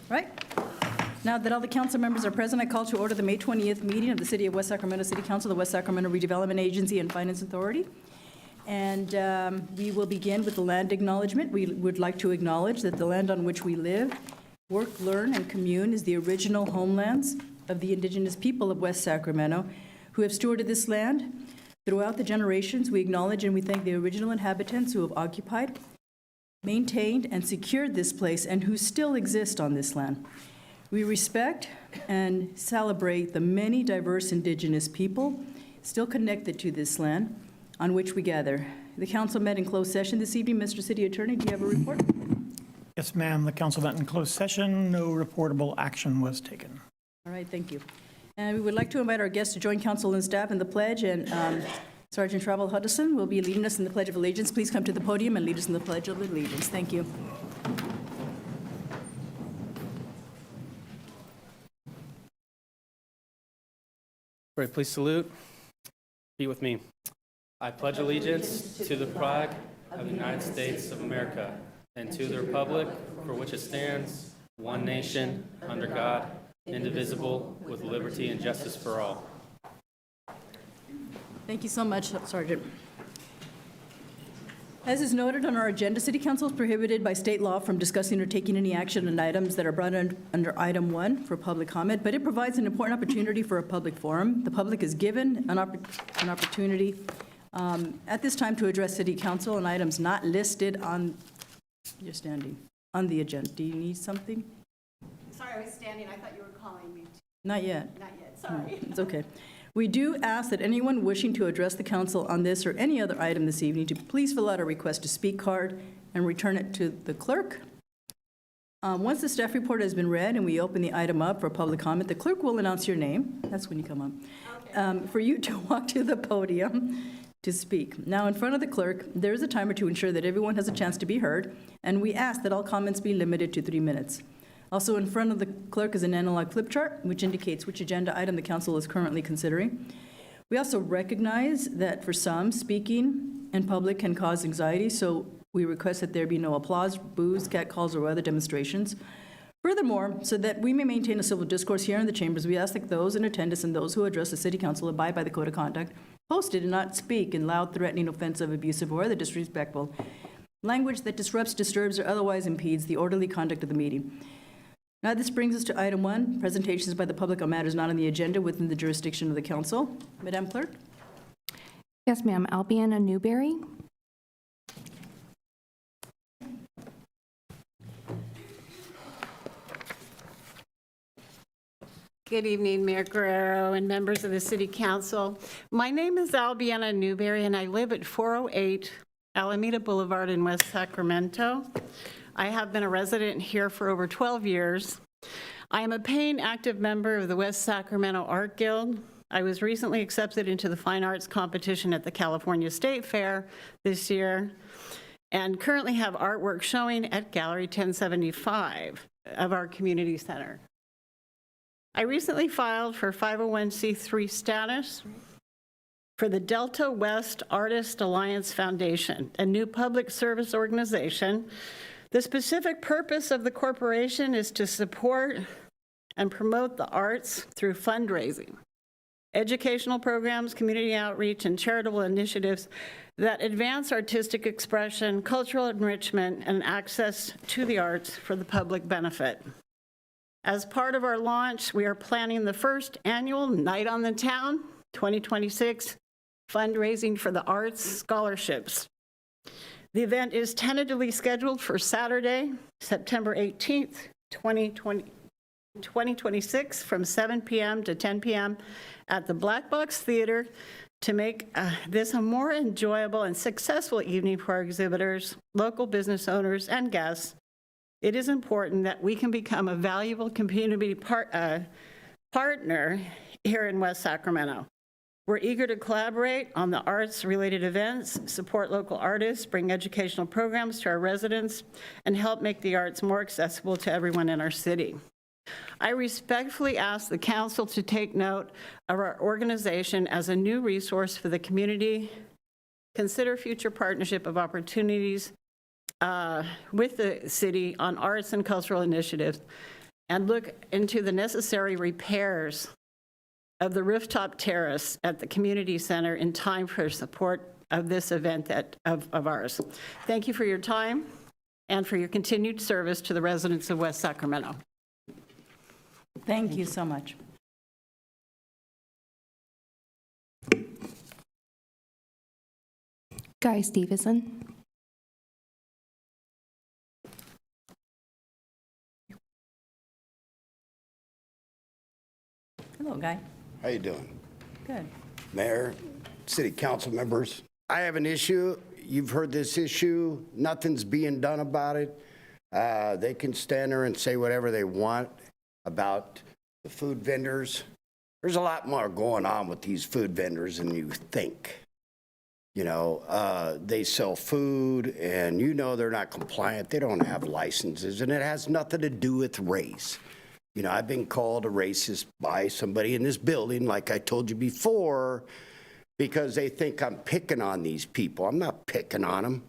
Right. Now that all the council members are present, I call to order the May 20th meeting of the City of West Sacramento City Council, the West Sacramento Redevelopment Agency and Finance Authority. And we will begin with the land acknowledgement. We would like to acknowledge that the land on which we live, work, learn, and commune is the original homelands of the indigenous people of West Sacramento who have stewarded this land. Throughout the generations, we acknowledge and we thank the original inhabitants who have occupied, maintained, and secured this place and who still exist on this land. We respect and celebrate the many diverse indigenous people still connected to this land on which we gather. The council met in closed session this evening. Mr. City Attorney, do you have a report? Yes, ma'am. The council met in closed session. No reportable action was taken. All right, thank you. And we would like to invite our guests to join council and staff in the pledge, and Sergeant Travel Hudson will be leading us in the Pledge of Allegiance. Please come to the podium and lead us in the Pledge of Allegiance. Thank you. All right, please salute. Be with me. I pledge allegiance to the flag of the United States of America and to the republic for which it stands, one nation, under God, indivisible, with liberty and justice for all. Thank you so much, Sergeant. As is noted on our agenda, City Council is prohibited by state law from discussing or taking any action on items that are brought under item 1 for public comment, but it provides an important opportunity for a public forum. The public is given an opportunity at this time to address City Council on items not listed on, you're standing, on the agenda. Do you need something? Sorry, I was standing. I thought you were calling me. Not yet. Not yet, sorry. It's okay. We do ask that anyone wishing to address the council on this or any other item this evening to please fill out a request to speak card and return it to the clerk. Once the staff report has been read and we open the item up for public comment, the clerk will announce your name. That's when you come up. For you to walk to the podium to speak. Now, in front of the clerk, there is a timer to ensure that everyone has a chance to be heard, and we ask that all comments be limited to 3 minutes. Also in front of the clerk is an analog flip chart, which indicates which agenda item the council is currently considering. We also recognize that for some, speaking in public can cause anxiety, so we request that there be no applause, boos, catcalls, or other demonstrations. Furthermore, so that we may maintain a civil discourse here in the chambers, we ask that those in attendance and those who address the City Council abide by the code of conduct posted and not speak in loud, threatening, offensive, abusive, or other disrespectful language that disrupts, disturbs, or otherwise impedes the orderly conduct of the meeting. Now, this brings us to item 1, presentations by the public on matters not on the agenda within the jurisdiction of the council. Madam Clerk? Yes, ma'am. Albion and Newberry. Good evening, Mayor Guerrero and members of the City Council. My name is Albiana Newberry, and I live at 408 Alameda Boulevard in West Sacramento. I have been a resident here for over 12 years. I am a paying active member of the West Sacramento Art Guild. I was recently accepted into the Fine Arts competition at the California State Fair this year, and currently have artwork showing at Gallery 1075 of our community center. I recently filed for 501c3 status for the Delta West Artist Alliance Foundation, a new public service organization. The specific purpose of the corporation is to support and promote the arts through fundraising, educational programs, community outreach, and charitable initiatives that advance artistic expression, cultural enrichment, and access to the arts for the public benefit. As part of our launch, we are planning the first annual Night on the Town 2026 fundraising for the arts scholarships. The event is tentatively scheduled for Saturday, September 18th, 2026, from 7 p.m. to 10 p.m. at the Black Box Theater to make this a more enjoyable and successful evening for our exhibitors, local business owners, and guests. It is important that we can become a valuable community partner here in West Sacramento. We're eager to collaborate on the arts-related events, support local artists, bring educational programs to our residents, and help make the arts more accessible to everyone in our city. I respectfully ask the council to take note of our organization as a new resource for the community, consider future partnership of opportunities with the city on arts and cultural initiatives, and look into the necessary repairs of the rooftop terrace at the community center in time for support of this event of ours. Thank you for your time and for your continued service to the residents of West Sacramento. Thank you so much. Guy Stevenson. Hello, Guy. How you doing? Good. Mayor, city council members, I have an issue. You've heard this issue. Nothing's being done about it. They can stand there and say whatever they want about the food vendors. There's a lot more going on with these food vendors than you think. You know, they sell food, and you know they're not compliant. They don't have licenses, and it has nothing to do with race. You know, I've been called a racist by somebody in this building, like I told you before, because they think I'm picking on these people. I'm not picking on them.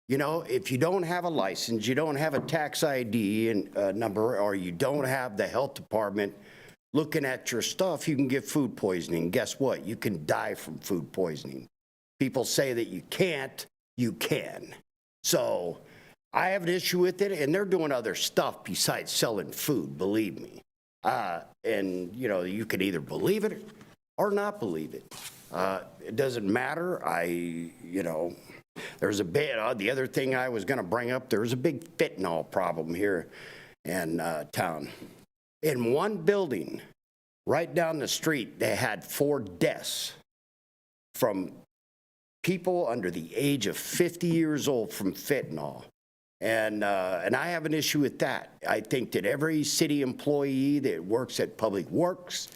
You know, if you don't have a license, you don't have a tax ID and number, or you don't have the health department looking at your stuff, you can get food poisoning. Guess what? You can die from food poisoning. People say that you can't, you can. So I have an issue with it, and they're doing other stuff besides selling food, believe me. And, you know, you can either believe it or not believe it. It doesn't matter. You know, there's a bit, the other thing I was going to bring up, there's a big fentanyl problem here in town. In one building, right down the street, they had 4 deaths from people under the age of 50 years old from fentanyl. And I have an issue with that. I think that every city employee that works at Public Works,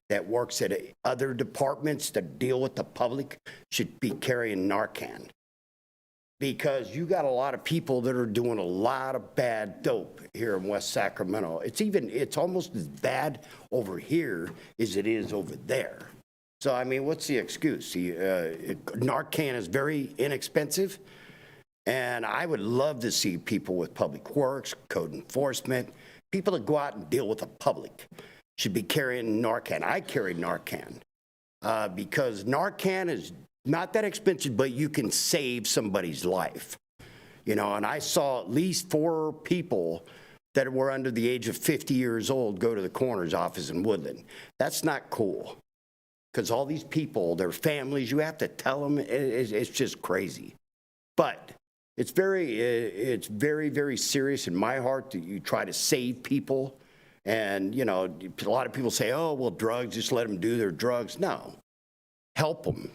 that works at other departments that deal with the public should be carrying Narcan. Because you got a lot of people that are doing a lot of bad dope here in West Sacramento. It's almost as bad over here as it is over there. So, I mean, what's the excuse? Narcan is very inexpensive. And I would love to see people with Public Works, code enforcement, people that go out and deal with the public should be carrying Narcan. I carry Narcan because Narcan is not that expensive, but you can save somebody's life. You know, and I saw at least 4 people that were under the age of 50 years old go to the coroner's office in Woodland. That's not cool because all these people, their families, you have to tell them, it's just crazy. But it's very, very serious in my heart that you try to save people And, you know, a lot of people say, oh, well, drugs, just let them do their drugs. No. Help them.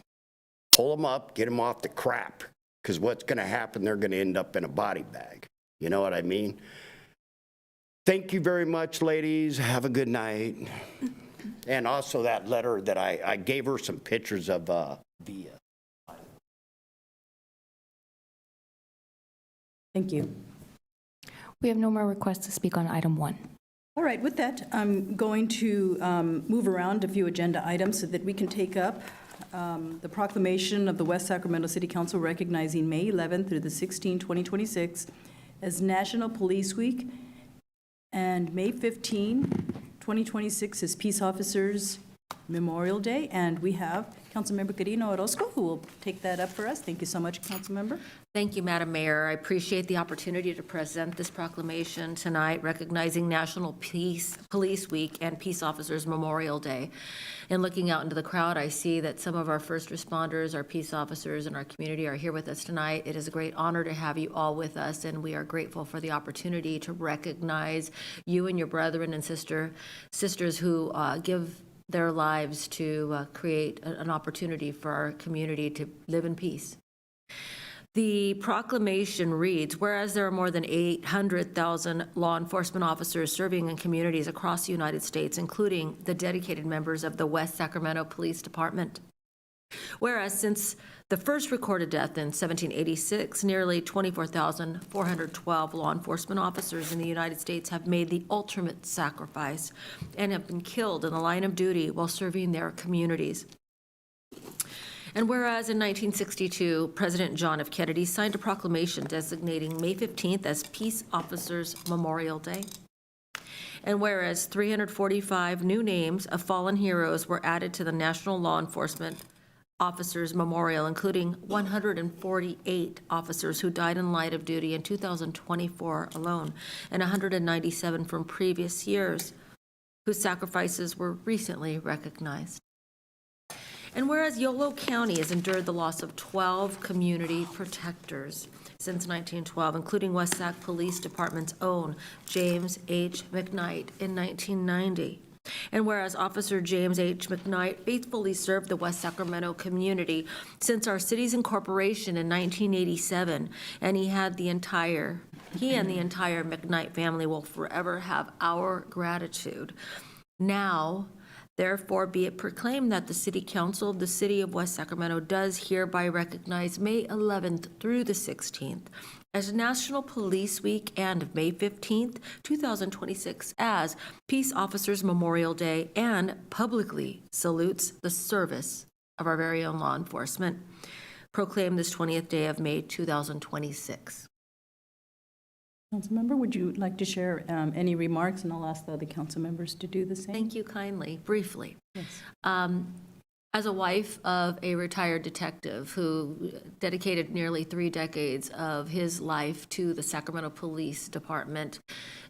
Pull them up, get them off the crap. Because what's going to happen, they're going to end up in a body bag. You know what I mean? Thank you very much, ladies. Have a good night. And also that letter that I gave her some pictures of Via. Thank you. We have no more requests to speak on item 1. All right, with that, I'm going to move around a few agenda items so that we can take up the proclamation of the West Sacramento City Council recognizing May 11th through the 16th, 2026 as National Police Week, and May 15, 2026 is Peace Officers Memorial Day, and we have Councilmember Quirino Orozco who will take that up for us. Thank you so much, Councilmember. Thank you, Madam Mayor. I appreciate the opportunity to present this proclamation tonight recognizing National Police Week and Peace Officers Memorial Day. And looking out into the crowd, I see that some of our first responders, our peace officers, and our community are here with us tonight. It is a great honor to have you all with us, and we are grateful for the opportunity to recognize you and your brethren and sisters who give their lives to create an opportunity for our community to live in peace. The proclamation reads, whereas there are more than 800,000 law enforcement officers serving in communities across the United States, including the dedicated members of the West Sacramento Police Department. Whereas since the first recorded death in 1786, nearly 24,412 law enforcement officers in the United States have made the ultimate sacrifice and have been killed in the line of duty while serving their communities. And whereas in 1962, President John F. Kennedy signed a proclamation designating May 15th as Peace Officers Memorial Day. And whereas 345 new names of fallen heroes were added to the National Law Enforcement Officers Memorial, including 148 officers who died in light of duty in 2024 alone, and 197 from previous years whose sacrifices were recently recognized. And whereas Yolo County has endured the loss of 12 community protectors since 1912, including West Sac Police Department's own James H. McKnight in 1990. And whereas Officer James H. McKnight faithfully served the West Sacramento community since our city's incorporation in 1987, and he and the entire McKnight family will forever have our gratitude. Now, therefore, be it proclaimed that the City Council of the City of West Sacramento does hereby recognize May 11th through the 16th as National Police Week and May 15th, 2026 as Peace Officers Memorial Day, and publicly salutes the service of our very own law enforcement. Proclaim this 20th day of May 2026. Councilmember, would you like to share any remarks? And I'll ask the other council members to do the same. Thank you kindly. Briefly. Yes. As a wife of a retired detective who dedicated nearly 3 decades of his life to the Sacramento Police Department,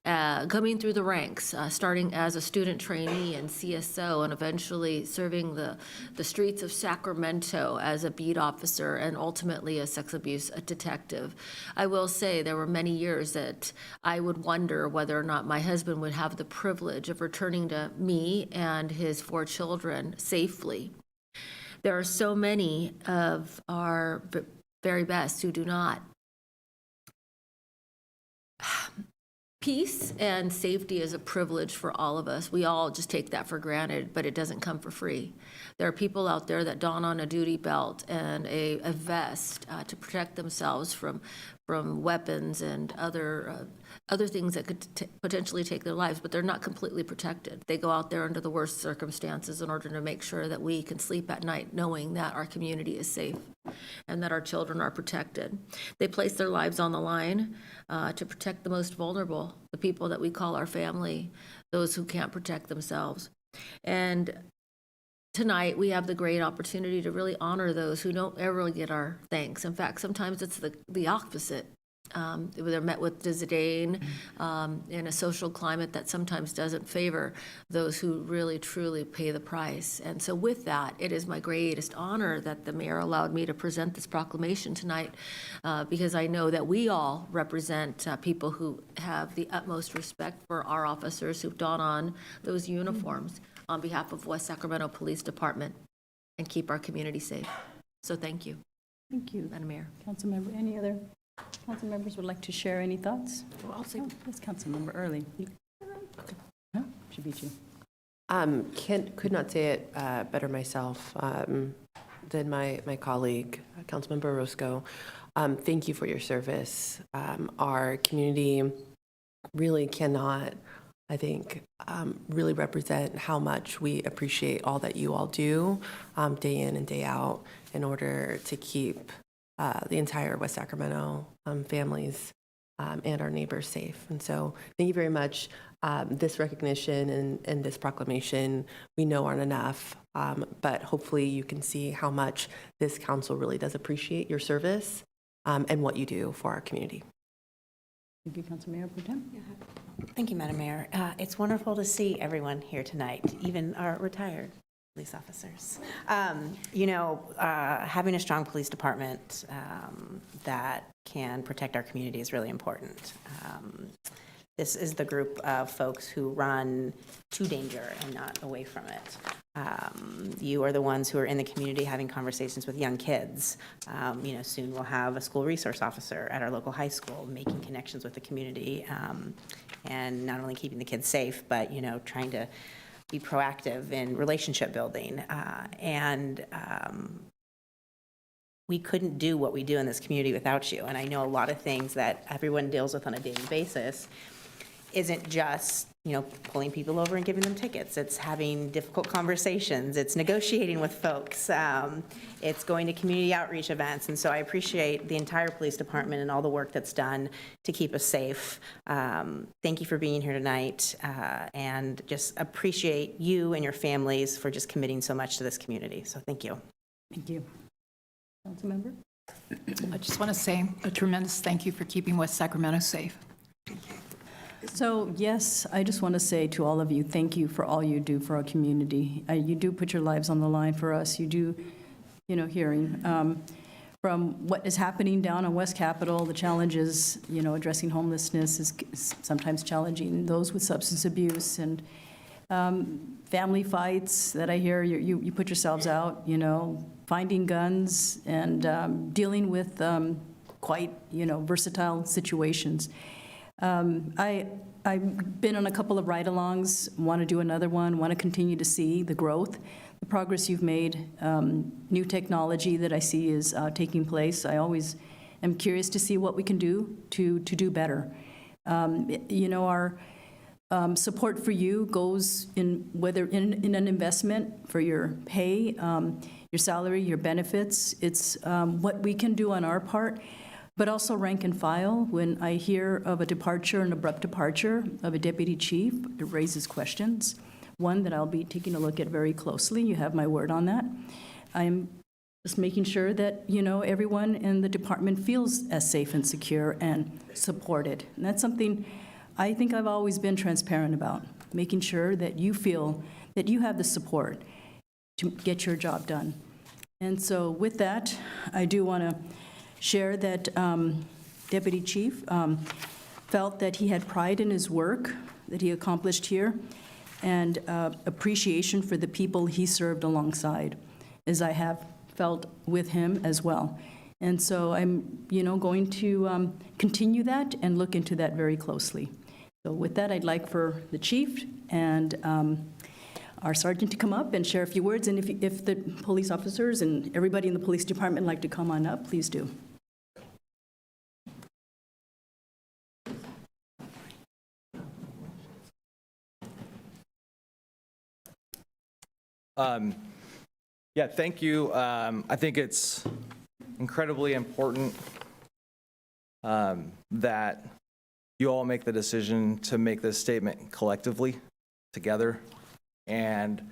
coming through the ranks, starting as a student trainee in CSO and eventually serving the streets of Sacramento as a beat officer and ultimately a sex abuse detective, I will say there were many years that I would wonder whether or not my husband would have the privilege of returning to me and his 4 children safely. There are so many of our very best who do not. Peace and safety is a privilege for all of us. We all just take that for granted, but it doesn't come for free. There are people out there that don on a duty belt and a vest to protect themselves from weapons and other things that could potentially take their lives, but they're not completely protected. They go out there under the worst circumstances in order to make sure that we can sleep at night knowing that our community is safe and that our children are protected. They place their lives on the line to protect the most vulnerable, the people that we call our family, those who can't protect themselves. And tonight, we have the great opportunity to really honor those who don't ever get our thanks. In fact, sometimes it's the opposite. They're met with disdain in a social climate that sometimes doesn't favor those who really, truly pay the price. And so with that, it is my greatest honor that the mayor allowed me to present this proclamation tonight, because I know that we all represent people who have the utmost respect for our officers who've don on those uniforms on behalf of West Sacramento Police Department and keep our community safe. So thank you, Thank you. Madam Mayor. Councilmember, any other council members would like to share any thoughts? I'll say Oh, yes, Councilmember Early. No, she beat you. Could not say it better myself than my colleague, Councilmember Orozco. Thank you for your service. Our community really cannot, I think, really represent how much we appreciate all that you all do day in and day out in order to keep the entire West Sacramento families and our neighbors safe. And so thank you very much. This recognition and this proclamation we know aren't enough, but hopefully you can see how much this council really does appreciate your service and what you do for our community. Thank you, Councilmember Pro Tem. Thank you, Madam Mayor. It's wonderful to see everyone here tonight, even our retired police officers. Having a strong police department that can protect our community is really important. This is the group of folks who run to danger and not away from it. You are the ones who are in the community having conversations with young kids. Soon we'll have a school resource officer at our local high school making connections with the community and not only keeping the kids safe, but, trying to be proactive in relationship building. We couldn't do what we do in this community without you. And I know a lot of things that everyone deals with on a daily basis isn't just, pulling people over and giving them tickets. It's having difficult conversations. It's negotiating with folks. It's going to community outreach events. And so I appreciate the entire police department and all the work that's done to keep us safe. Thank you for being here tonight, and just appreciate you and your families for just committing so much to this community. So thank you. Thank you. Councilmember? I just want to say a tremendous thank you for keeping West Sacramento safe. So, yes, I just want to say to all of you, thank you for all you do for our community. You do put your lives on the line for us. You do, hearing from what is happening down on West Capitol, the challenges, addressing homelessness is sometimes challenging, those with substance abuse and family fights that I hear you put yourselves out, finding guns and dealing with quite, versatile situations. I've been on a couple of ride-alongs, want to do another one, want to continue to see the growth, the progress you've made, new technology that I see is taking place. I always am curious to see what we can do to do better. Our support for you goes in whether in an investment for your pay, your salary, your benefits. It's what we can do on our part. But also rank and file. When I hear of a departure, an abrupt departure of a deputy chief, it raises questions. One that I'll be taking a look at very closely. You have my word on that. I'm just making sure that, everyone in the department feels as safe and secure and supported. And that's something I think I've always been transparent about, making sure that you feel that you have the support to get your job done. And so with that, I do want to share that Deputy Chief felt that he had pride in his work that he accomplished here and appreciation for the people he served alongside, as I have felt with him as well. And so I'm, going to continue that and look into that very closely. So with that, I'd like for the chief and our sergeant to come up and share a few words. And if the police officers and everybody in the police department like to come on up, please do. Thank you. I think it's incredibly important that you all make the decision to make this statement collectively, together. And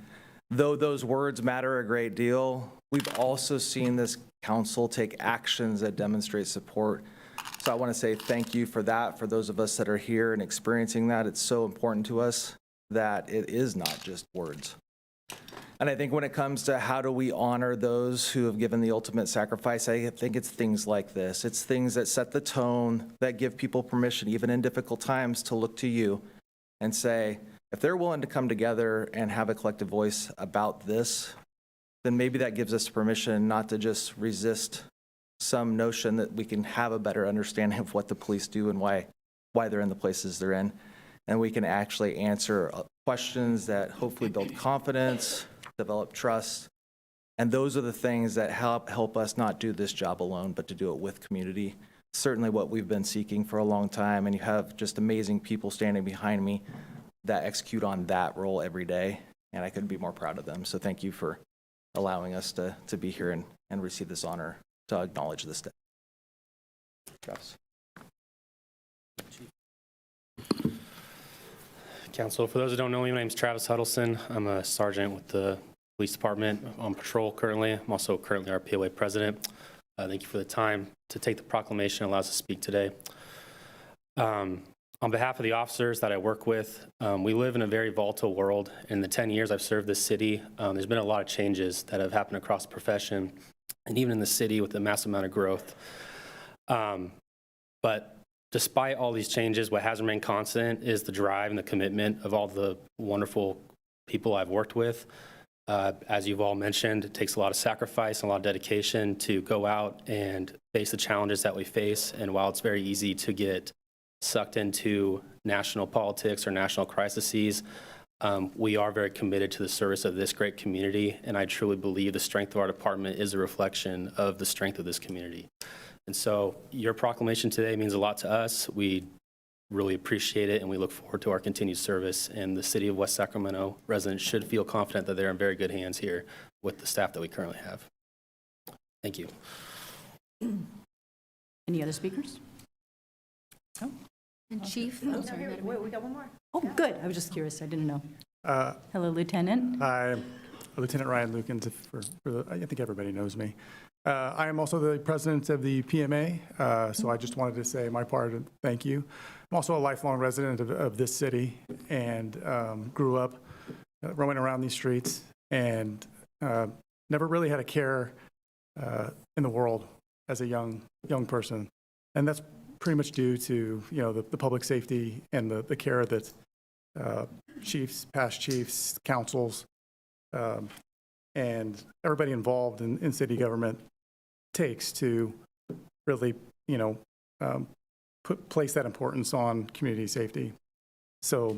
though those words matter a great deal, we've also seen this council take actions that demonstrate support So I want to say thank you for that, for those of us that are here and experiencing that. It's so important to us that it is not just words. And I think when it comes to how do we honor those who have given the ultimate sacrifice, I think it's things like this. It's things that set the tone, that give people permission, even in difficult times, to look to you and say, if they're willing to come together and have a collective voice about this, then maybe that gives us permission not to just resist some notion that we can have a better understanding of what the police do and why they're in the places they're in. And we can actually answer questions that hopefully build confidence, develop trust. And those are the things that help us not do this job alone, but to do it with community. Certainly what we've been seeking for a long time, and you have just amazing people standing behind me that execute on that role every day, and I couldn't be more proud of them. So thank you for allowing us to be here and receive this honor to acknowledge this day. Travis. Council, for those who don't know me, my name is Travis Huddleston. I'm a sergeant with the police department on patrol currently. I'm also currently our POA president. Thank you for the time to take the proclamation and allow us to speak today. On behalf of the officers that I work with, we live in a very volatile world. In the 10 years I've served this city, there's been a lot of changes that have happened across the profession and even in the city with a massive amount of growth. But despite all these changes, what has remained constant is the drive and the commitment of all the wonderful people I've worked with. As you've all mentioned, it takes a lot of sacrifice and a lot of dedication to go out and face the challenges that we face. And while it's very easy to get sucked into national politics or national crises, we are very committed to the service of this great community. And I truly believe the strength of our department is a reflection of the strength of this community. And so your proclamation today means a lot to us. We really appreciate it, and we look forward to our continued service. And the city of West Sacramento residents should feel confident that they're in very good hands here with the staff that we currently have. Thank you. Any other speakers? No? And Chief, I'm sorry, Madam Mayor. We got one more. Oh, good. I was just curious. I didn't know. Hello, Lieutenant. I'm Lieutenant Ryan Lukens. I think everybody knows me. I am also the president of the PMA, so I just wanted to say my part of thank you. I'm also a lifelong resident of this city and grew up roaming around these streets and never really had a care in the world as a young person. And that's pretty much due to, the public safety and the care that chiefs, past chiefs, councils, and everybody involved in city government takes to really, place that importance on community safety. So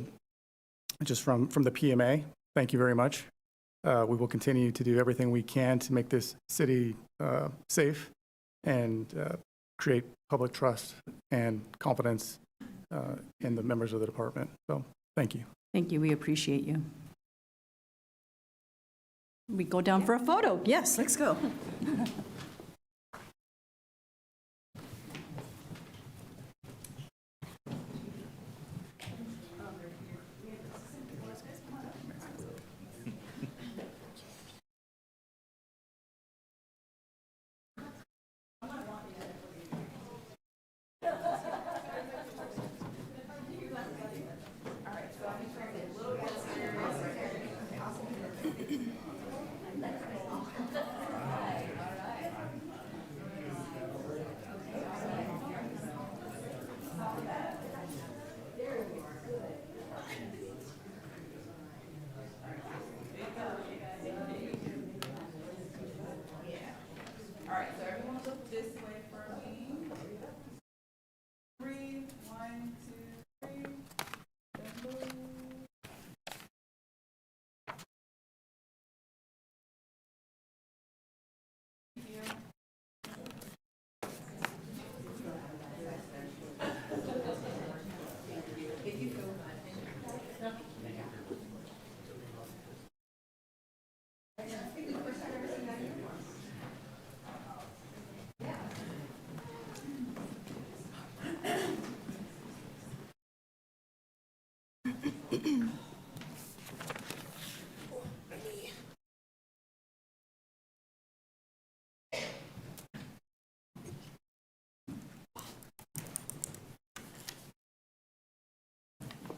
just from the PMA, thank you very much. We will continue to do everything we can to make this city safe and create public trust and confidence in the members of the department. So thank you. Thank you. We appreciate you. We go down for a photo. Yes, let's go.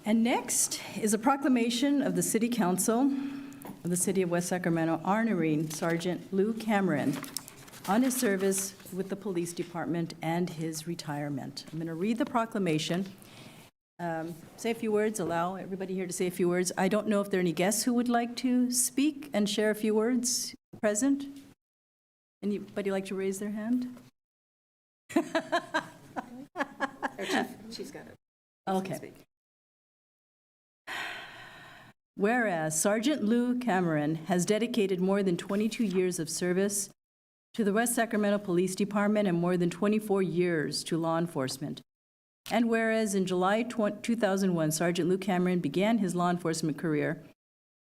And next is a proclamation of the City Council of the City of West Sacramento honoring Sergeant Lou Cameron on his service with the Police Department and his retirement. I'm going to read the proclamation, say a few words, allow everybody here to say a few words. I don't know if there are any guests who would like to speak and share a few words present. Anybody like to raise their hand? She's got it. Okay. Whereas Sergeant Lou Cameron has dedicated more than 22 years of service to the West Sacramento Police Department and more than 24 years to law enforcement. And whereas in July 2001, Sergeant Lou Cameron began his law enforcement career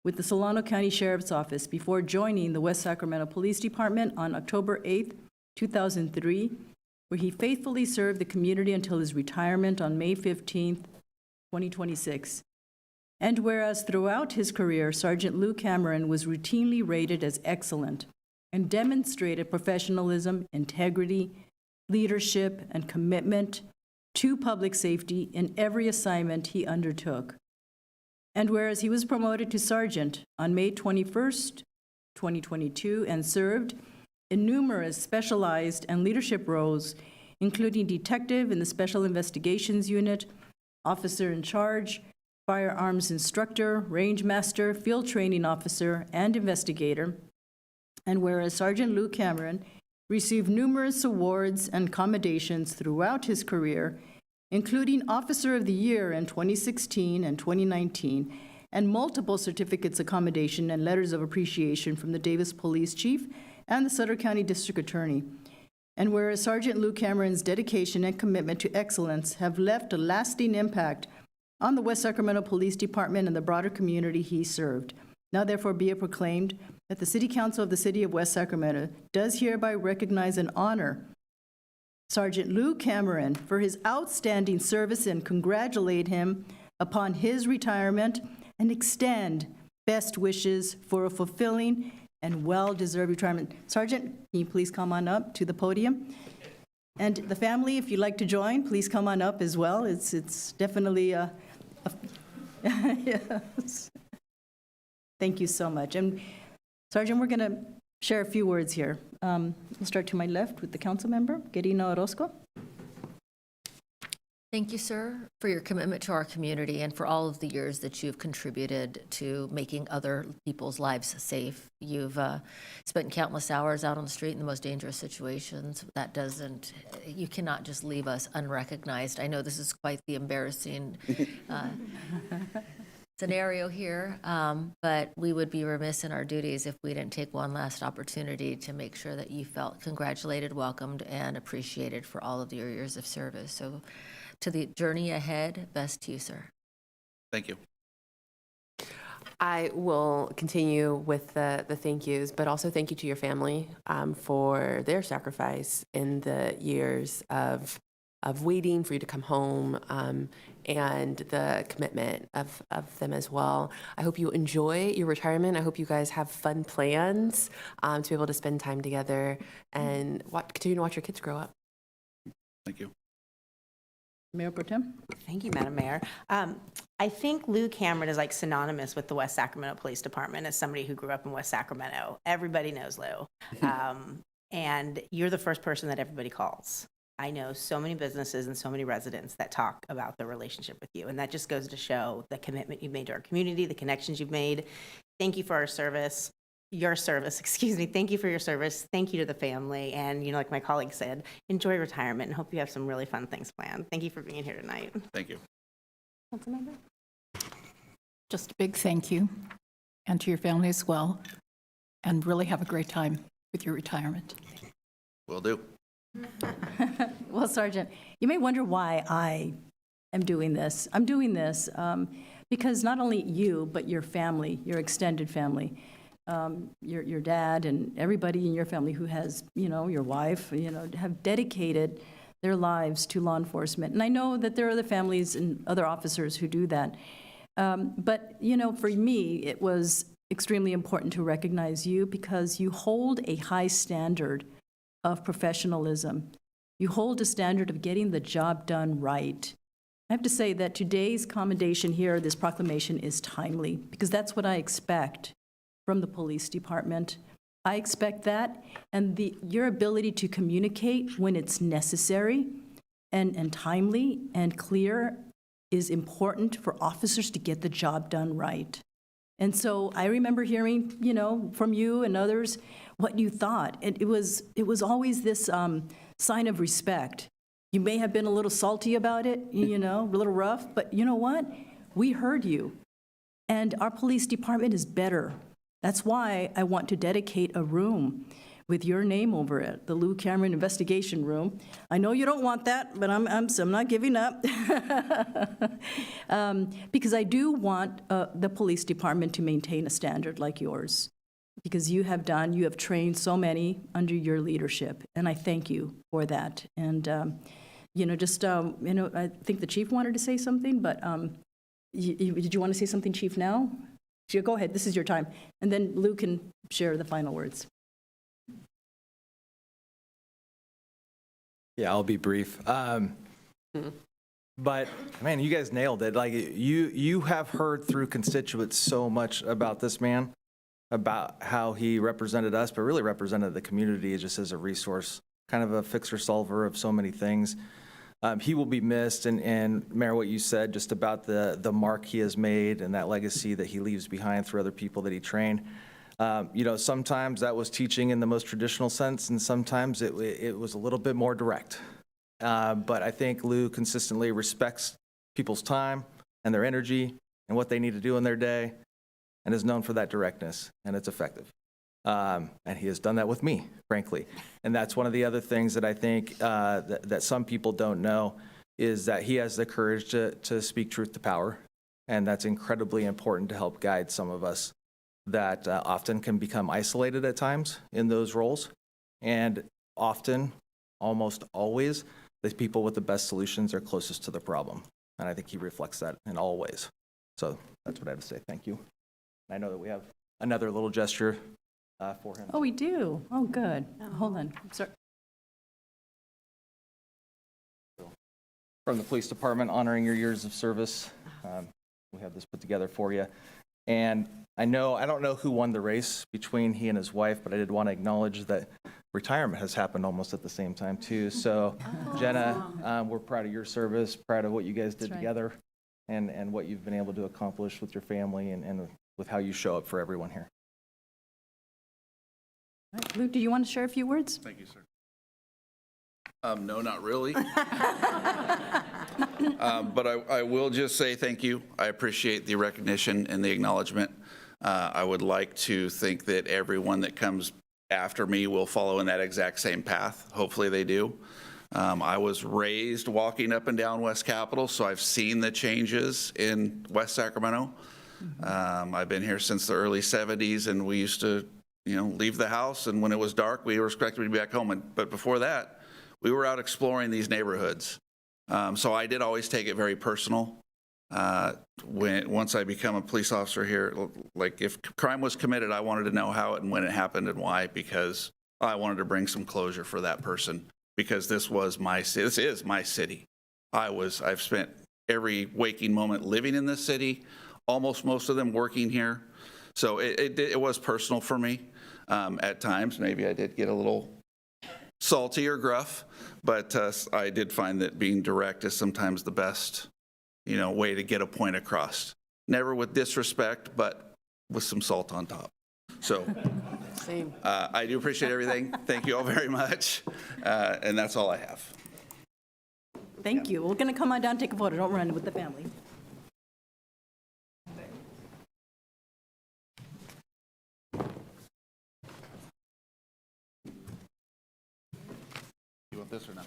with the Solano County Sheriff's Office before joining the West Sacramento Police Department on October 8, 2003, where he faithfully served the community until his retirement on May 15, 2026. And whereas throughout his career, Sergeant Lou Cameron was routinely rated as excellent and demonstrated professionalism, integrity, leadership, and commitment to public safety in every assignment he undertook. And whereas he was promoted to sergeant on May 21st, 2022, and served in numerous specialized and leadership roles, including detective in the Special Investigations Unit, officer in charge, firearms instructor, range master, field training officer, and investigator. And whereas Sergeant Lou Cameron received numerous awards and commendations throughout his career, including Officer of the Year in 2016 and 2019, and multiple certificates of commendation and letters of appreciation from the Davis Police Chief and the Sutter County District Attorney. And whereas Sergeant Lou Cameron's dedication and commitment to excellence have left a lasting impact on the West Sacramento Police Department and the broader community he served. Now therefore be it proclaimed that the City Council of the City of West Sacramento does hereby recognize and honor Sergeant Lou Cameron for his outstanding service and congratulate him upon his retirement and extend best wishes for a fulfilling and well-deserved retirement. Sergeant, can you please come on up to the podium? And the family, if you'd like to join, please come on up as well. It's definitely yes. Thank you so much. And Sergeant, we're going to share a few words here. We'll start to my left with the council member, Quirino Orozco. Thank you, sir, for your commitment to our community and for all of the years that you've contributed to making other people's lives safe. You've spent countless hours out on the street in the most dangerous situations. You cannot just leave us unrecognized. I know this is quite the embarrassing scenario here, but we would be remiss in our duties if we didn't take one last opportunity to make sure that you felt congratulated, welcomed, and appreciated for all of your years of service. So to the journey ahead, best to you, sir. Thank you. I will continue with the thank yous, but also thank you to your family for their sacrifice in the years of waiting for you to come home and the commitment of them as well. I hope you enjoy your retirement. I hope you guys have fun plans to be able to spend time together and continue to watch your kids grow up. Thank you. Mayor Pro Tem. Thank you, Madam Mayor. I think Lou Cameron is like synonymous with the West Sacramento Police Department as somebody who grew up in West Sacramento. Everybody knows Lou. And you're the first person that everybody calls. I know so many businesses and so many residents that talk about their relationship with you. And that just goes to show the commitment you've made to our community, the connections you've made. Thank you for your service, excuse me. Thank you for your service. Thank you to the family. And, like my colleague said, enjoy retirement and hope you have some really fun things planned. Thank you for being here tonight. Thank you. Councilmember. Just a big thank you, and to your family as well, and really have a great time with your retirement. Will do. Well, Sergeant, you may wonder why I am doing this. I'm doing this because not only you, but your family, your extended family, your dad and everybody in your family who has, your wife, have dedicated their lives to law enforcement. And I know that there are other families and other officers who do that. But, for me, it was extremely important to recognize you because you hold a high standard of professionalism. You hold a standard of getting the job done right. I have to say that today's commendation here, this proclamation, is timely, because that's what I expect from the police department. I expect that, and your ability to communicate when it's necessary and timely and clear is important for officers to get the job done right. And so I remember hearing, from you and others what you thought. And it was always this sign of respect. You may have been a little salty about it, a little rough, but you know what? We heard you. And our police department is better. That's why I want to dedicate a room with your name over it, the Lou Cameron Investigation Room. I know you don't want that, but I'm not giving up. Because I do want the police department to maintain a standard like yours, because you have trained so many under your leadership, and I thank you for that. And, I think the chief wanted to say something, but did you want to say something, Chief, now? Sure, go ahead, this is your time. And then Lou can share the final words. Yeah, I'll be brief. But man, you guys nailed it. Like you have heard through constituents so much about this man, about how he represented us, but really represented the community just as a resource, kind of a fixer solver of so many things. He will be missed, and Mayor, what you said just about the mark he has made and that legacy that he leaves behind through other people that he trained. Sometimes that was teaching in the most traditional sense, and sometimes it was a little bit more direct. But I think Lou consistently respects people's time and their energy and what they need to do in their day, and is known for that directness, and it's effective. And he has done that with me, frankly. And that's one of the other things that I think that some people don't know, is that he has the courage to speak truth to power. And that's incredibly important to help guide some of us that often can become isolated at times in those roles. And often, almost always, the people with the best solutions are closest to the problem. And I think he reflects that in all ways. So that's what I have to say. Thank you. I know that we have another little gesture for him. Oh, we do? Oh, good. Hold on. Sorry. From the police department, honoring your years of service. We have this put together for you. And I don't know who won the race between he and his wife, but I did want to acknowledge that retirement has happened almost at the same time too. So Jenna, we're proud of your service, proud of what you guys did together, and what you've been able to accomplish with your family and with how you show up for everyone here. All right, Lou, do you want to share a few words? Thank you, sir. No, not really. But I will just say thank you. I appreciate the recognition and the acknowledgement. I would like to think that everyone that comes after me will follow in that exact same path. Hopefully they do. I was raised walking up and down West Capitol, so I've seen the changes in West Sacramento. I've been here since the early 70s, and we used to leave the house, and when it was dark, we were expected to be back home. But before that, we were out exploring these neighborhoods. So I did always take it very personal. Once I become a police officer here, like if crime was committed, I wanted to know how it and when it happened and why, because I wanted to bring some closure for that person, because this is my city. I've spent every waking moment living in this city, almost most of them working here. So it was personal for me. At times, maybe I did get a little salty or gruff, but I did find that being direct is sometimes the best, way to get a point across. Never with disrespect, but with some salt on top. So Same. I do appreciate everything. Thank you all very much. And that's all I have. Thank you. We're going to come on down and take a photo. Don't run with the family. You want this or not?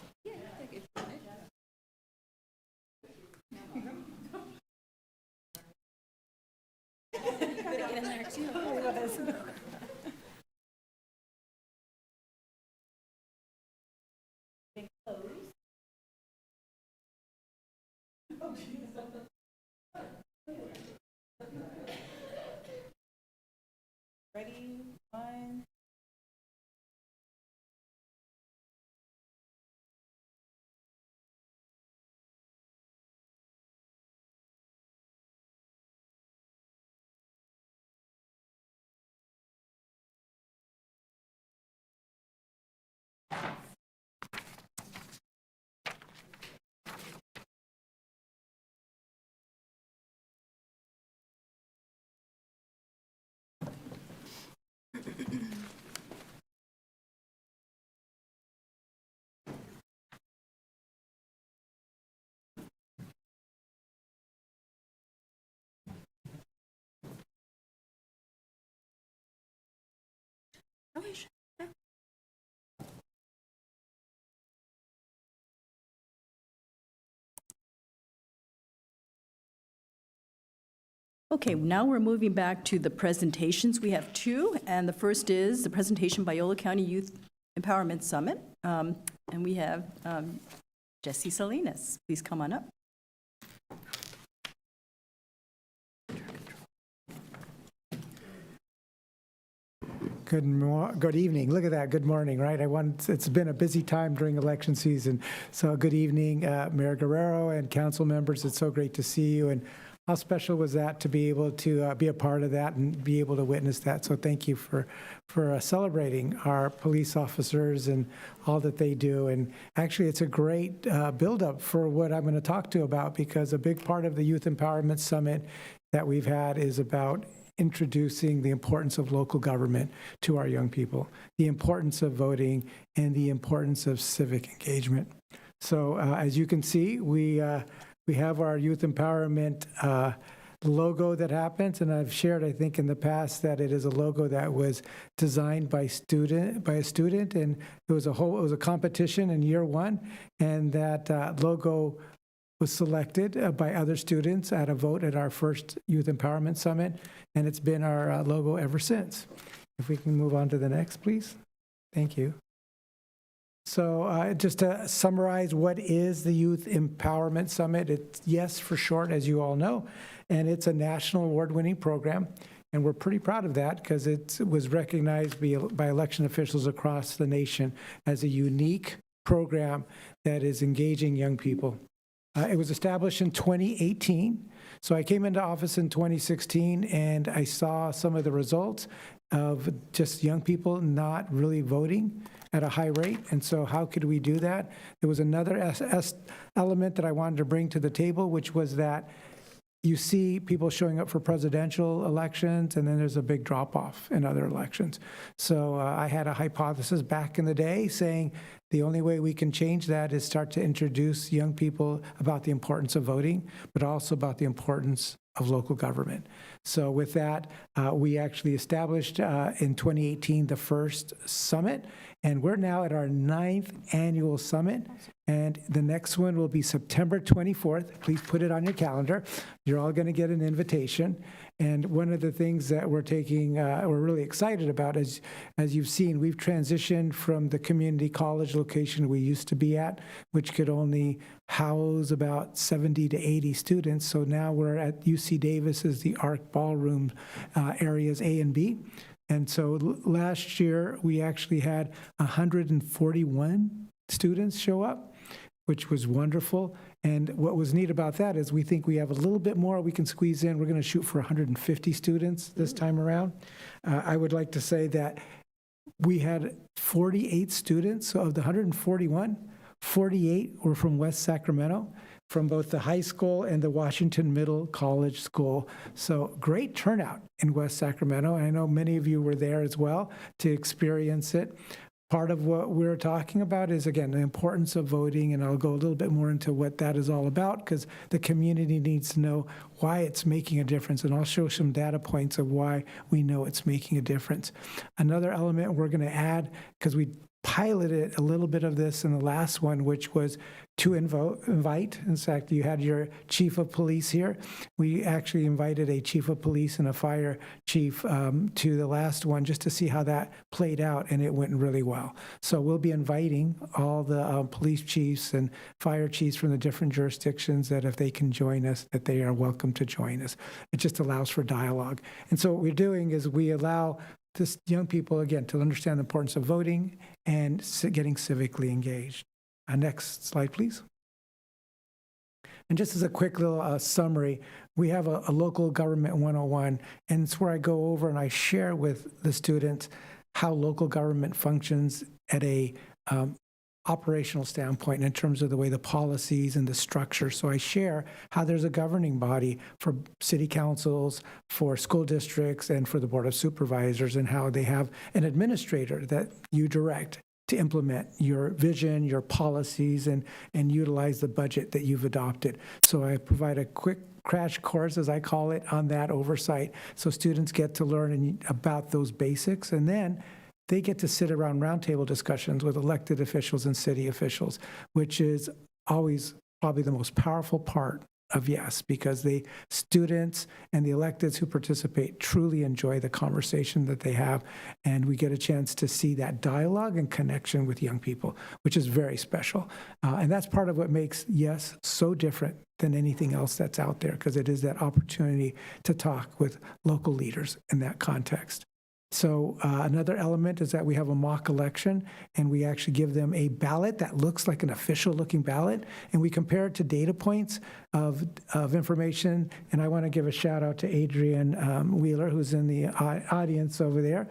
Ready? One. Okay, now we're moving back to the presentations. We have two, and the first is the presentation by Iola County Youth Empowerment Summit. And we have Jesse Salinas. Please come on up. Good evening. Look at that. Good morning, right? It's been a busy time during election season. So good evening, Mayor Guerrero and council members. It's so great to see you. And how special was that to be able to be a part of that and be able to witness that? So thank you for celebrating our police officers and all that they do. And actually, it's a great buildup for what I'm going to talk to you about, because a big part of the Youth Empowerment Summit that we've had is about introducing the importance of local government to our young people, the importance of voting, and the importance of civic engagement. So as you can see, we have our Youth Empowerment logo that happens, and I've shared, I think, in the past that it is a logo that was designed by a student, and it was a competition in year one, and that logo was selected by other students at a vote at our first Youth Empowerment Summit, and it's been our logo ever since. If we can move on to the next, please. Thank you. So just to summarize, what is the Youth Empowerment Summit? It's YES for short, as you all know, and it's a national award-winning program, and we're pretty proud of that because it was recognized by election officials across the nation as a unique program that is engaging young people. It was established in 2018. So I came into office in 2016, and I saw some of the results of just young people not really voting at a high rate. And so how could we do that? There was another element that I wanted to bring to the table, which was that you see people showing up for presidential elections, and then there's a big drop-off in other elections. So I had a hypothesis back in the day saying the only way we can change that is start to introduce young people about the importance of voting, but also about the importance of local government. So with that, we actually established in 2018 the first summit, and we're now at our 9th annual summit, and the next one will be September 24th. Please put it on your calendar. You're all going to get an invitation. And one of the things that we're really excited about is, as you've seen, we've transitioned from the community college location we used to be at, which could only house about 70 to 80 students. So now we're at UC Davis as the ARC Ballroom areas A and B. And so last year, we actually had 141 students show up, which was wonderful. And what was neat about that is we think we have a little bit more we can squeeze in. We're going to shoot for 150 students this time around. I would like to say that we had 48 students. So of the 141, 48 were from West Sacramento, from both the high school and the Washington Middle College School. So great turnout in West Sacramento. And I know many of you were there as well to experience it. Part of what we're talking about is, again, the importance of voting, and I'll go a little bit more into what that is all about because the community needs to know why it's making a difference, and I'll show some data points of why we know it's making a difference. Another element we're going to add, because we piloted a little bit of this in the last one, which was to invite. In fact, you had your chief of police here. We actually invited a chief of police and a fire chief to the last one just to see how that played out, and it went really well. So we'll be inviting all the police chiefs and fire chiefs from the different jurisdictions that if they can join us, that they are welcome to join us. It just allows for dialogue. And so what we're doing is we allow this young people, again, to understand the importance of voting and getting civically engaged. Next slide, please. And just as a quick little summary, we have a local government 101, and it's where I go over and I share with the students how local government functions at a operational standpoint in terms of the way the policies and the structure. So I share how there's a governing body for city councils, for school districts, and for the Board of Supervisors, and how they have an administrator that you direct to implement your vision, your policies, and utilize the budget that you've adopted. So I provide a quick crash course, as I call it, on that oversight, so students get to learn about those basics. And then they get to sit around roundtable discussions with elected officials and city officials, which is always probably the most powerful part of YES, because the students and the electeds who participate truly enjoy the conversation that they have, and we get a chance to see that dialogue and connection with young people, which is very special. And that's part of what makes YES so different than anything else that's out there, because it is that opportunity to talk with local leaders in that context. So another element is that we have a mock election, and we actually give them a ballot that looks like an official-looking ballot, and we compare it to data points of information. And I want to give a shout-out to Adrian Wheeler, who's in the audience over there.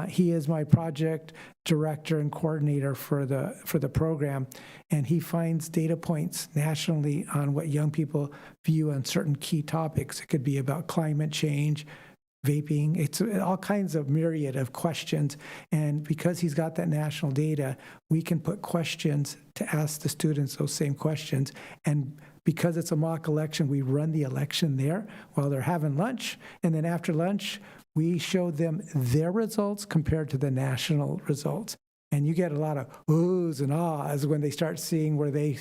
He is my project director and coordinator for the program, and he finds data points nationally on what young people view on certain key topics. It could be about climate change, vaping, it's all kinds of myriad of questions. And because he's got that national data, we can put questions to ask the students those same questions. And because it's a mock election, we run the election there while they're having lunch. And then after lunch, we show them their results compared to the national results. And you get a lot of oohs and ahs when they start seeing where they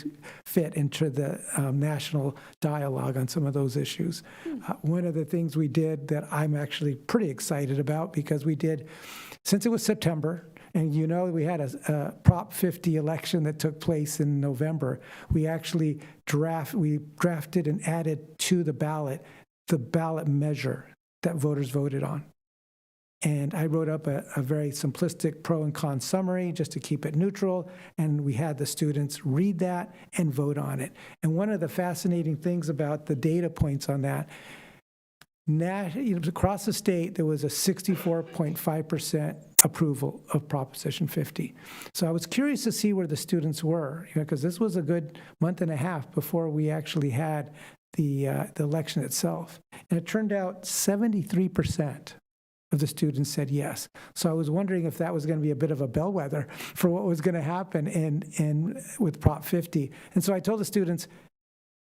fit into the national dialogue on some of those issues. One of the things we did that I'm actually pretty excited about, because we did, since it was September, and you know we had a Prop 50 election that took place in November, we actually drafted and added to the ballot measure that voters voted on. And I wrote up a very simplistic pro and con summary just to keep it neutral, and we had the students read that and vote on it. And one of the fascinating things about the data points on that, across the state, there was a 64.5% approval of Proposition 50. So I was curious to see where the students were, because this was a good month and a half before we actually had the election itself. And it turned out 73% of the students said yes. So I was wondering if that was going to be a bit of a bellwether for what was going to happen with Prop 50. And so I told the students,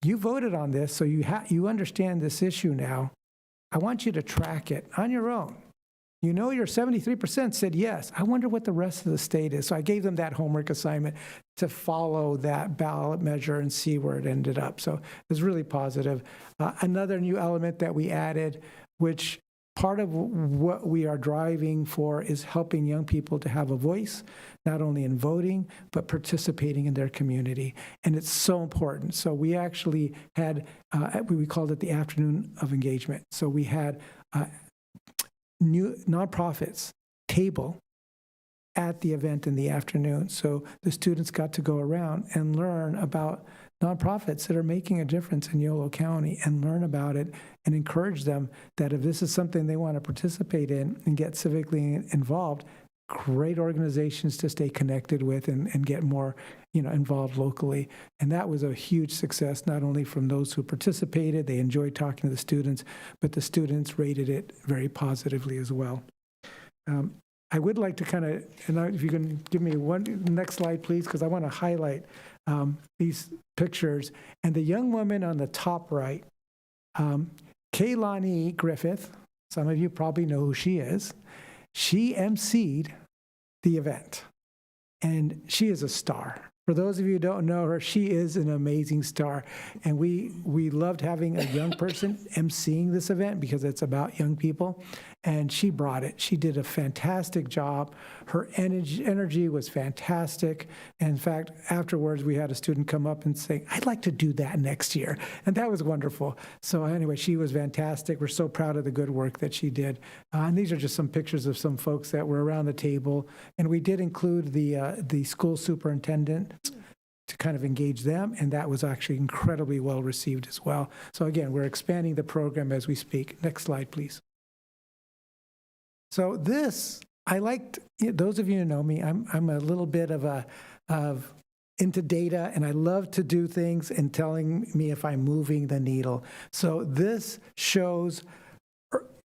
you voted on this, so you understand this issue now. I want you to track it on your own. You know your 73% said yes. I wonder what the rest of the state is. So I gave them that homework assignment to follow that ballot measure and see where it ended up. So it was really positive. Another new element that we added, which part of what we are driving for, is helping young people to have a voice, not only in voting, but participating in their community. And it's so important. So we actually had, we called it the afternoon of engagement. So we had new nonprofits table at the event in the afternoon. So the students got to go around and learn about nonprofits that are making a difference in Yolo County, and learn about it and encourage them that if this is something they want to participate in and get civically involved, great organizations to stay connected with and get more involved locally. And that was a huge success, not only from those who participated, they enjoyed talking to the students, but the students rated it very positively as well. I would like to kind of, and if you can give me next slide, please, because I want to highlight these pictures. And the young woman on the top right, Kaylani Griffith, some of you probably know who she is. She emceed the event, and she is a star. For those of you who don't know her, she is an amazing star. And we loved having a young person emceeing this event because it's about young people. And she brought it. She did a fantastic job. Her energy was fantastic. And in fact, afterwards, we had a student come up and say, I'd like to do that next year. And that was wonderful. So anyway, she was fantastic. We're so proud of the good work that she did. And these are just some pictures of some folks that were around the table. And we did include the school superintendent to kind of engage them, and that was actually incredibly well received as well. So again, we're expanding the program as we speak. Next slide, please. So this, I liked, those of you who know me, I'm a little bit of into data, and I love to do things and telling me if I'm moving the needle. So this shows,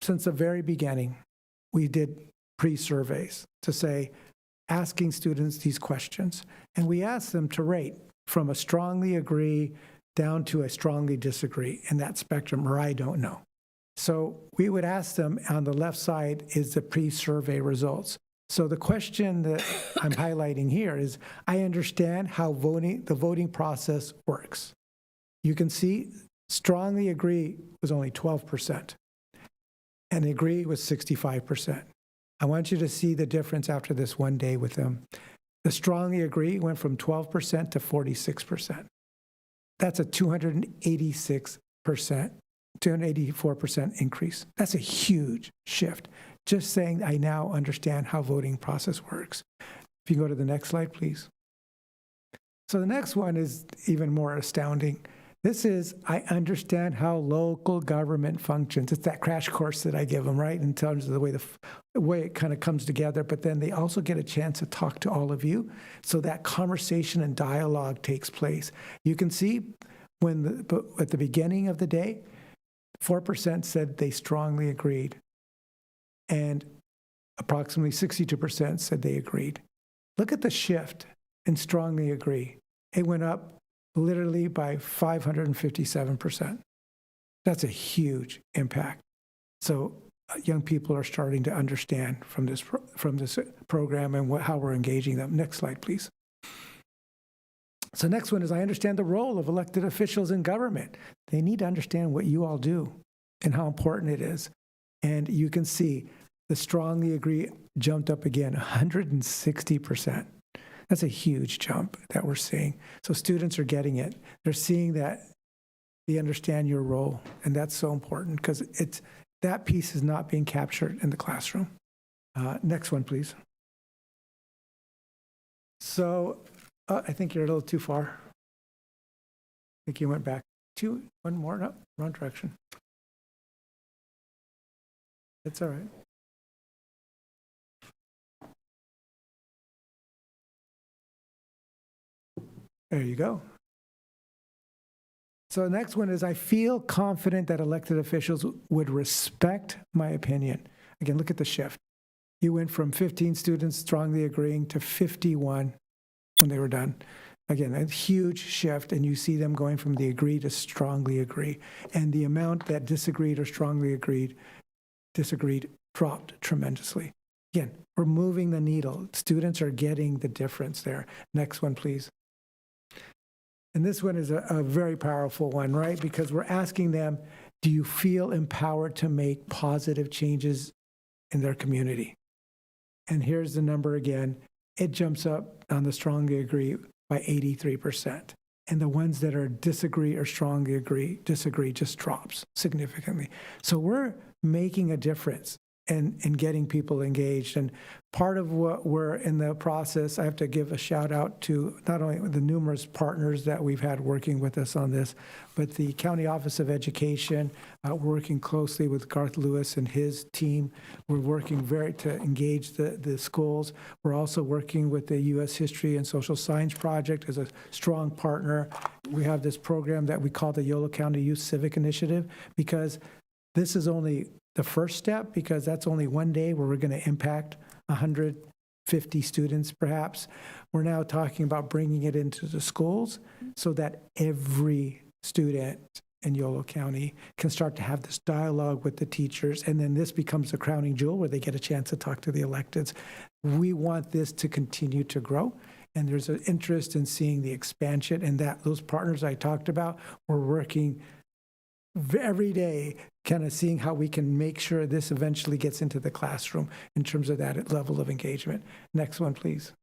since the very beginning, we did pre-surveys to say, asking students these questions. And we asked them to rate from a strongly agree down to a strongly disagree in that spectrum, or I don't know. So we would ask them on the left side is the pre-survey results. So the question that I'm highlighting here is, I understand how the voting process works. You can see strongly agree was only 12%, and agree was 65%. I want you to see the difference after this one day with them. The strongly agree went from 12% to 46%. That's a 284% increase. That's a huge shift. Just saying, I now understand how voting process works. If you go to the next slide, please. So the next one is even more astounding. This is, I understand how local government functions. It's that crash course that I give them, right, in terms of the way it kind of comes together, but then they also get a chance to talk to all of you, so that conversation and dialogue takes place. You can see at the beginning of the day, 4% said they strongly agreed, and approximately 62% said they agreed. Look at the shift in strongly agree. It went up literally by 557%. That's a huge impact. So young people are starting to understand from this program and how we're engaging them. Next slide, please. So next one is, I understand the role of elected officials in government. They need to understand what you all do and how important it is. And you can see the strongly agree jumped up again, 160%. That's a huge jump that we're seeing. So students are getting it. They're seeing that they understand your role, and that's so important because that piece is not being captured in the classroom. Next one, please. So I think you're a little too far. I think you went back. One more, no, wrong direction. It's all right. There you go. So the next one is, I feel confident that elected officials would respect my opinion. Again, look at the shift. You went from 15 students strongly agreeing to 51 when they were done. Again, a huge shift, and you see them going from the agree to strongly agree. And the amount that disagreed or strongly disagreed dropped tremendously. Again, we're moving the needle. Students are getting the difference there. Next one, please. And this one is a very powerful one, right? Because we're asking them, do you feel empowered to make positive changes in their community? And here's the number again. It jumps up on the strongly agree by 83%. And the ones that are disagree or strongly disagree just drops significantly. So we're making a difference and getting people engaged. And part of what we're in the process, I have to give a shout out to not only the numerous partners that we've had working with us on this, but the County Office of Education. We're working closely with Garth Lewis and his team. We're working to engage the schools. We're also working with the U.S. History and Social Science Project as a strong partner. We have this program that we call the Yolo County Youth Civic Initiative, because this is only the first step, because that's only one day where we're going to impact 150 students perhaps. We're now talking about bringing it into the schools so that every student in Yolo County can start to have this dialogue with the teachers, and then this becomes a crowning jewel where they get a chance to talk to the electeds. We want this to continue to grow, and there's an interest in seeing the expansion, and that those partners I talked about, we're working every day, kind of seeing how we can make sure this eventually gets into the classroom in terms of that level of engagement. Next one, please.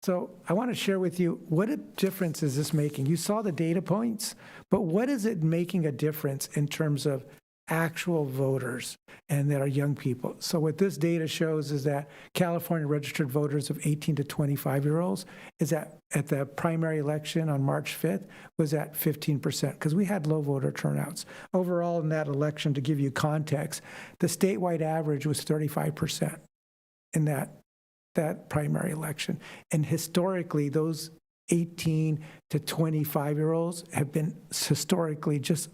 So I want to share with you, what a difference is this making? You saw the data points, but what is it making a difference in terms of actual voters and that are young people? So what this data shows is that California registered voters of 18 to 25-year-olds is at the primary election on March 5th was at 15%, because we had low voter turnouts. Overall in that election, to give you context, the statewide average was 35% in that primary election. And historically, those 18 to 25-year-olds have been historically just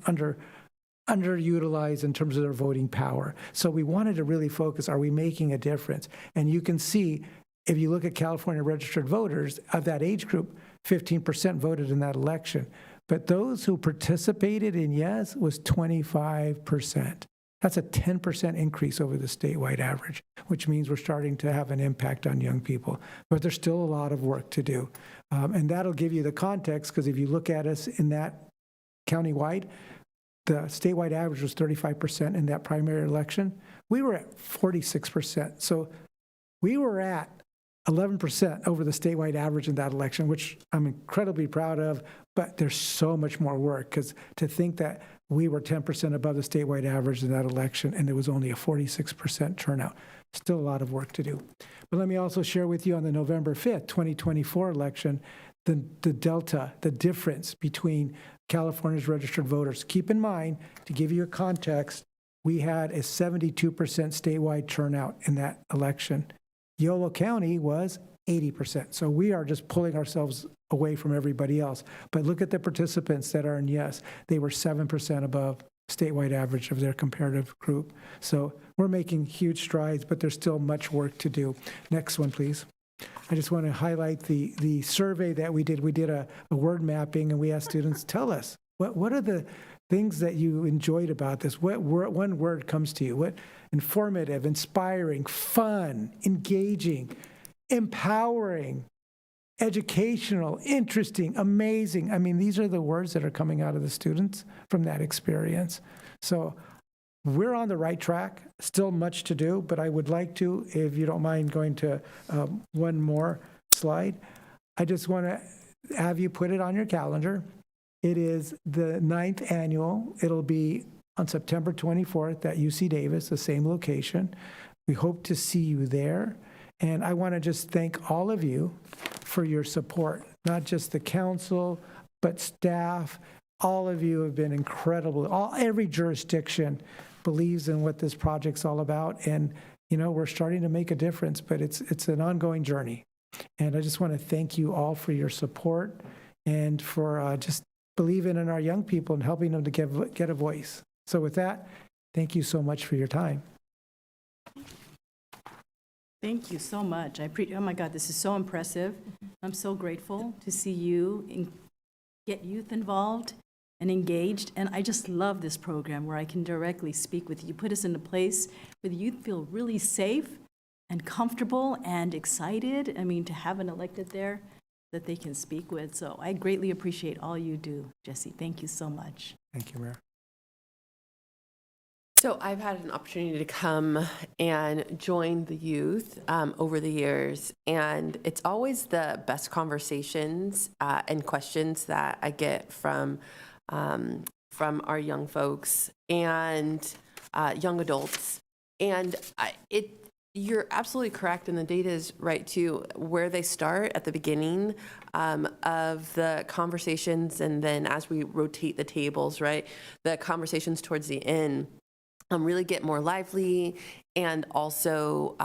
underutilized in terms of their voting power. So we wanted to really focus, are we making a difference? And you can see, if you look at California registered voters, of that age group, 15% voted in that election. But those who participated in yes was 25%. That's a 10% increase over the statewide average, which means we're starting to have an impact on young people. But there's still a lot of work to do. And that'll give you the context, because if you look at us in that countywide, the statewide average was 35% in that primary election. We were at 46%. So we were at 11% over the statewide average in that election, which I'm incredibly proud of, but there's so much more work, because to think that we were 10% above the statewide average in that election and there was only a 46% turnout, still a lot of work to do. But let me also share with you on the November 5th, 2024 election, the delta, the difference between California's registered voters. Keep in mind, to give you a context, we had a 72% statewide turnout in that election. Yolo County was 80%. So we are just pulling ourselves away from everybody else. But look at the participants that are in yes. They were 7% above statewide average of their comparative group. So we're making huge strides, but there's still much work to do. Next one, please. I just want to highlight the survey that we did. We did a word mapping, and we asked students, tell us, what are the things that you enjoyed about this? What one word comes to you? What informative, inspiring, fun, engaging, empowering, educational, interesting, amazing. I mean, these are the words that are coming out of the students from that experience. So we're on the right track, still much to do, but I would like to, if you don't mind going to one more slide, I just want to have you put it on your calendar. It is the 9th annual. It'll be on September 24th at UC Davis, the same location. We hope to see you there. And I want to just thank all of you for your support, not just the council, but staff. All of you have been incredible. Every jurisdiction believes in what this project's all about. And, you know, we're starting to make a difference, but it's an ongoing journey. And I just want to thank you all for your support and for just believing in our young people and helping them to get a voice. So with that, thank you so much for your time. Thank you so much. Oh my God, this is so impressive. I'm so grateful to see you get youth involved and engaged. And I just love this program where I can directly speak with you. You put us in a place where the youth feel really safe and comfortable and excited. I mean, to have an elected there that they can speak with. So I greatly appreciate all you do, Jesse. Thank you so much. Thank you, Mayor. So I've had an opportunity to come and join the youth over the years, and it's always the best conversations and questions that I get from our young folks and young adults. And you're absolutely correct, and the data is right too, where they start at the beginning of the conversations, and then as we rotate the tables, right, the conversations towards the end really get more lively, and also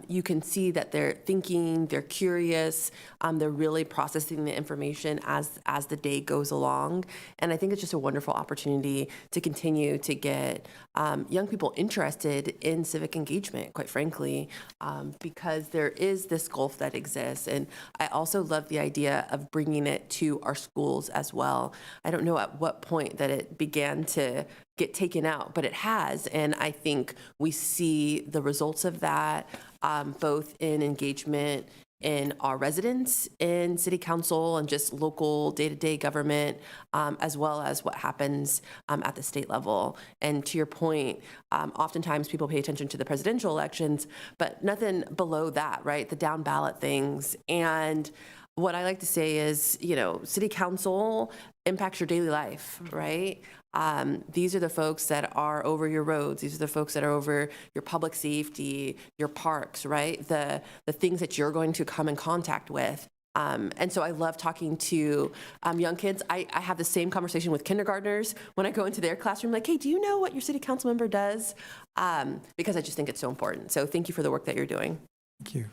you can see that they're thinking, they're curious, they're really processing the information as the day goes along. And I think it's just a wonderful opportunity to continue to get young people interested in civic engagement, quite frankly, because there is this gulf that exists. And I also love the idea of bringing it to our schools as well. I don't know at what point that it began to get taken out, but it has. And I think we see the results of that, both in engagement in our residents, in city council, and just local day-to-day government, as well as what happens at the state level. And to your point, oftentimes people pay attention to the presidential elections, but nothing below that, right? The down ballot things. And what I like to say is, you know, city council impacts your daily life, right? These are the folks that are over your roads. These are the folks that are over your public safety, your parks, right? The things that you're going to come in contact with. And so I love talking to young kids. I have the same conversation with kindergartners when I go into their classroom, like, hey, do you know what your city council member does? Because I just think it's so important. So thank you for the work that you're doing. Thank you.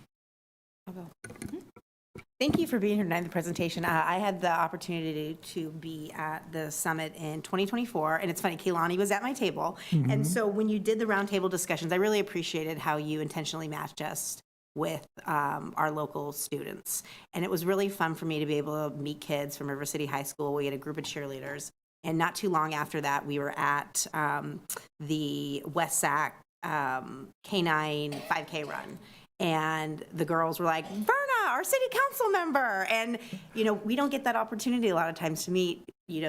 Thank you for being here tonight in the presentation. I had the opportunity to be at the summit in 2024, and it's funny, Kehlani was at my table. Mm-hmm. And so when you did the roundtable discussions, I really appreciated how you intentionally matched us with our local students. And it was really fun for me to be able to meet kids from River City High School. We had a group of cheerleaders. And not too long after that, we were at the West Sac K9 5K run. And the girls were like, Verna, our city council member. And, we don't get that opportunity a lot of times to meet,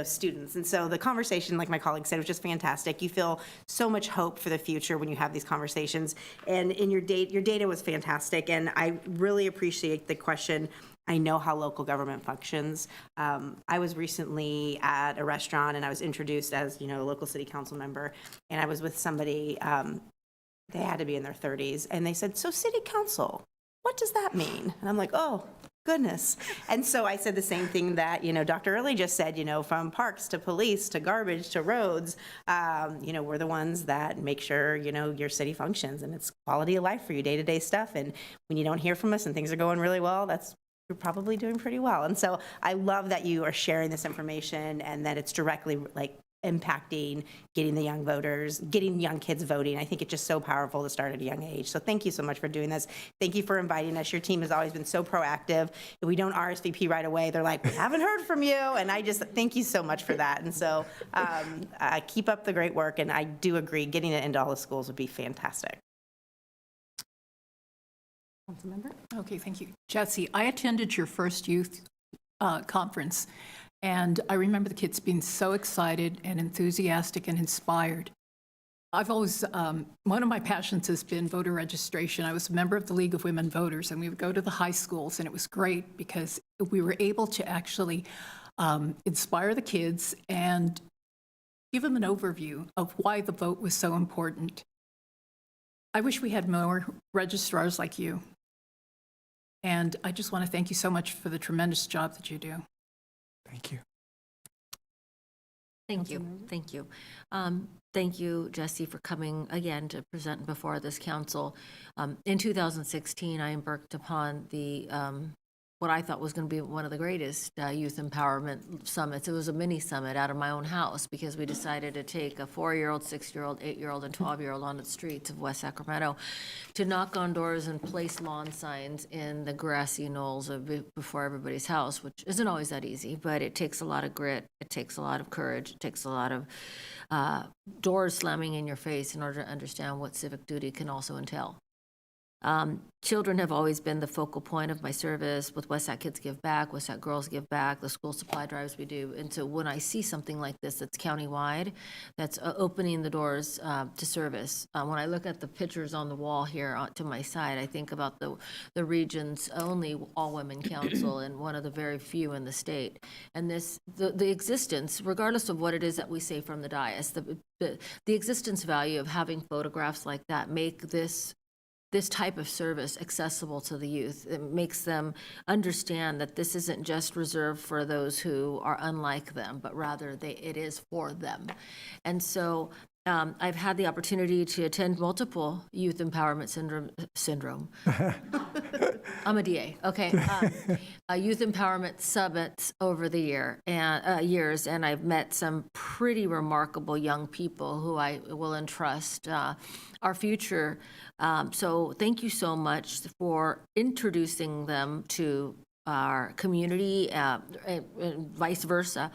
students. And so the conversation, like my colleague said, was just fantastic. You feel so much hope for the future when you have these conversations. And in your data was fantastic. And I really appreciate the question. I know how local government functions. I was recently at a restaurant and I was introduced as, a local city council member. And I was with somebody, they had to be in their 30s. And they said, so city council, what does that mean? And I'm like, oh, goodness. And so I said the same thing that, Dr. Early just said, from parks to police to garbage to roads, we're the ones that make sure, your city functions and it's quality of life for you, day-to-day stuff. And when you don't hear from us and things are going really well, you're probably doing pretty well. And so I love that you are sharing this information and that it's directly impacting getting the young voters, getting young kids voting. I think it's just so powerful to start at a young age. So thank you so much for doing this. Thank you for inviting us. Your team has always been so proactive. If we don't RSVP right away, they're like, we haven't heard from you. And I just thank you so much for that. And so keep up the great work. And I do agree, getting it into all the schools would be fantastic. Councilmember? Okay, thank you. Jesse, I attended your first youth conference, and I remember the kids being so excited and enthusiastic and inspired. I've always, one of my passions has been voter registration. I was a member of the League of Women Voters, and we would go to the high schools, and it was great because we were able to actually inspire the kids and give them an overview of why the vote was so important. I wish we had more registrars like you. And I just want to thank you so much for the tremendous job that you do. Thank you. Thank you. Thank you. Thank you, Jesse, for coming again to present before this council. In 2016, I embarked upon the what I thought was going to be one of the greatest youth empowerment summits. It was a mini summit out of my own house because we decided to take a 4-year-old, 6-year-old, 8-year-old, and 12-year-old on the streets of West Sacramento to knock on doors and place lawn signs in the grassy knolls before everybody's house, which isn't always that easy, but it takes a lot of grit, it takes a lot of courage, it takes a lot of doors slamming in your face in order to understand what civic duty can also entail. Children have always been the focal point of my service with West Sac Kids Give Back, West Sac Girls Give Back, the school supply drives we do. And so when I see something like this that's countywide, that's opening the doors to service. When I look at the pictures on the wall here to my side, I think about the region's only all-women council and one of the very few in the state. And the existence, regardless of what it is that we say from the dais, the existence value of having photographs like that make this type of service accessible to the youth. It makes them understand that this isn't just reserved for those who are unlike them, but rather it is for them. And so I've had the opportunity to attend multiple youth empowerment syndrome. I'm a DA, okay. Youth empowerment summits over the years, and I've met some pretty remarkable young people who I will entrust our future. So thank you so much for introducing them to our community and vice versa.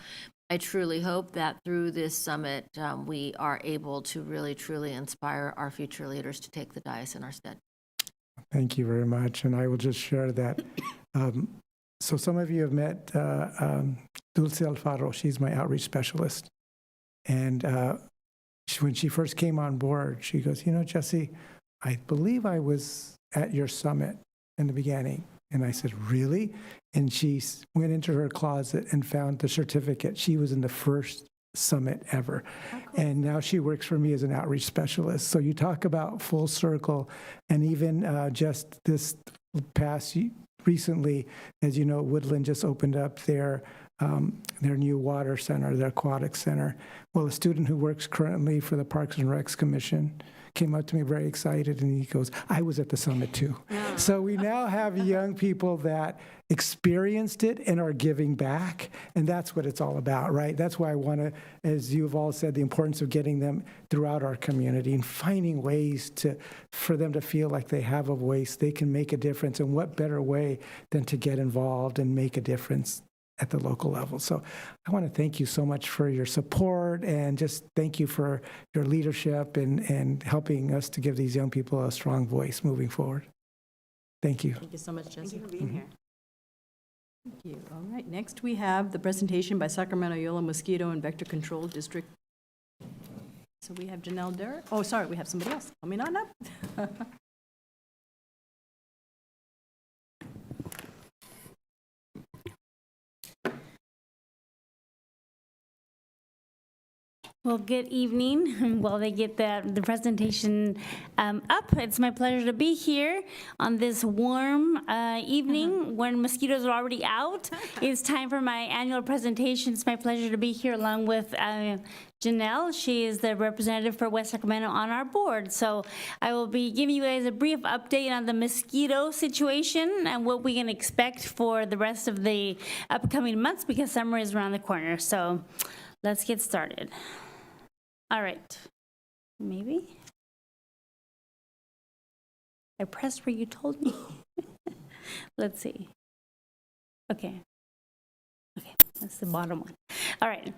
I truly hope that through this summit, we are able to really, truly inspire our future leaders to take the dais in our stead. Thank you very much. And I will just share that. So some of you have met Dulce Alfaro. She's my outreach specialist. And when she first came on board, she goes, Jesse, I believe I was at your summit in the beginning. And I said, really? And she went into her closet and found the certificate. She was in the first summit ever. Oh, cool. And now she works for me as an outreach specialist. So you talk about full circle. And even just this past recently, as you know, Woodland just opened up their new water center, their aquatic center. Well, a student who works currently for the Parks and Recs Commission came up to me very excited, and he goes, I was at the summit too. Yeah. So we now have young people that experienced it and are giving back, and that's what it's all about, right? That's why I want to, as you've all said, the importance of getting them throughout our community and finding ways for them to feel like they have a voice, they can make a difference, and what better way than to get involved and make a difference at the local level. So I want to thank you so much for your support, and just thank you for your leadership and helping us to give these young people a strong voice moving forward. Thank you. Thank you so much, Jesse. Thank you for being here. Thank you. All right, next we have the presentation by Sacramento Yolo Mosquito and Vector Control District. So we have Janelle Derrick. Oh, sorry, we have somebody else coming on up. Well, good evening. While they get the presentation up, it's my pleasure to be here on this warm evening when mosquitoes are already out. It's time for my annual presentation. It's my pleasure to be here along with Janelle. She is the representative for West Sacramento on our board. So I will be giving you guys a brief update on the mosquito situation and what we can expect for the rest of the upcoming months, because summer is around the corner. So let's get started. All right, maybe. I pressed where you told me. Let's see. Okay. Okay, that's the bottom one. All right.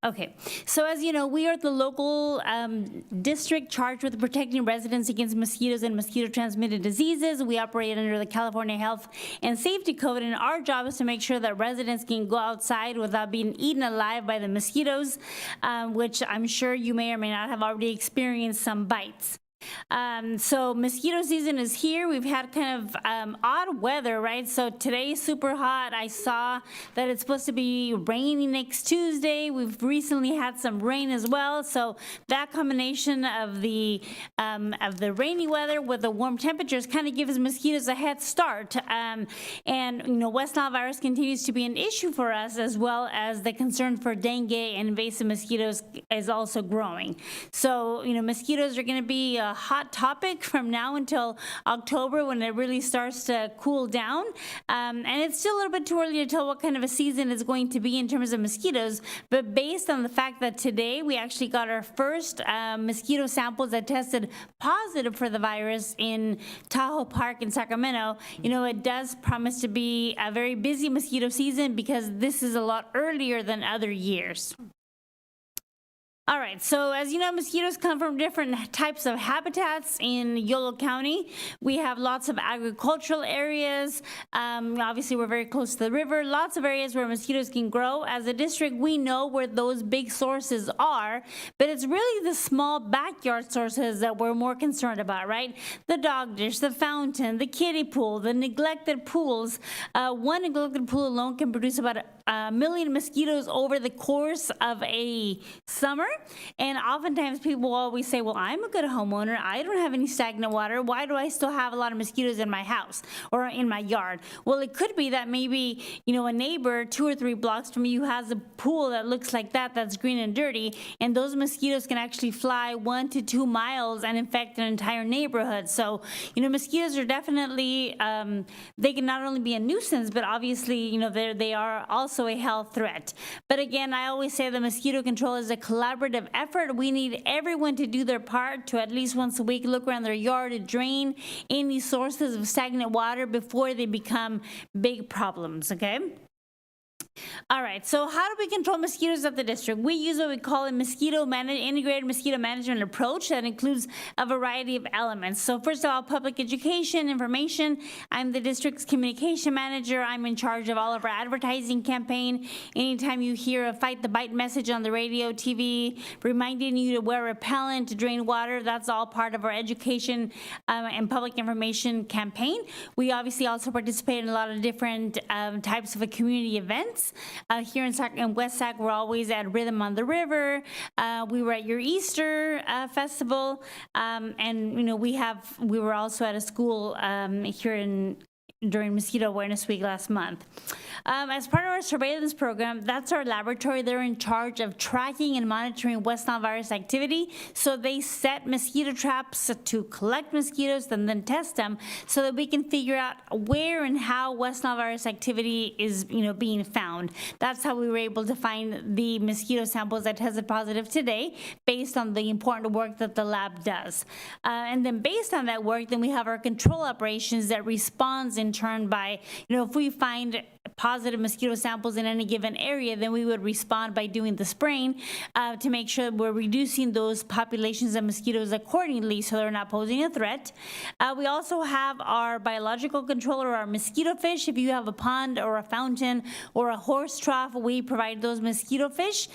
Okay, so as you know, we are the local district charged with protecting residents against mosquitoes and mosquito-transmitted diseases. We operate under the California Health and Safety Code, and our job is to make sure that residents can go outside without being eaten alive by the mosquitoes, which I'm sure you may or may not have already experienced some bites. So mosquito season is here. We've had kind of odd weather, right? So today is super hot. I saw that it's supposed to be raining next Tuesday. We've recently had some rain as well. So that combination of the rainy weather with the warm temperatures kind of gives mosquitoes a head start. And you know, West Nile virus continues to be an issue for us, as well as the concern for dengue and invasive mosquitoes is also growing. So you know, mosquitoes are going to be a hot topic from now until October, when it really starts to cool down. And it's still a little bit too early to tell what kind of a season it's going to be in terms of mosquitoes, but based on the fact that today we actually got our first mosquito samples that tested positive for the virus in Tahoe Park in Sacramento, you know, it does promise to be a very busy mosquito season, because this is a lot earlier than other years. All right, so as you know, mosquitoes come from different types of habitats in Yolo County. We have lots of agricultural areas. Obviously, we're very close to the river. Lots of areas where mosquitoes can grow. As a district, we know where those big sources are, but it's really the small backyard sources that we're more concerned about, right? The dog dish, the fountain, the kiddie pool, the neglected pools. One neglected pool alone can produce about a million mosquitoes over the course of a summer. And oftentimes people always say, well, I'm a good homeowner. I don't have any stagnant water. Why do I still have a lot of mosquitoes in my house or in my yard? Well, it could be that maybe, you know, a neighbor 2 or 3 blocks from you has a pool that looks like that, that's green and dirty, and those mosquitoes can actually fly 1 to 2 miles and infect an entire neighborhood. So, you know, mosquitoes are definitely, they can not only be a nuisance, but obviously, you know, they are also a health threat. But again, I always say the mosquito control is a collaborative effort. We need everyone to do their part to at least once a week look around their yard to drain any sources of stagnant water before they become big problems, okay? All right, so how do we control mosquitoes at the district? We use what we call a integrated mosquito management approach that includes a variety of elements. So first of all, public education, information. I'm the district's communication manager. I'm in charge of all of our advertising campaign. Anytime you hear a fight the bite message on the radio, TV, reminding you to wear repellent, to drain water, that's all part of our education and public information campaign. We obviously also participate in a lot of different types of community events. Here in West Sac, we're always at Rhythm on the River. We were at your Easter festival, and you know, we were also at a school here during Mosquito Awareness Week last month. As part of our surveillance program, that's our laboratory. They're in charge of tracking and monitoring West Nile virus activity. So they set mosquito traps to collect mosquitoes and then test them so that we can figure out where and how West Nile virus activity is, you know, being found. That's how we were able to find the mosquito samples that tested positive today, based on the important work that the lab does. And then based on that work, then we have our control operations that responds in in turn by, if we find positive mosquito samples in any given area, then we would respond by doing the spraying to make sure we're reducing those populations of mosquitoes accordingly so they're not posing a threat. We also have our biological controller, our mosquito fish. If you have a pond or a fountain or a horse trough, we provide those mosquito fish.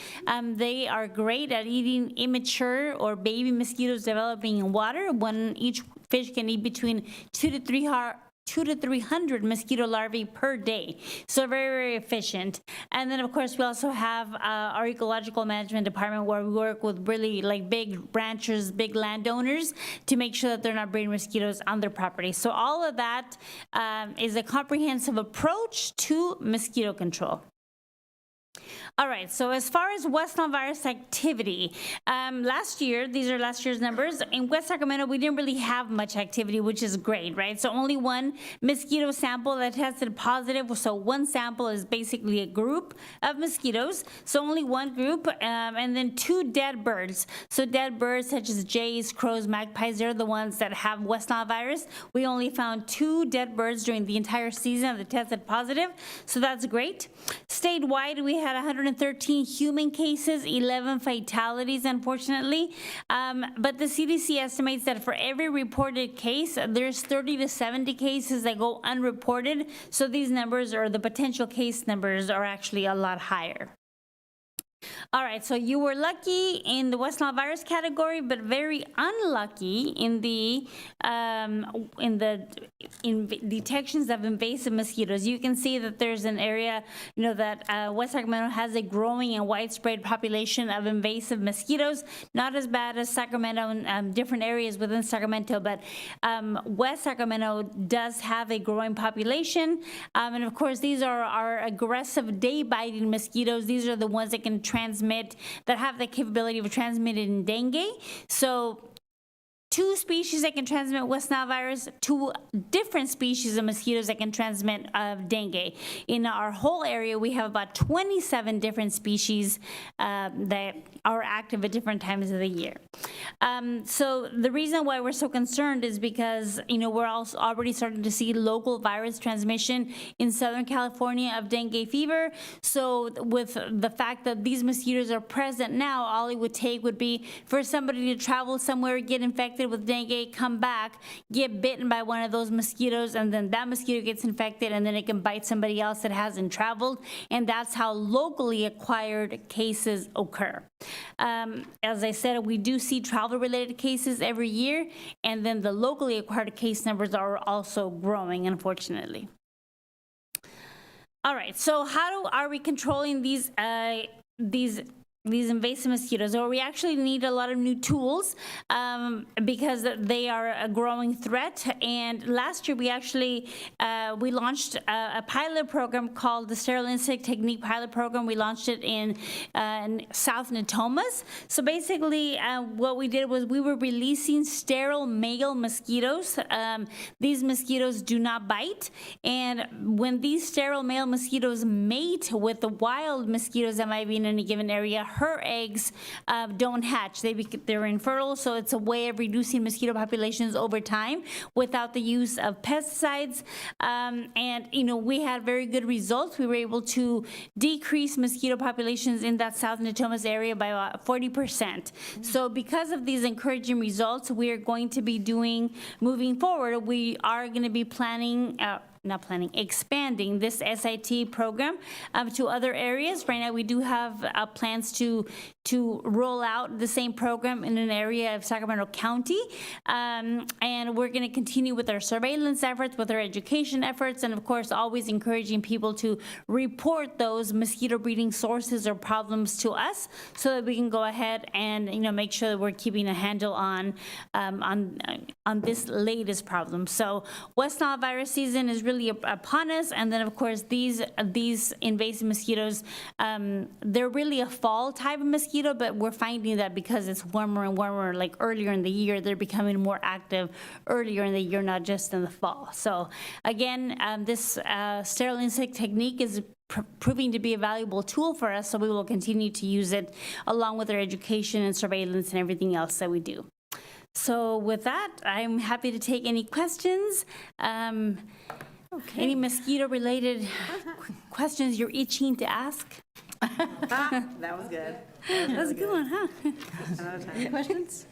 They are great at eating immature or baby mosquitoes developing in water. Each fish can eat between 200 to 300 mosquito larvae per day. So very, very efficient. And then, of course, we also have our ecological management department where we work with really like big ranchers, big landowners to make sure that they're not breeding mosquitoes on their property. So all of that is a comprehensive approach to mosquito control. All right, so as far as West Nile virus activity, last year, these are last year's numbers, in West Sacramento, we didn't really have much activity, which is great, right? So only one mosquito sample that tested positive, so one sample is basically a group of mosquitoes, so only one group, and then 2 dead birds. So dead birds such as jays, crows, magpies, they're the ones that have West Nile virus. We only found 2 dead birds during the entire season that tested positive, so that's great. Statewide, we had 113 human cases, 11 fatalities, unfortunately. But the CDC estimates that for every reported case, there's 30 to 70 cases that go unreported. So these numbers, or the potential case numbers, are actually a lot higher. All right, so you were lucky in the West Nile virus category, but very unlucky in the detections of invasive mosquitoes. You can see that there's an area, that West Sacramento has a growing and widespread population of invasive mosquitoes. Not as bad as Sacramento and different areas within Sacramento, but West Sacramento does have a growing population. And of course, these are our aggressive day-biting mosquitoes. These are the ones that can transmit, that have the capability of transmitting dengue. So 2 species that can transmit West Nile virus, 2 different species of mosquitoes that can transmit dengue. In our whole area, we have about 27 different species that are active at different times of the year. So the reason why we're so concerned is because, we're also already starting to see local virus transmission in Southern California of dengue fever. So with the fact that these mosquitoes are present now, all it would take would be for somebody to travel somewhere, get infected with dengue, come back, get bitten by one of those mosquitoes, and then that mosquito gets infected, and then it can bite somebody else that hasn't traveled, and that's how locally acquired cases occur. As I said, we do see travel-related cases every year, and then the locally acquired case numbers are also growing, unfortunately. All right, so how are we controlling these invasive mosquitoes? Or we actually need a lot of new tools because they are a growing threat. And last year we actually we launched a pilot program called the Sterile Insect Technique Pilot Program. We launched it in South Natomas. So basically what we did was we were releasing sterile male mosquitoes. These mosquitoes do not bite, and when these sterile male mosquitoes mate with the wild mosquitoes that might be in any given area, her eggs don't hatch. They're infertile, so it's a way of reducing mosquito populations over time without the use of pesticides. And we had very good results. We were able to decrease mosquito populations in that South Natomas area by about 40%. So because of these encouraging results, we are going to be moving forward, we are going to be expanding this SIT program to other areas. Right now, we do have plans to roll out the same program in an area of Sacramento County. And we're going to continue with our surveillance efforts, with our education efforts, and of course, always encouraging people to report those mosquito breeding sources or problems to us so that we can go ahead and make sure that we're keeping a handle on this latest problem. So West Nile virus season is really upon us, and then of course these invasive mosquitoes, they're really a fall type of mosquito, but we're finding that because it's warmer and warmer, like earlier in the year, they're becoming more active earlier in the year, not just in the fall. So again, this sterile insect technique is proving to be a valuable tool for us, so we will continue to use it along with our education and surveillance and everything else that we do. So with that, I'm happy to take any questions. Any mosquito-related questions you're itching to ask? That was good. That's a good one, huh? Any questions?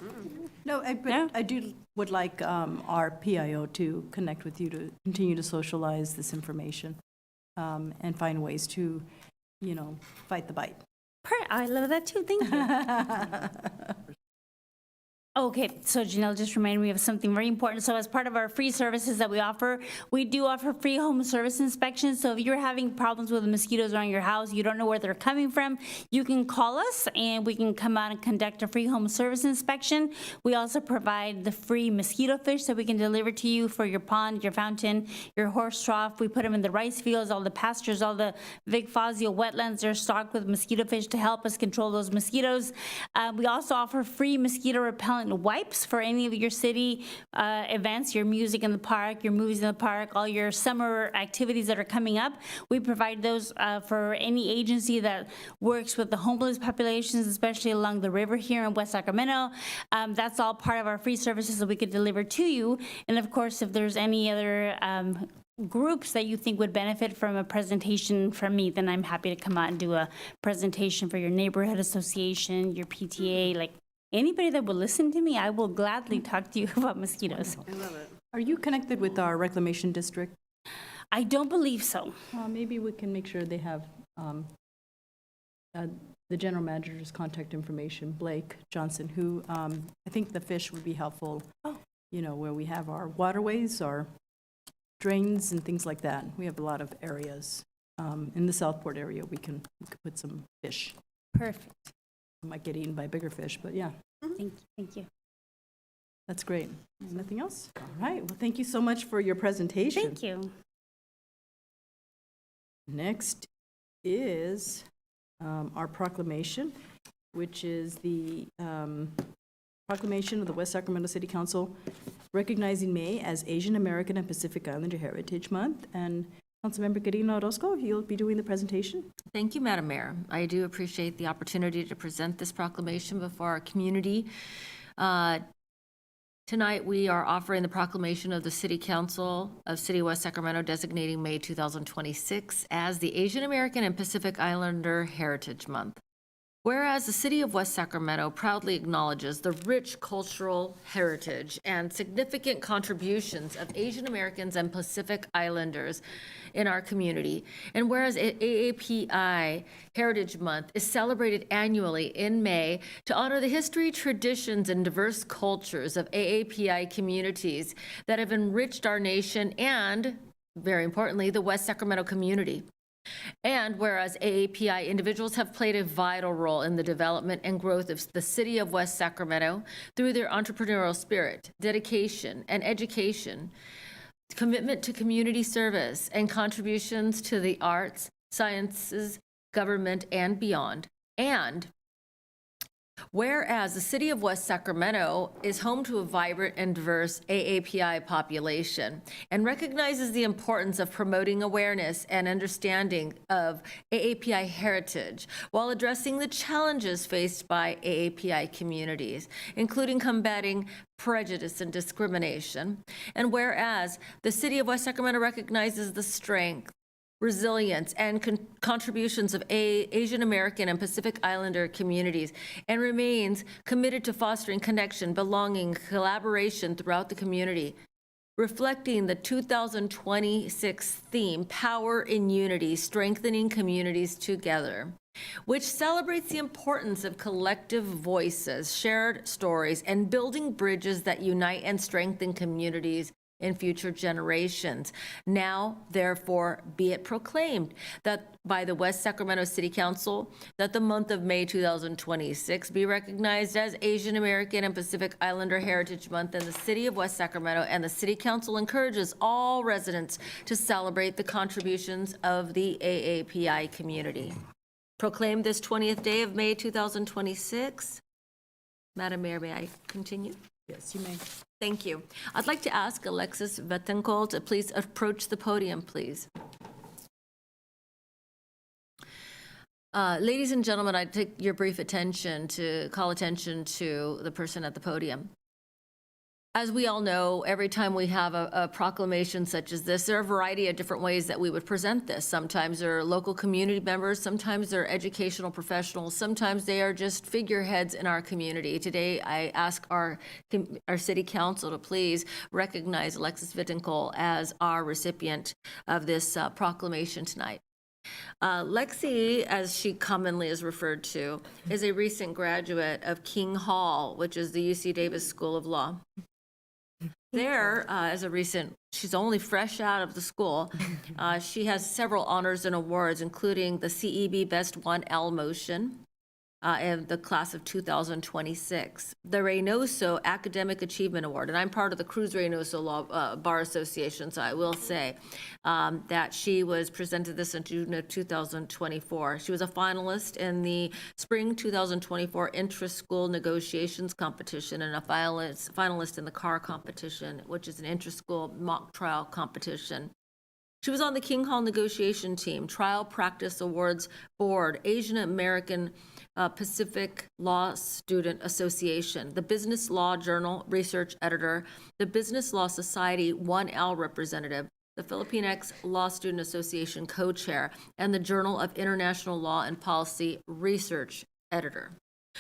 No, but I would like our PIO to connect with you to continue to socialize this information and find ways to, fight the bite. I love that too, thank you. Okay, so Janelle just reminded me of something very important. So as part of our free services that we offer, we do offer free home service inspections. So if you're having problems with mosquitoes around your house, you don't know where they're coming from, you can call us and we can come out and conduct a free home service inspection. We also provide the free mosquito fish that we can deliver to you for your pond, your fountain, your horse trough. We put them in the rice fields, all the pastures, all the Vic Fazio wetlands. They're stocked with mosquito fish to help us control those mosquitoes. We also offer free mosquito repellent wipes for any of your city events, your music in the park, your movies in the park, all your summer activities that are coming up. We provide those for any agency that works with the homeless populations, especially along the river here in West Sacramento. That's all part of our free services that we could deliver to you. And of course, if there's any other groups that you think would benefit from a presentation from me, then I'm happy to come out and do a presentation for your neighborhood association, your PTA, like anybody that will listen to me, I will gladly talk to you about mosquitoes. I love it. Are you connected with our reclamation district? I don't believe so. Maybe we can make sure they have the general manager's contact information, Blake Johnson, who I think the fish would be helpful, where we have our waterways, our drains and things like that. We have a lot of areas. In the Southport area, we could put some fish. Perfect. Might get eaten by bigger fish, but yeah. Thank you. That's great. Nothing else? All right. Well, thank you so much for your presentation. Thank you. Next is our proclamation, which is the proclamation of the West Sacramento City Council recognizing May as Asian American and Pacific Islander Heritage Month. And Councilmember Carino Orozco, you'll be doing the presentation. Thank you, Madam Mayor. I do appreciate the opportunity to present this proclamation before our community. Tonight, we are offering the proclamation of the City Council of City of West Sacramento designating May 2026 as the Asian American and Pacific Islander Heritage Month. Whereas the City of West Sacramento proudly acknowledges the rich cultural heritage and significant contributions of Asian Americans and Pacific Islanders in our community, and whereas AAPI Heritage Month is celebrated annually in May to honor the history, traditions, and diverse cultures of AAPI communities that have enriched our nation and, very importantly, the West Sacramento community. And whereas AAPI individuals have played a vital role in the development and growth of the City of West Sacramento through their entrepreneurial spirit, dedication, and education, commitment to community service, and contributions to the arts, sciences, government, and beyond. And whereas the City of West Sacramento is home to a vibrant and diverse AAPI population and recognizes the importance of promoting awareness and understanding of AAPI heritage while addressing the challenges faced by AAPI communities, including combating prejudice and discrimination. And whereas the City of West Sacramento recognizes the strength, resilience, and contributions of Asian American and Pacific Islander communities, and remains committed to fostering connection, belonging, collaboration throughout the community, reflecting the 2026 theme, Power in Unity, Strengthening Communities Together, which celebrates the importance of collective voices, shared stories, and building bridges that unite and strengthen communities in future generations. Now, therefore, be it proclaimed that by the West Sacramento City Council that the month of May 2026 be recognized as Asian American and Pacific Islander Heritage Month in the City of West Sacramento, and the City Council encourages all residents to celebrate the contributions of the AAPI community. Proclaim this 20th day of May 2026. Madam Mayor, may I continue? Yes, you may. Thank you. I'd like to ask Alexis Betancourt to please approach the podium, please. Ladies and gentlemen, I'd take your brief attention to call attention to the person at the podium. As we all know, every time we have a proclamation such as this, there are a variety of different ways that we would present this. Sometimes they're local community members, sometimes they're educational professionals, sometimes they are just figureheads in our community. Today, I ask our city council to please recognize Alexis Vittenkohl as our recipient of this proclamation tonight. Lexi, as she commonly is referred to, is a recent graduate of King Hall, which is the UC Davis School of Law. There, she's only fresh out of the school. She has several honors and awards, including the CEB Best 1L motion in the class of 2026, the Reynoso Academic Achievement Award, and I'm part of the Cruz Reynoso Law Bar Association, so I will say that she was presented this in June of 2024. She was a finalist in the Spring 2024 Intra-School Negotiations Competition and a finalist in the CAR competition, which is an intra-school mock trial competition. She was on the King Hall negotiation team, Trial Practice Awards Board, Asian American Pacific Law Student Association, the Business Law Journal research editor, the Business Law Society 1L representative, the Filipinx Law Student Association co-chair, and the Journal of International Law and Policy research editor.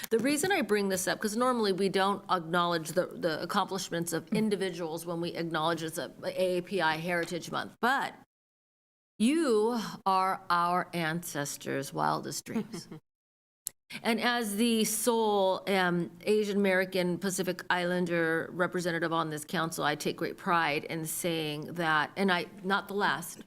The reason I bring this up, because normally we don't acknowledge the accomplishments of individuals when we acknowledge it's a AAPI Heritage Month, but you are our ancestors' wildest dreams. And as the sole Asian American Pacific Islander representative on this council, I take great pride in saying that, and not the last,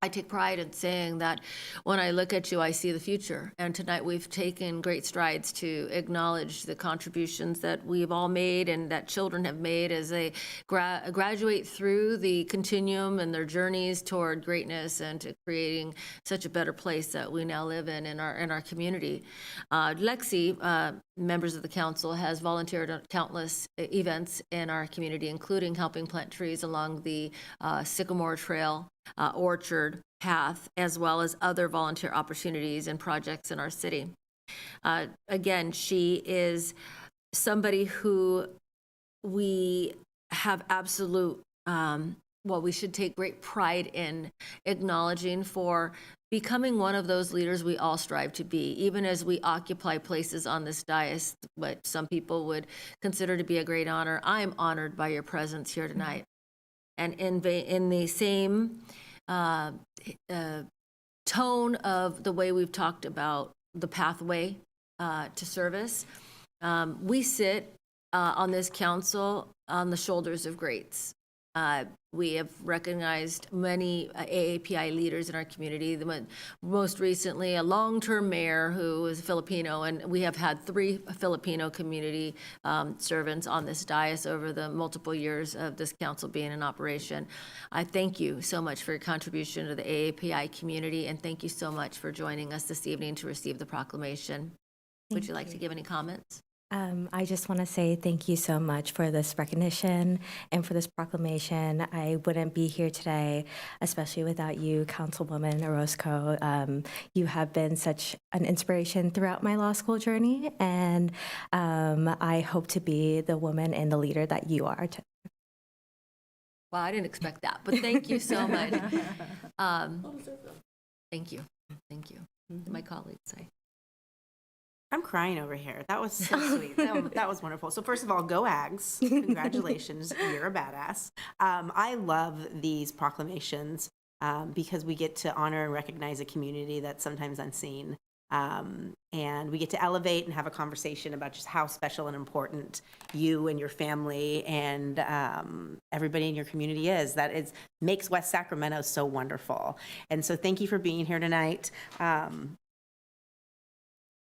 I take pride in saying that when I look at you, I see the future. And tonight we've taken great strides to acknowledge the contributions that we've all made and that children have made as they graduate through the continuum and their journeys toward greatness and to creating such a better place that we now live in our community. Lexi, members of the council, has volunteered at countless events in our community, including helping plant trees along the Sycamore Trail, Orchard Path, as well as other volunteer opportunities and projects in our city. Again, she is somebody who we have absolute, we should take great pride in acknowledging for becoming one of those leaders we all strive to be, even as we occupy places on this dais, what some people would consider to be a great honor. I am honored by your presence here tonight. And in the same tone of the way we've talked about the pathway to service, we sit on this council on the shoulders of greats. We have recognized many AAPI leaders in our community. Most recently, a long-term mayor who is Filipino, and we have had 3 Filipino community servants on this dais over the multiple years of this council being in operation. I thank you so much for your contribution to the AAPI community, and thank you so much for joining us this evening to receive the proclamation. Would you like to give any comments? I just want to say thank you so much for this recognition and for this proclamation. I wouldn't be here today, especially without you, Councilwoman Orozco. You have been such an inspiration throughout my law school journey, and I hope to be the woman and the leader that you are today. Well, I didn't expect that, but thank you so much. Thank you. Thank you. My colleagues say. I'm crying over here. That was so sweet. That was wonderful. So first of all, go Ags. Congratulations. You're a badass. I love these proclamations because we get to honor and recognize a community that's sometimes unseen. And we get to elevate and have a conversation about just how special and important you and your family and everybody in your community is. That makes West Sacramento so wonderful. And so thank you for being here tonight.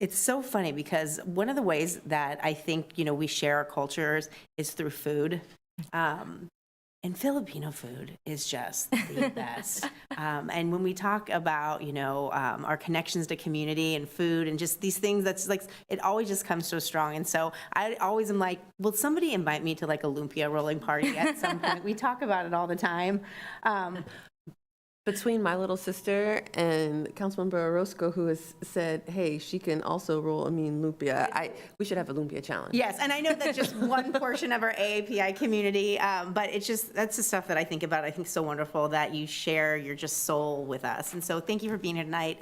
It's so funny because one of the ways that I think, we share our cultures is through food. And Filipino food is just the best. And when we talk about, our connections to community and food and just these things, that's like, it always just comes so strong. And so I always am like, will somebody invite me to like a lumpia rolling party at some point? We talk about it all the time. Between my little sister and Councilmember Orozco, who has said, hey, she can also roll a mean lumpia, we should have a lumpia challenge. Yes, and I know that's just one portion of our AAPI community, but it's just, that's the stuff that I think about. I think so wonderful that you share your just soul with us. And so thank you for being here tonight.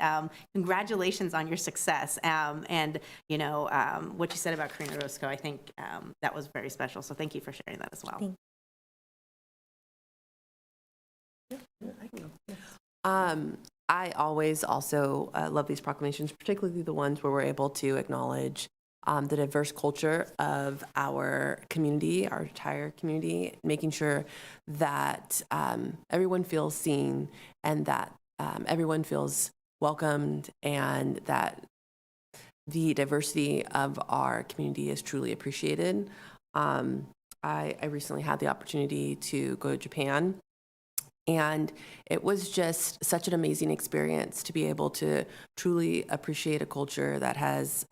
Congratulations on your success. And, you know, what you said about Karina Orozco, I think that was very special. So thank you for sharing that as well. I always also love these proclamations, particularly the ones where we're able to acknowledge the diverse culture of our community, our entire community, making sure that everyone feels seen and that everyone feels welcomed and that the diversity of our community is truly appreciated. I recently had the opportunity to go to Japan, and it was just such an amazing experience to be able to truly appreciate a culture that has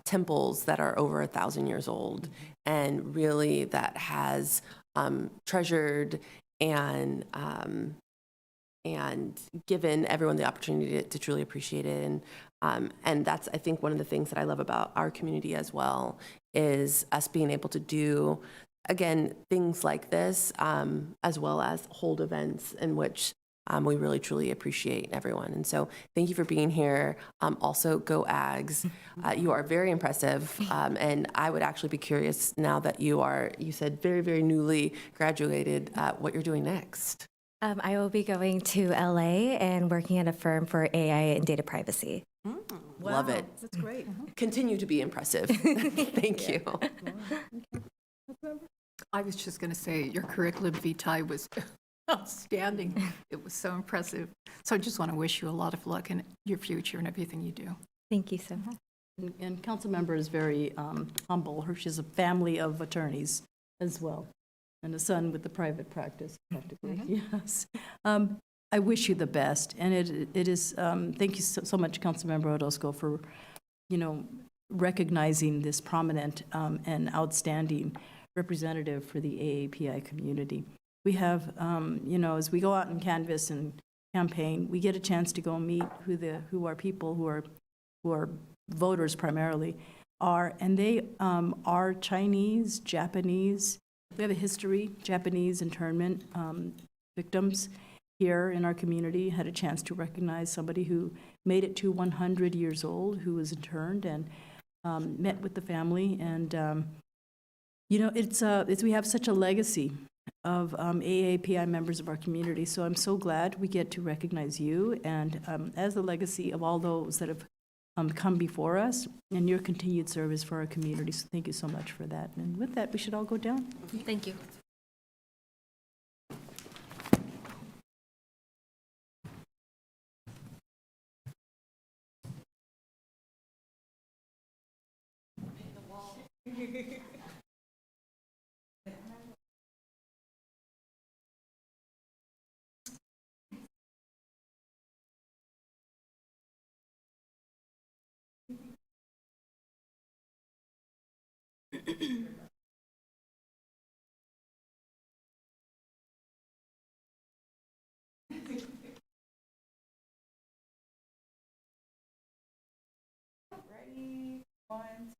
temples that are over 1,000 years old, and really that has treasured and given everyone the opportunity to truly appreciate it. And that's, I think, one of the things that I love about our community as well, is us being able to do, again, things like this, as well as hold events in which we really truly appreciate everyone. And so thank you for being here. Also, go Ags. You are very impressive. And I would actually be curious, now that you said very, very newly graduated, what you're doing next. I will be going to LA and working at a firm for AI and data privacy. Love it. That's great. Continue to be impressive. Thank you. I was just going to say, your curriculum vitae was outstanding. It was so impressive. So I just want to wish you a lot of luck in your future and everything you do. Thank you so much. And council member is very humble. She's a family of attorneys as well, and a son with the private practice, practically. Yes. I wish you the best, and it is. Thank you so much, Councilmember Orozco, for recognizing this prominent and outstanding representative for the AAPI community. We have, as we go out and canvass and campaign, we get a chance to go meet who our people who are voters primarily are, and they are Chinese, Japanese. We have a history, Japanese internment victims here in our community. Had a chance to recognize somebody who made it to 100 years old, who was interned, and met with the family. And we have such a legacy of AAPI members of our community. So I'm so glad we get to recognize you, and as the legacy of all those that have come before us, and your continued service for our community. So thank you so much for that. And with that, we should all go down. Thank you. Ready? One.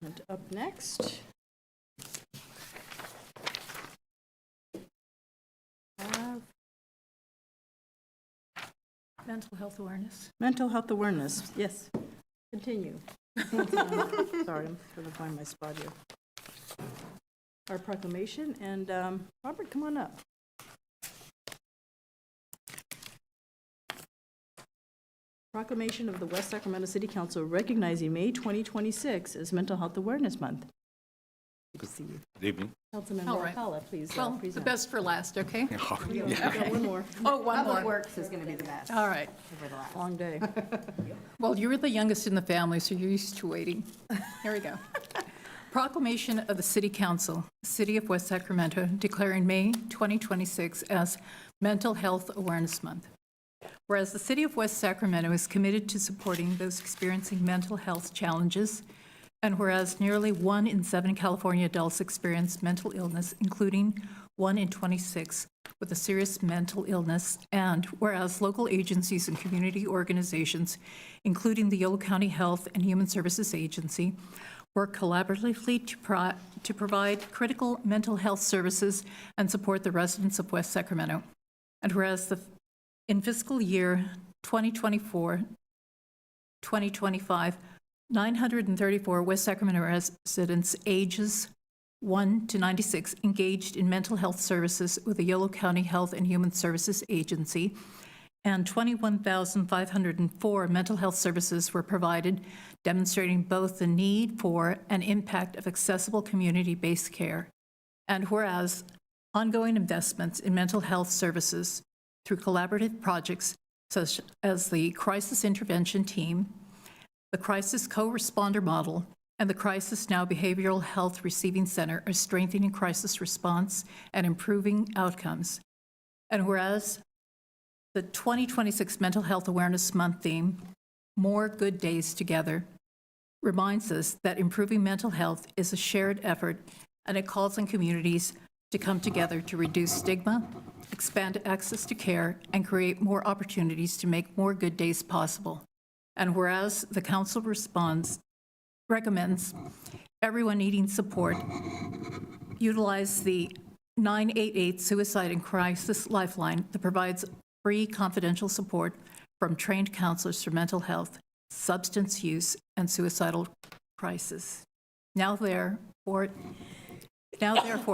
And up next, Mental health awareness. mental health awareness. Yes. Continue. Sorry, I'm going to find my spot here. Our proclamation, and Robert, come on up. Proclamation of the West Sacramento City Council recognizing May 2026 as Mental Health Awareness Month. Good to see you. Good evening. Councilmember All right. Alcala, please Well, the present. best for last, okay? We got one more. Oh, one more. Works is going to be the best. All right. Long day. Well, you're the youngest in the family, so you're used to waiting. Here we go. Proclamation of the City Council, City of West Sacramento, declaring May 2026 as Mental Health Awareness Month. Whereas the City of West Sacramento is committed to supporting those experiencing mental health challenges, and whereas nearly 1 in 7 California adults experience mental illness, including 1 in 26 with a serious mental illness, and whereas local agencies and community organizations, including the Yolo County Health and Human Services Agency, work collaboratively to provide critical mental health services and support the residents of West Sacramento. And whereas in fiscal year 2024-2025, 934 West Sacramento residents ages 1 to 96 engaged in mental health services with the Yolo County Health and Human Services Agency, and 21,504 mental health services were provided, demonstrating both the need for and impact of accessible community-based care. And whereas ongoing investments in mental health services through collaborative projects such as the Crisis Intervention Team, the Crisis Co-Responder Model, and the Crisis Now Behavioral Health Receiving Center are strengthening crisis response and improving outcomes. And whereas the 2026 Mental Health Awareness Month theme, More Good Days Together, reminds us that improving mental health is a shared effort, and it calls on communities to come together to reduce stigma, expand access to care, and create more opportunities to make more good days possible. And whereas the council recommends everyone needing support utilize the 988 Suicide and Crisis Lifeline that provides free confidential support from trained counselors for mental health, substance use, and suicidal crisis. Now therefore,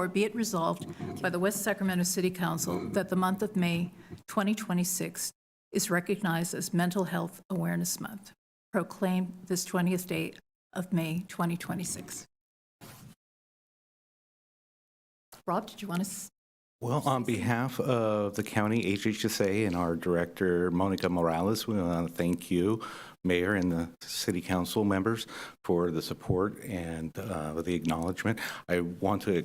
be it resolved by the West Sacramento City Council that the month of May 2026 is recognized as Mental Health Awareness Month, proclaimed this 20th day of May 2026. Rob, did you want to? Well, on behalf of the county HHSA and our director, Monica Morales, we want to thank you, Mayor, and the City Council members for the support and the acknowledgement. I want to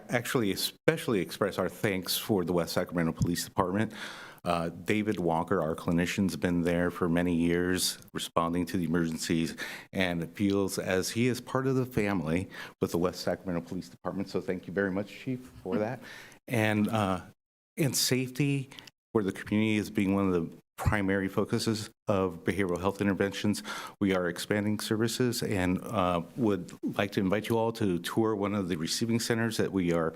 actually especially express our thanks for the West Sacramento Police Department. David Walker, our clinician, has been there for many years responding to the emergencies, and it feels as he is part of the family with the West Sacramento Police Department. So thank you very much, Chief, for that. And safety, where the community is being one of the primary focuses of behavioral health interventions, we are expanding services and would like to invite you all to tour one of the receiving centers that we are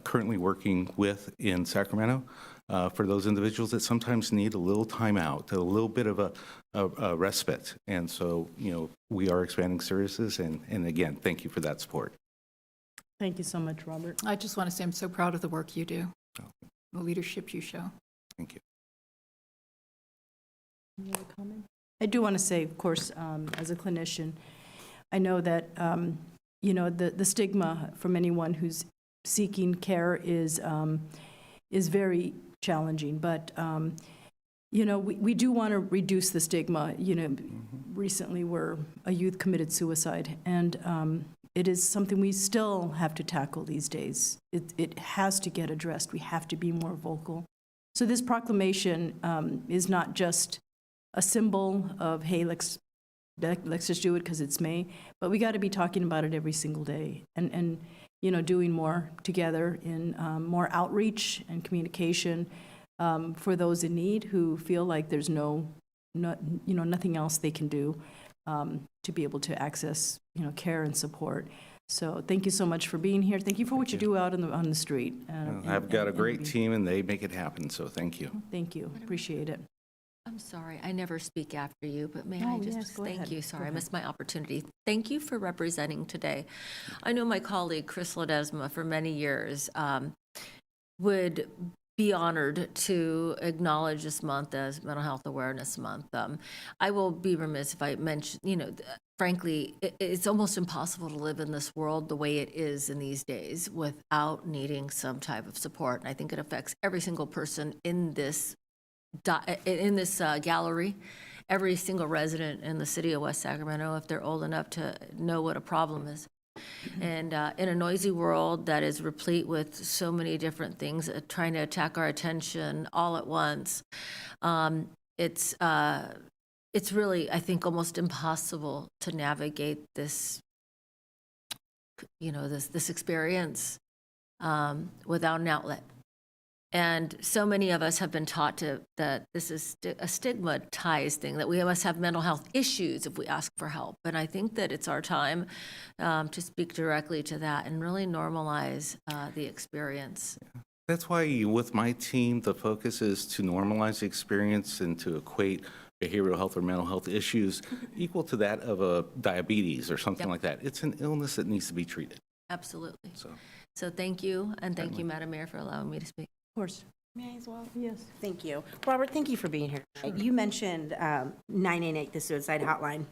currently working with in Sacramento for those individuals that sometimes need a little time out, a little bit of a respite. And so, we are expanding services, and again, thank you for that support. Thank you so much, Robert. I just want to say I'm so proud of the work you do, the leadership you show. Thank you. Any other comment? I do want to say, of course, as a clinician, I know that, the stigma from anyone who's seeking care is very challenging, but, we do want to reduce the stigma. Recently where a youth committed suicide, and it is something we still have to tackle these days. It has to get addressed. We have to be more vocal. So this proclamation is not just a symbol of, hey, let's just do it because it's May, but we got to be talking about it every single day, and doing more together in more outreach and communication for those in need who feel like there's nothing else they can do to be able to access care and support. So thank you so much for being here. Thank you for what you do out on the street. I've got a great team, and they make it happen, so thank you. Thank you. Appreciate it. I'm sorry, I never speak after you, but may Oh, I just yes, go thank ahead. you? Sorry, Go I ahead. missed my opportunity. Thank you for representing today. I know my colleague, Chris Ledesma, for many years would be honored to acknowledge this month as Mental Health Awareness Month. I will be remiss if I mention, frankly, it's almost impossible to live in this world the way it is in these days without needing some type of support. And I think it affects every single person in this gallery, every single resident in the city of West Sacramento, if they're old enough to know what a problem is. And in a noisy world that is replete with so many different things trying to attack our attention all at once, it's really, I think, almost impossible to navigate this, this experience without an outlet. And so many of us have been taught that this is a stigmatized thing, that we must have mental health issues if we ask for help. And I think that it's our time to speak directly to that and really normalize the experience. That's why with my team, the focus is to normalize the experience and to equate behavioral health or mental health issues equal to that of a diabetes or something like that. It's an illness that needs to be treated. Absolutely. So thank you, and thank you, Madam Mayor, for allowing me to speak. Of course. May I as well? Yes. Thank you. Robert, thank you for being here. You mentioned 988, the suicide hotline,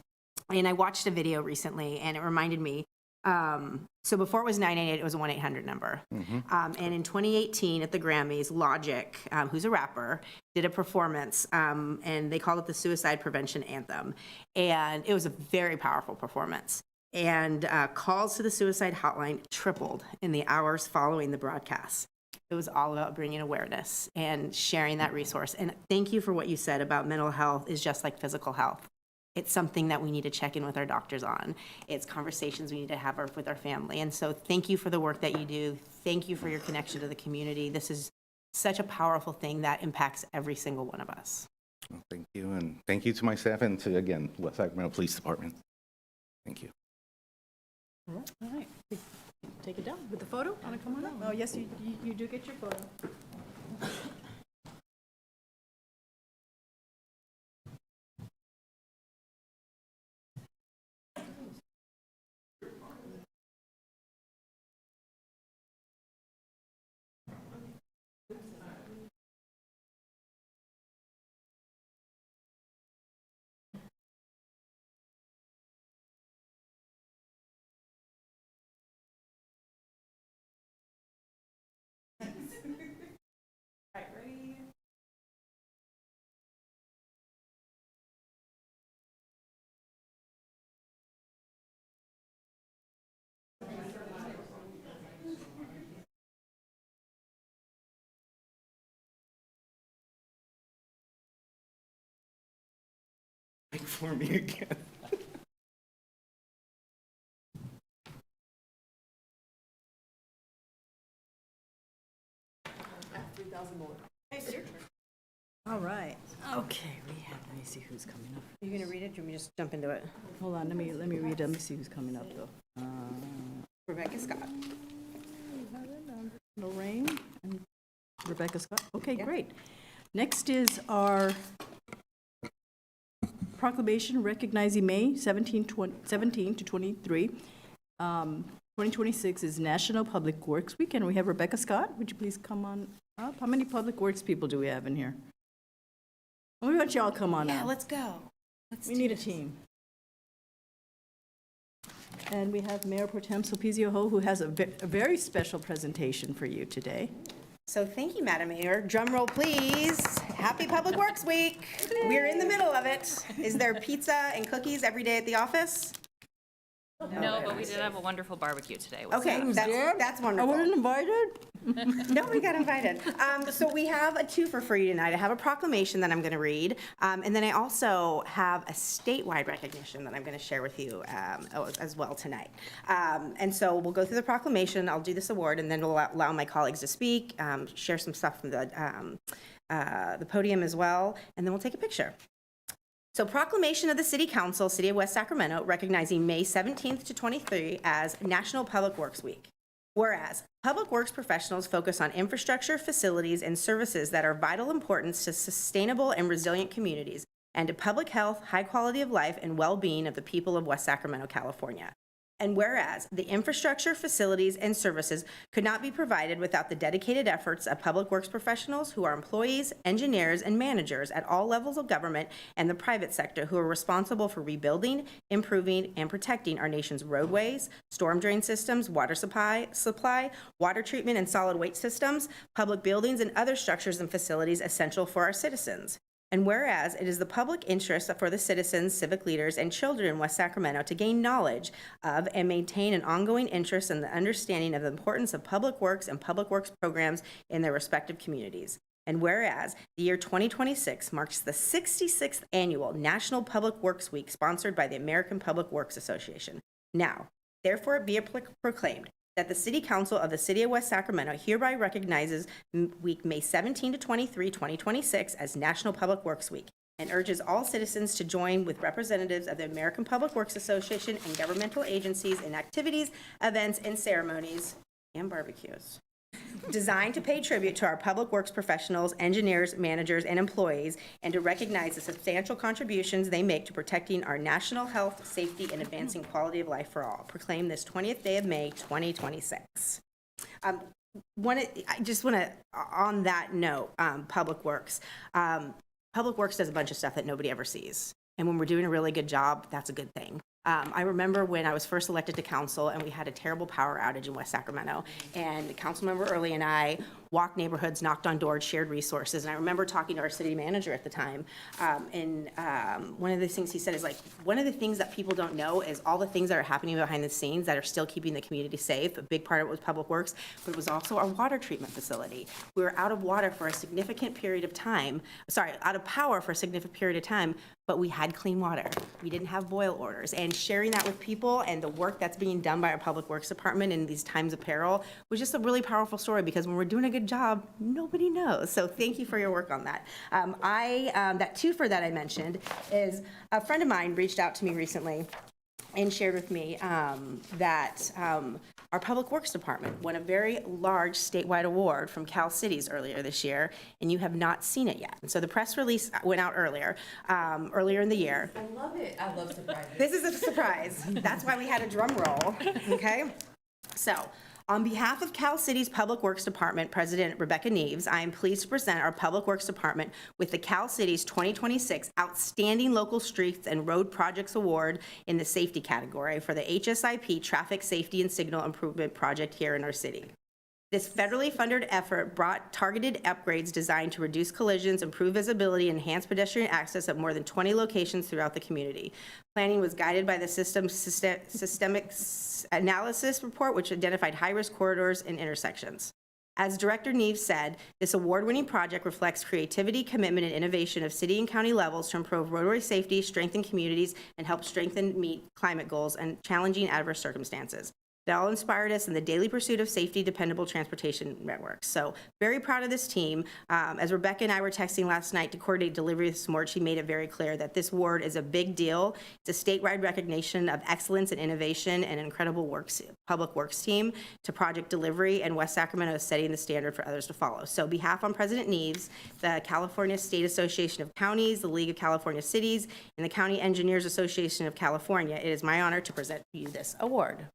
and I watched a video recently, and it reminded me, so before it was 988, it was a 1-800 number. And in 2018 at the Grammys, Logic, who's a rapper, did a performance, and they called it the Suicide Prevention Anthem. And it was a very powerful performance. And calls to the suicide hotline tripled in the hours following the broadcast. It was all about bringing awareness and sharing that resource. And thank you for what you said about mental health is just like physical health. It's something that we need to check in with our doctors on. It's conversations we need to have with our family. And so thank you for the work that you do. Thank you for your connection to the community. This is such a powerful thing that impacts every single one of us. Well, thank you. And thank you to my staff and to, again, West Sacramento Police Department. Thank you. All right. Take it down with the photo. Want to come on up? Oh, yes, you do get your photo. For me again. All right. Okay, let me see who's coming up. Are you going to read it, or can we just jump into it? Hold on, let me read. Let me see who's coming up, though. Rebecca Scott. Lorraine and Rebecca Scott. Okay, great. Next is our proclamation recognizing May 17 to 23. 2026 is National Public Works Week, and we have Rebecca Scott. Would you please come on up? How many public works people do we have in here? Well, we want you all come on up. Yeah, let's go. We need a team. And we have Mayor Pro Tem Sulpicio Ho, who has a very special presentation for you today. So thank you, Madam Mayor. Drum roll, please. Happy Public Works Week. We're in the middle of it. Is there pizza and cookies every day at the office? No, but we did have a wonderful barbecue today. Okay, that's wonderful. I wasn't invited? No, we got invited. So we have a two for free tonight. I have a proclamation that I'm going to read, and then I also have a statewide recognition that I'm going to share with you as well tonight. And so we'll go through the proclamation. I'll do this award, and then we'll allow my colleagues to speak, share some stuff from the podium as well, and then we'll take a picture. So proclamation of the City Council, City of West Sacramento, recognizing May 17th to 23 as National Public Works Week. Whereas, public works professionals focus on infrastructure, facilities, and services that are of vital importance to sustainable and resilient communities and to public health, high quality of life, and well-being of the people of West Sacramento, California. And whereas the infrastructure, facilities, and services could not be provided without the dedicated efforts of public works professionals who are employees, engineers, and managers at all levels of government and the private sector who are responsible for rebuilding, improving, and protecting our nation's roadways, storm drain systems, water supply, water treatment and solid waste systems, public buildings, and other structures and facilities essential for our citizens. And whereas it is the public interest for the citizens, civic leaders, and children in West Sacramento to gain knowledge of and maintain an ongoing interest in the understanding of the importance of public works and public works programs in their respective communities. And whereas the year 2026 marks the 66th annual National Public Works Week sponsored by the American Public Works Association. Now, therefore be it proclaimed that the City Council of the City of West Sacramento hereby recognizes week May 17 to 23, 2026 as National Public Works Week and urges all citizens to join with representatives of the American Public Works Association and governmental agencies in activities, events, and ceremonies and barbecues designed to pay tribute to our public works professionals, engineers, managers, and employees, and to recognize the substantial contributions they make to protecting our national health, safety, and advancing quality of life for all. Proclaim this 20th day of May, 2026. I just want to, on that note, Public Works. Public Works does a bunch of stuff that nobody ever sees. And when we're doing a really good job, that's a good thing. I remember when I was first elected to council and we had a terrible power outage in West Sacramento, and Councilmember Early and I walked neighborhoods, knocked on doors, shared resources. And I remember talking to our city manager at the time, and one of the things he said is like, one of the things that people don't know is all the things that are happening behind the scenes that are still keeping the community safe. A big part of it was Public Works, but it was also our water treatment facility. We were out of water for a significant period of time, out of power for a significant period of time, but we had clean water. We didn't have boil orders. And sharing that with people and the work that's being done by our Public Works Department in these times of peril was just a really powerful story, because when we're doing a good job, nobody knows. So thank you for your work on that. That twofer that I mentioned is a friend of mine reached out to me recently and shared with me that our Public Works Department won a very large statewide award from Cal Cities earlier this year, and you have not seen it yet. And so the press release went out earlier in the year. I love it. I love surprises. This is a surprise. That's why we had a drum roll, okay? So, on behalf of Cal City's Public Works Department President Rebecca Neves, I am pleased to present our Public Works Department with the Cal City's 2026 Outstanding Local Streets and Road Projects Award in the safety category for the HSIP Traffic Safety and Signal Improvement Project here in our city. This federally funded effort brought targeted upgrades designed to reduce collisions, improve visibility, and enhance pedestrian access at more than 20 locations throughout the community. Planning was guided by the systemic analysis report, which identified high-risk corridors and intersections. As Director Neves said, this award-winning project reflects creativity, commitment, and innovation of city and county levels to improve roadway safety, strengthen communities, and help meet climate goals and challenging adverse circumstances. They all inspired us in the daily pursuit of safety, dependable transportation networks. So very proud of this team. As Rebecca and I were texting last night to coordinate delivery this morning, she made it very clear that this award is a big deal. It's a statewide recognition of excellence and innovation and an incredible public works team to project delivery, and West Sacramento is setting the standard for others to follow. So behalf on President Neves, the California State Association of Counties, the League of California Cities, and the County Engineers Association of California, it is my honor to present you this award.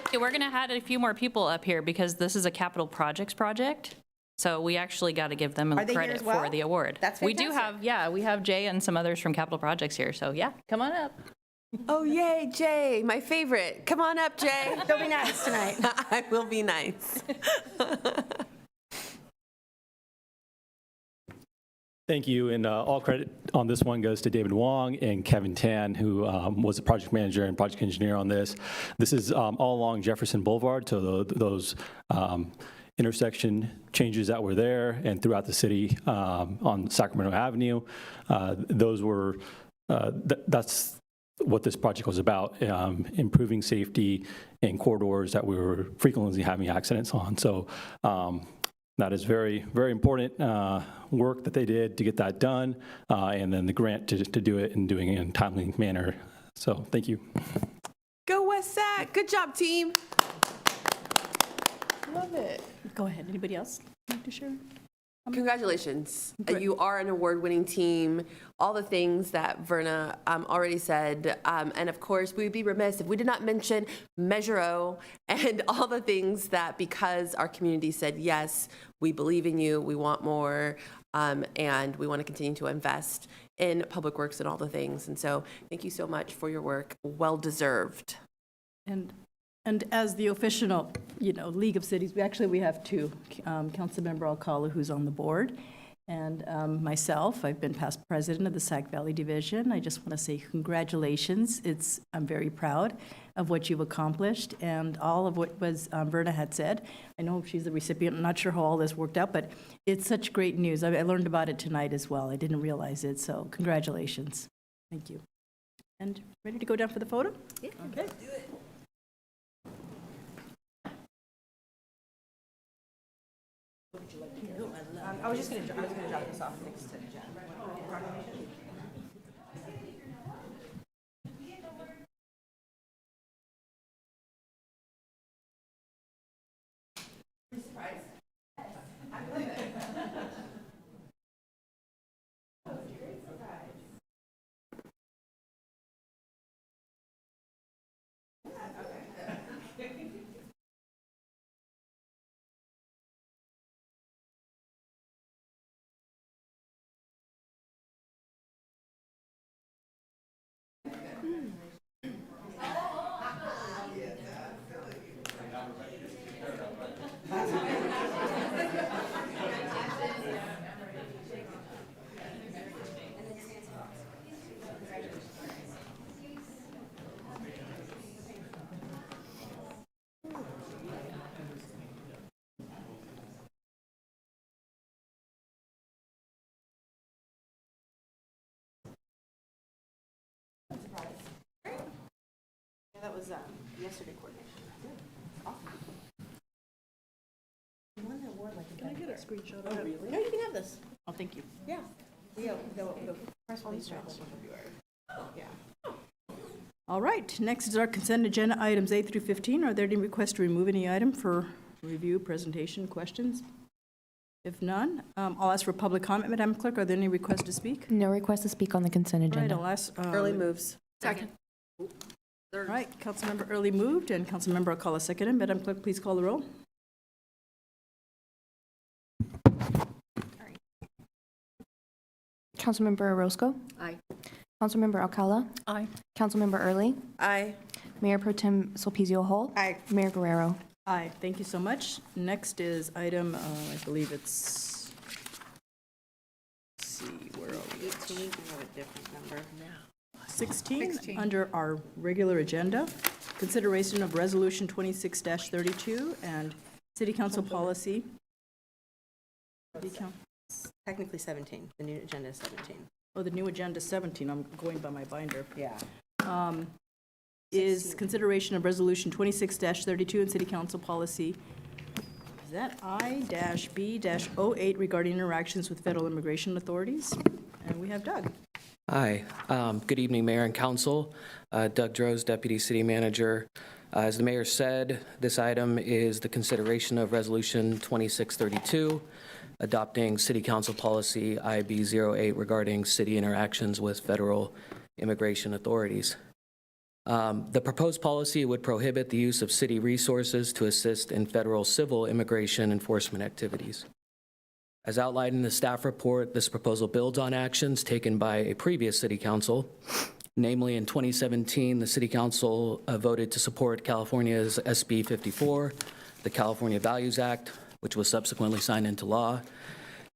Okay, we're going to add a few more people up here because this is a capital projects project. So we actually got to give them Are they here credit as well? for the award. That's We do fantastic. have, we have Jay and some others from capital projects here. So yeah, come on up. Oh, yay, Jay, my favorite. Come on up, Jay. Don't be nice tonight. I will be nice. Thank you, and all credit on this one goes to David Wong and Kevin Tan, who was the project manager and project engineer on this. This is all along Jefferson Boulevard, so those intersection changes that were there and throughout the city on Sacramento Avenue. That's what this project was about, improving safety in corridors that we were frequently having accidents on. So that is very, very important work that they did to get that done, and then the grant to do it and doing it in a timely manner. So thank you. Go West Sac. Good job, team. Love it. Go ahead. Anybody else like to share? Congratulations. You are an award-winning team. All the things that Verna already said. And of course, we would be remiss if we did not mention Measure O and all the things that, because our community said, yes, we believe in you, we want more, and we want to continue to invest in public works and all the things. And so thank you so much for your work. Well-deserved. And as the official, League of Cities, we have two, Councilmember Alcala, who's on the board, and myself. I've been past president of the Sac Valley Division. I just want to say congratulations. I'm very proud of what you've accomplished and all of what was Verna had said. I know she's the recipient. I'm not sure how all this worked out, but it's such great news. I learned about it tonight as well. I didn't realize it, so congratulations. Thank you. And ready to go down for the photo? Yeah. Okay. Do it. I was going to drop this off next to Jen. That was yesterday coordination. Can I get a screenshot of Oh, it? really? No, you can have this. Oh, thank you. Yeah. The press release starts in February. Yeah. All right, next is our consent agenda, items 8 through 15. Are there any requests to remove any item for review, presentation, questions? If none, I'll ask for public comment. Madam Clerk, are there any requests to speak? No request to speak on the consent All right, agenda. I'll ask. Early moves. Second. All right, Councilmember Early moved and Councilmember Alcala seconded. Madam Clerk, please call the roll. Councilmember Orozco? Aye. Councilmember Alcala? Aye. Councilmember Early? Aye. Mayor Pro Tem Sulpicio Hull? Aye. Mayor Guerrero? Aye, thank you so much. Next is item, I believe it's, let's see, where are we? 18, we have a different number now. 16, under our regular agenda, consideration of Resolution 26-32 and City Council policy. Technically 17. The new agenda is 17. Oh, the new agenda 17, I'm going by my binder. Yeah. Is consideration of Resolution 26-32 and City Council policy, is that I-B-08 regarding interactions with federal immigration authorities? And we have Doug. Hi, good evening, Mayor and Council. Doug Droz, Deputy City Manager. As the Mayor said, this item is the consideration of Resolution 2632, adopting City Council Policy IB-08 regarding city interactions with federal immigration authorities. The proposed policy would prohibit the use of city resources to assist in federal civil immigration enforcement activities. As outlined in the staff report, this proposal builds on actions taken by a previous city council. Namely, in 2017, the city council voted to support California's SB 54, the California Values Act, which was subsequently signed into law,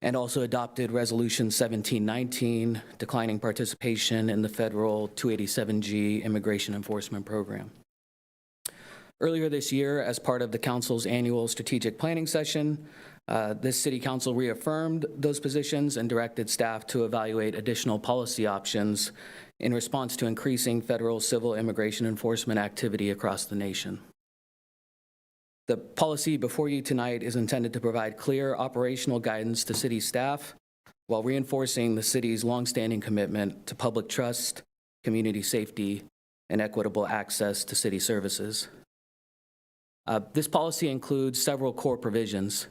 and also adopted Resolution 1719, declining participation in the federal 287G immigration enforcement program. Earlier this year, as part of the council's annual strategic planning session, this city council reaffirmed those positions and directed staff to evaluate additional policy options in response to increasing federal civil immigration enforcement activity across the nation. The policy before you tonight is intended to provide clear operational guidance to city staff while reinforcing the city's longstanding commitment to public trust, community safety, and equitable access to city services. This policy includes several core provisions.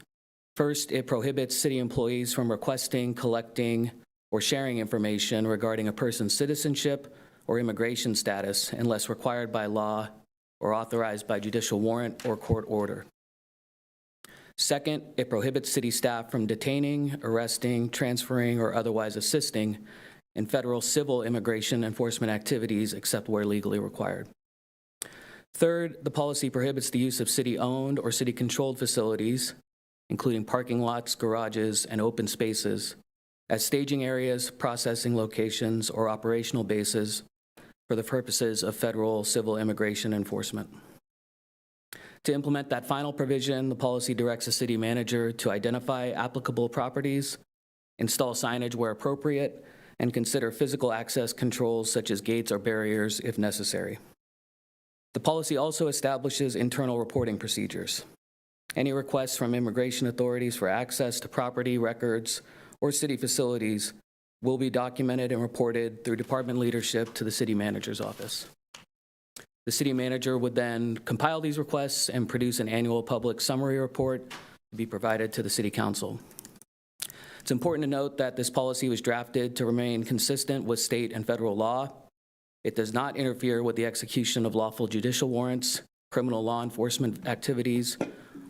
First, it prohibits city employees from requesting, collecting, or sharing information regarding a person's citizenship or immigration status unless required by law or authorized by judicial warrant or court order. Second, it prohibits city staff from detaining, arresting, transferring, or otherwise assisting in federal civil immigration enforcement activities except where legally required. Third, the policy prohibits the use of city-owned or city-controlled facilities, including parking lots, garages, and open spaces, as staging areas, processing locations, or operational bases for the purposes of federal civil immigration enforcement. To implement that final provision, the policy directs the city manager to identify applicable properties, install signage where appropriate, and consider physical access controls such as gates or barriers if necessary. The policy also establishes internal reporting procedures. Any requests from immigration authorities for access to property, records, or city facilities will be documented and reported through department leadership to the city manager's office. The city manager would then compile these requests and produce an annual public summary report to be provided to the city council. It's important to note that this policy was drafted to remain consistent with state and federal law. It does not interfere with the execution of lawful judicial warrants, criminal law enforcement activities,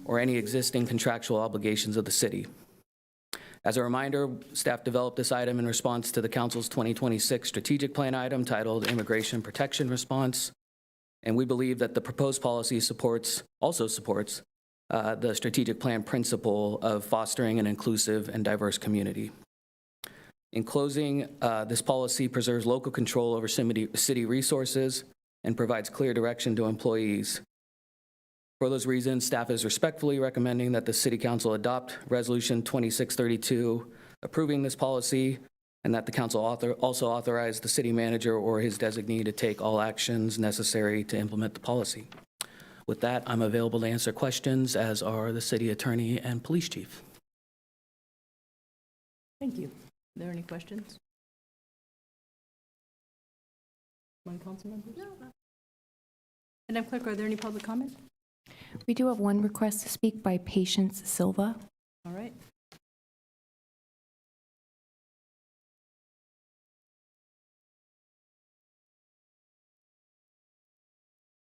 or any existing contractual obligations of the city. As a reminder, staff developed this item in response to the council's 2026 strategic plan item titled Immigration Protection Response. And we believe that the proposed policy also supports the strategic plan principle of fostering an inclusive and diverse community. In closing, this policy preserves local control over city resources and provides clear direction to employees. For those reasons, staff is respectfully recommending that the City Council adopt Resolution 2632 approving this policy, and that the council also authorize the city manager or his designee to take all actions necessary to implement the policy. With that, I'm available to answer questions, as are the city attorney and police chief. Thank you. Are there any questions? One council member? No. Madam Clerk, are there any public comment? We do have one request to speak by Patience Silva. All right.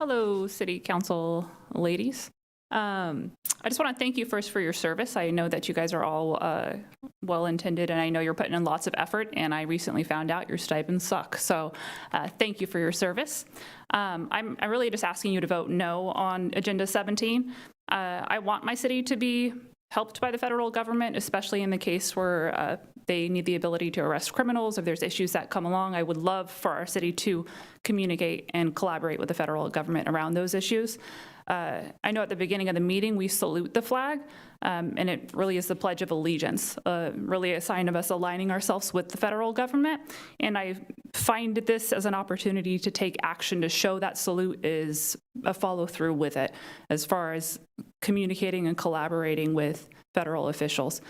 Hello, City Council ladies. I just want to thank you first for your service. I know that you guys are all well-intended, and I know you're putting in lots of effort, and I recently found out your stipends suck. So thank you for your service. I'm really just asking you to vote no on Agenda 17. I want my city to be helped by the federal government, especially in the case where they need the ability to arrest criminals. If there's issues that come along, I would love for our city to communicate and collaborate with the federal government around those issues. I know at the beginning of the meeting, we salute the flag, and it really is the Pledge of Allegiance, really a sign of us aligning ourselves with the federal government. And I find this as an opportunity to take action to show that salute is a follow through with it, as far as communicating and collaborating with federal officials.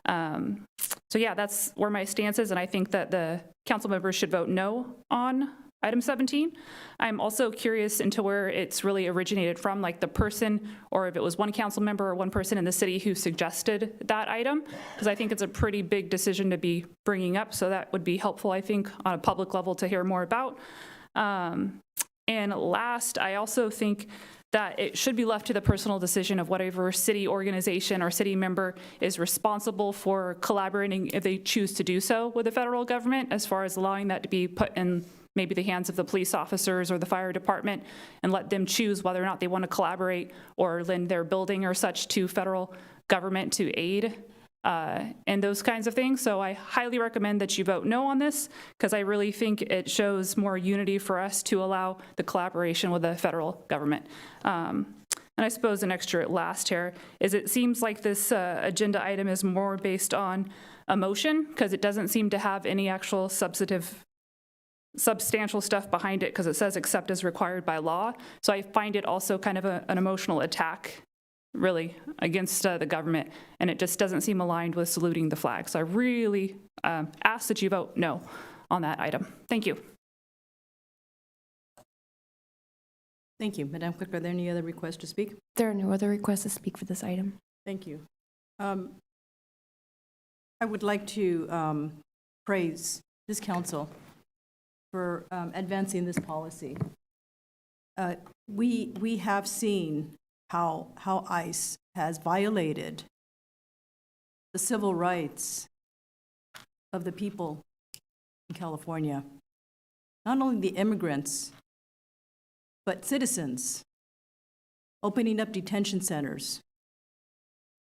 So yeah, that's where my stance is, and I think that the council members should vote no on Item 17. I'm also curious into where it's really originated from, like the person, or if it was one council member or one person in the city who suggested that item, because I think it's a pretty big decision to be bringing up, so that would be helpful, I think, on a public level to hear more about. And last, I also think that it should be left to the personal decision of whatever city organization or city member is responsible for collaborating, if they choose to do so, with the federal government, as far as allowing that to be put in maybe the hands of the police officers or the fire department, and let them choose whether or not they want to collaborate or lend their building or such to federal government to aid and those kinds of things. So I highly recommend that you vote no on this, because I really think it shows more unity for us to allow the collaboration with the federal government. And I suppose an extra last here is it seems like this agenda item is more based on emotion, because it doesn't seem to have any actual substantial stuff behind it, because it says except as required by law. So I find it also kind of an emotional attack, really, against the government, and it just doesn't seem aligned with saluting the flag. So I really ask that you vote no on that item. Thank you. Thank you. Madam Clerk, are there any other requests to speak? There are no other requests to speak for this item. Thank you. I would like to praise this council for advancing this policy. We have seen how ICE has violated the civil rights of the people in California. Not only the immigrants, but citizens, opening up detention centers,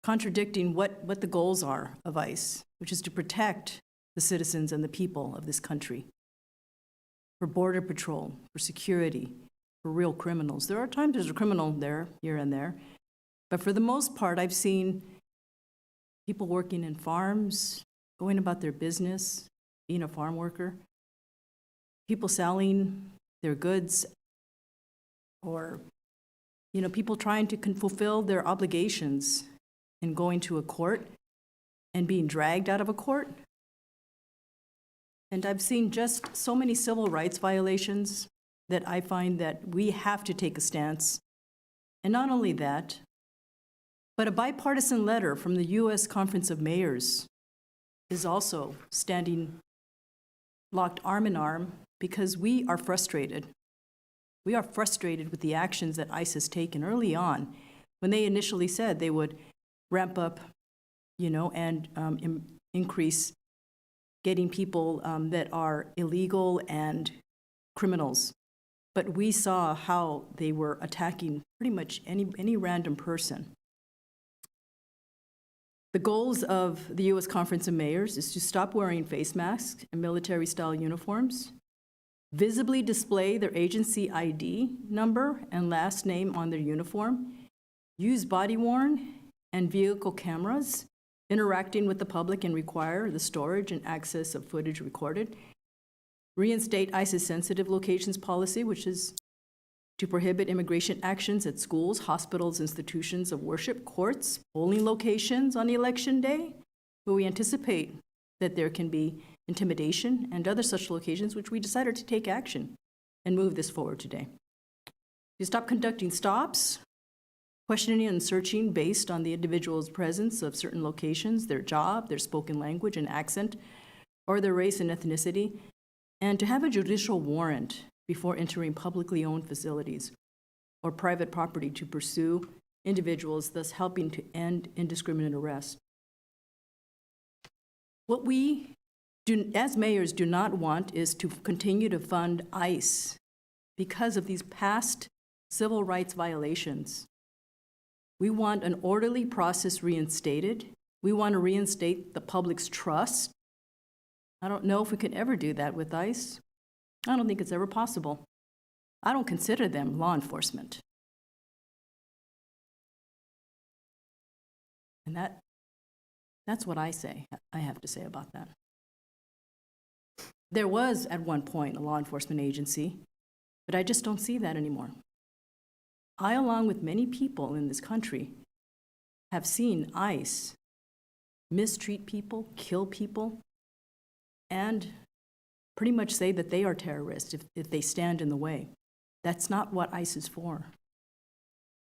contradicting what the goals are of ICE, which is to protect the citizens and the people of this country, for border patrol, for security, for real criminals. There are times there's a criminal there, here and there, but for the most part, I've seen people working in farms, going about their business, being a farm worker, people selling their goods, or people trying to fulfill their obligations and going to a court and being dragged out of a court. And I've seen just so many civil rights violations that I find that we have to take a stance. And not only that, but a bipartisan letter from the U.S. Conference of Mayors is also standing locked arm in arm because we are frustrated. We are frustrated with the actions that ICE has taken early on when they initially said they would ramp up, and increase getting people that are illegal and criminals. But we saw how they were attacking pretty much any random person. The goals of the U.S. Conference of Mayors is to stop wearing face masks and military-style uniforms, visibly display their agency ID number and last name on their uniform, use body-worn and vehicle cameras, interacting with the public and require the storage and access of footage recorded, reinstate ICE's sensitive locations policy, which is to prohibit immigration actions at schools, hospitals, institutions of worship, courts, polling locations on election day, where we anticipate that there can be intimidation and other such locations, which we decided to take action and move this forward today. To stop conducting stops, questioning and searching based on the individual's presence of certain locations, their job, their spoken language and accent, or their race and ethnicity, and to have a judicial warrant before entering publicly owned facilities or private property to pursue individuals, thus helping to end indiscriminate arrest. What we do, as mayors, do not want is to continue to fund ICE because of these past civil rights violations. We want an orderly process reinstated. We want to reinstate the public's trust. I don't know if we could ever do that with ICE. I don't think it's ever possible. I don't consider them law enforcement. And that's what I have to say about that. There was, at one point, a law enforcement agency, but I just don't see that anymore. I, along with many people in this country, have seen ICE mistreat people, kill people, and pretty much say that they are terrorists if they stand in the way. That's not what ICE is for.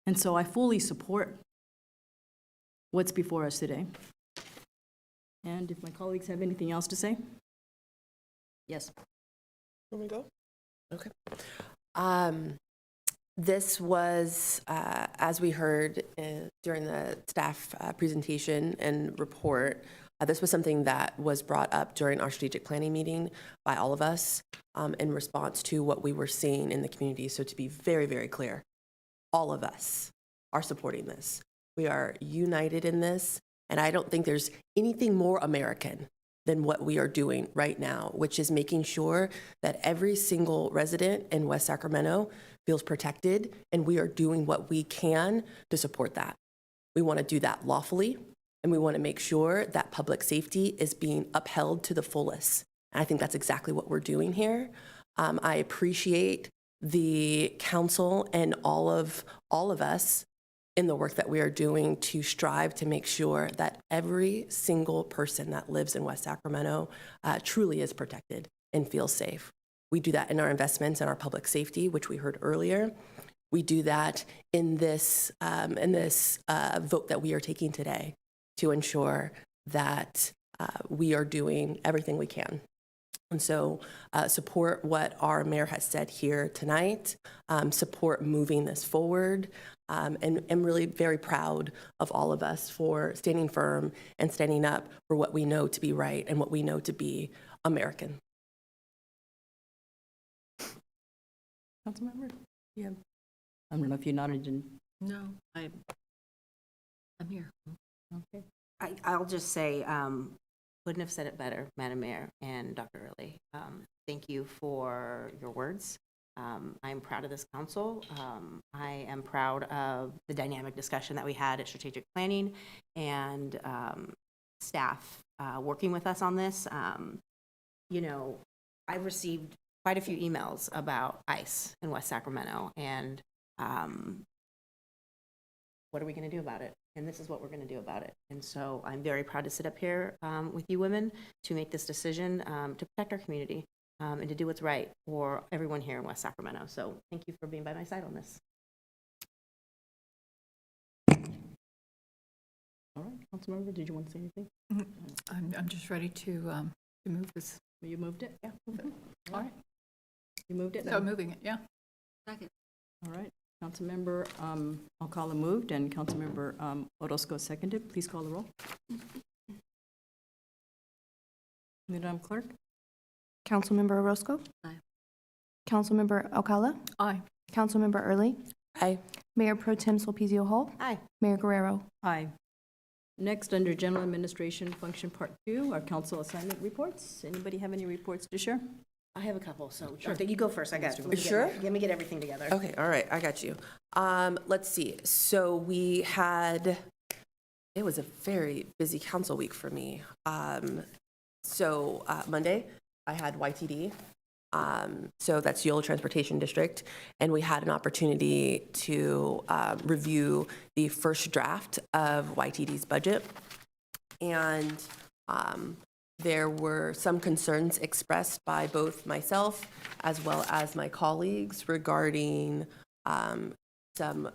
And so I fully support what's before us today. And if my colleagues have anything else to say? Yes. Let me go. Okay. This was, as we heard during the staff presentation and report, this was something that was brought up during our strategic planning meeting by all of us in response to what we were seeing in the community. So to be very, very clear, all of us are supporting this. We are united in this, and I don't think there's anything more American than what we are doing right now, which is making sure that every single resident in West Sacramento feels protected, and we are doing what we can to support that. We want to do that lawfully, and we want to make sure that public safety is being upheld to the fullest. And I think that's exactly what we're doing here. I appreciate the council and all of us in the work that we are doing to strive to make sure that every single person that lives in West Sacramento truly is protected and feels safe. We do that in our investments in our public safety, which we heard earlier. We do that in this vote that we are taking today to ensure that we are doing everything we can. And so support what our mayor has said here tonight, support moving this forward, and I'm really very proud of all of us for standing firm and standing up for what we know to be right and what we know to be American. Councilmember? Yeah. I don't know if you nodded and. No, I'm here. Okay. I'll just say, couldn't have said it better, Madam Mayor and Dr. Early. Thank you for your words. I'm proud of this council. I am proud of the dynamic discussion that we had at strategic planning and staff working with us on this. You know, I've received quite a few emails about ICE in West Sacramento, and what are we going to do about it? And this is what we're going to do about it. And so I'm very proud to sit up here with you women to make this decision to protect our community and to do what's right for everyone here in West Sacramento. So thank you for being by my side on this. All right, Councilmember, did you want to say anything? I'm just ready to move this. You moved it? Yeah, move it. All right. You moved it? So moving it, yeah. Second. All right. Councilmember Alcala moved and Councilmember Orozco seconded. Please call the roll. Madam Clerk? Councilmember Orozco? Aye. Councilmember Alcala? Aye. Councilmember Early? Aye. Mayor Pro Tem Sulpicio Hall? Aye. Mayor Guerrero? Aye. Next, under General Administration Function Part 2, our council assignment reports. Anybody have any reports to share? I have a couple, so sure. You go first. I got it. Sure. Let me get everything together. Okay, all right, I got you. Let's see. So we had, it was a very busy council week for me. Monday, I had YTD. So that's Yolo Transportation District. And we had an opportunity to review the first draft of YTD's budget. And there were some concerns expressed by both myself as well as my colleagues regarding some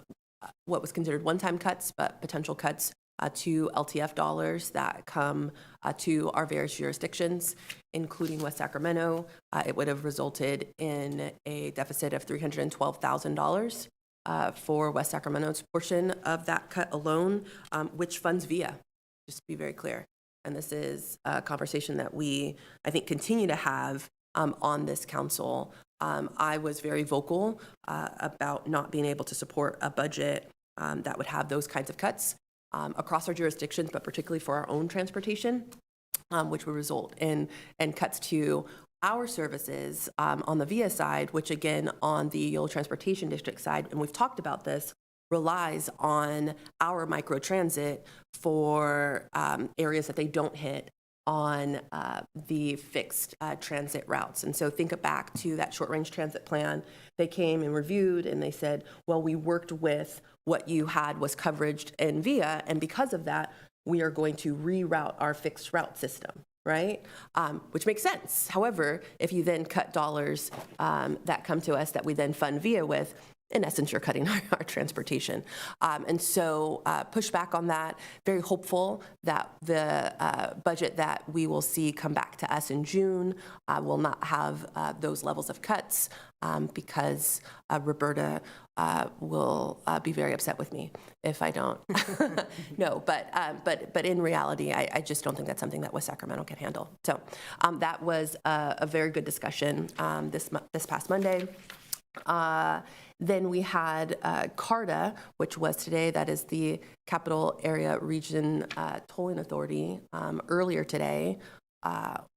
what was considered one-time cuts, but potential cuts to LTF dollars that come to our various jurisdictions, including West Sacramento. It would have resulted in a deficit of $312,000 for West Sacramento's portion of that cut alone, which funds VIA, just to be very clear. And this is a conversation that we, I think, continue to have on this council. I was very vocal about not being able to support a budget that would have those kinds of cuts across our jurisdictions, but particularly for our own transportation, which would result in cuts to our services on the VIA side, which again, on the Yolo Transportation District side, and we've talked about this, relies on our microtransit for areas that they don't hit on the fixed transit routes. And so think back to that short-range transit plan. They came and reviewed and they said, well, we worked with what you had was coverage in VIA, and because of that, we are going to reroute our fixed route system, right? Which makes sense. However, if you then cut dollars that come to us that we then fund VIA with, in essence, you're cutting our transportation. And so push back on that. Very hopeful that the budget that we will see come back to us in June will not have those levels of cuts because Roberta will be very upset with me if I don't. No, but in reality, I just don't think that's something that West Sacramento can handle. So that was a very good discussion this past Monday. Then we had CARTA, which was today, that is the Capital Area Region Tolling Authority, earlier today,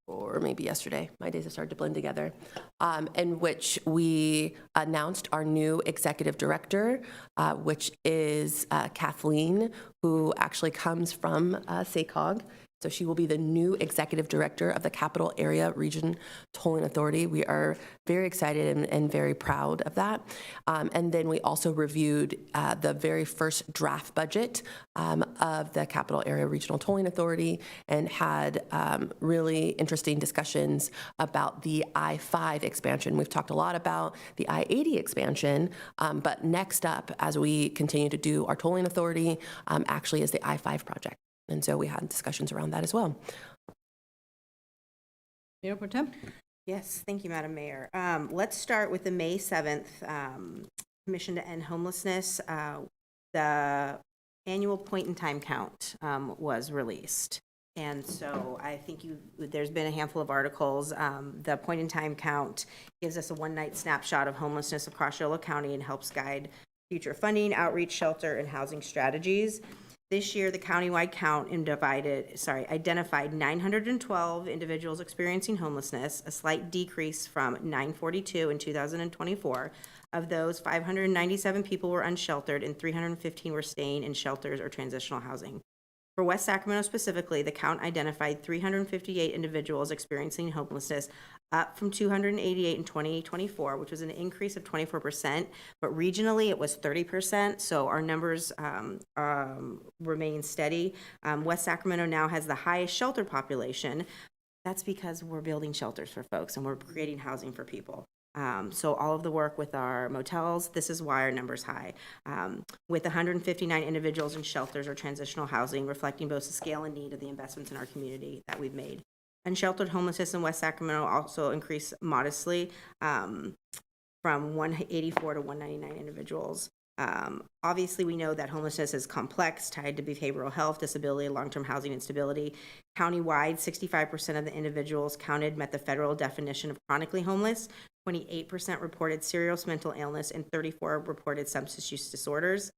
or maybe yesterday. My days have started to blend together, in which we announced our new executive director, which is Kathleen, who actually comes from SACOG. So she will be the new executive director of the Capital Area Region Tolling Authority. We are very excited and very proud of that. And then we also reviewed the very first draft budget of the Capital Area Regional Tolling Authority and had really interesting discussions about the I-5 expansion. We've talked a lot about the I-80 expansion, but next up, as we continue to do our tolling authority, actually is the I-5 project. And so we had discussions around that as well. Mayor Pro Tem? Yes, thank you, Madam Mayor. Let's start with the May 7th Commission to End Homelessness. The annual point-in-time count was released. And so I think there's been a handful of articles. The point-in-time count gives us a one-night snapshot of homelessness across Yolo County and helps guide future funding, outreach, shelter, and housing strategies. This year, the countywide count identified 912 individuals experiencing homelessness, a slight decrease from 942 in 2024. Of those, 597 people were unsheltered and 315 were staying in shelters or transitional housing. For West Sacramento specifically, the count identified 358 individuals experiencing homelessness, up from 288 in 2024, which was an increase of 24%, but regionally it was 30%, so our numbers remain steady. West Sacramento now has the highest shelter population. That's because we're building shelters for folks and we're creating housing for people. So all of the work with our motels, this is why our number's high. With 159 individuals in shelters or transitional housing, reflecting both the scale and need of the investments in our community that we've made. Unsheltered homelessness in West Sacramento also increased modestly from 184 to 199 individuals. Obviously, we know that homelessness is complex, tied to behavioral health, disability, long-term housing instability. Countywide, 65% of the individuals counted met the federal definition of chronically homeless, 28% reported serious mental illness, and 34% reported substance use disorders.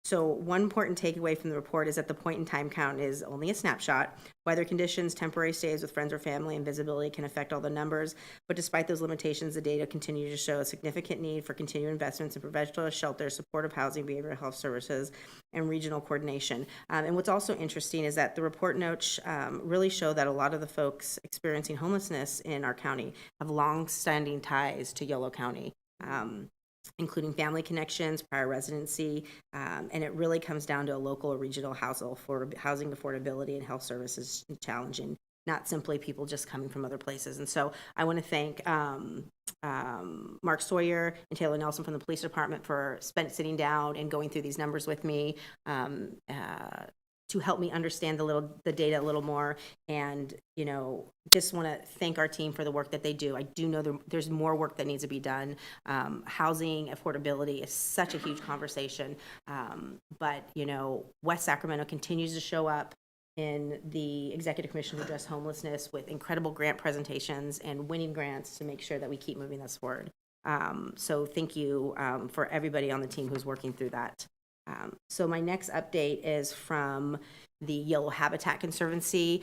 So one important takeaway from the report is that the point-in-time count is only a snapshot. Weather conditions, temporary stays with friends or family, and visibility can affect all the numbers. But despite those limitations, the data continue to show a significant need for continued investments in professional shelters, supportive housing, behavioral health services, and regional coordination. And what's also interesting is that the report notes really show that a lot of the folks experiencing homelessness in our county have long-standing ties to Yolo County. Including family connections, prior residency, and it really comes down to a local or regional housing affordability and health services challenging, not simply people just coming from other places. And so I want to thank Mark Sawyer and Taylor Nelson from the police department for sitting down and going through these numbers with me to help me understand the data a little more. And, just want to thank our team for the work that they do. I do know there's more work that needs to be done. Housing affordability is such a huge conversation. But, West Sacramento continues to show up in the Executive Commission to Address Homelessness with incredible grant presentations and winning grants to make sure that we keep moving this forward. So thank you for everybody on the team who's working through that. So my next update is from the Yellow Habitat Conservancy.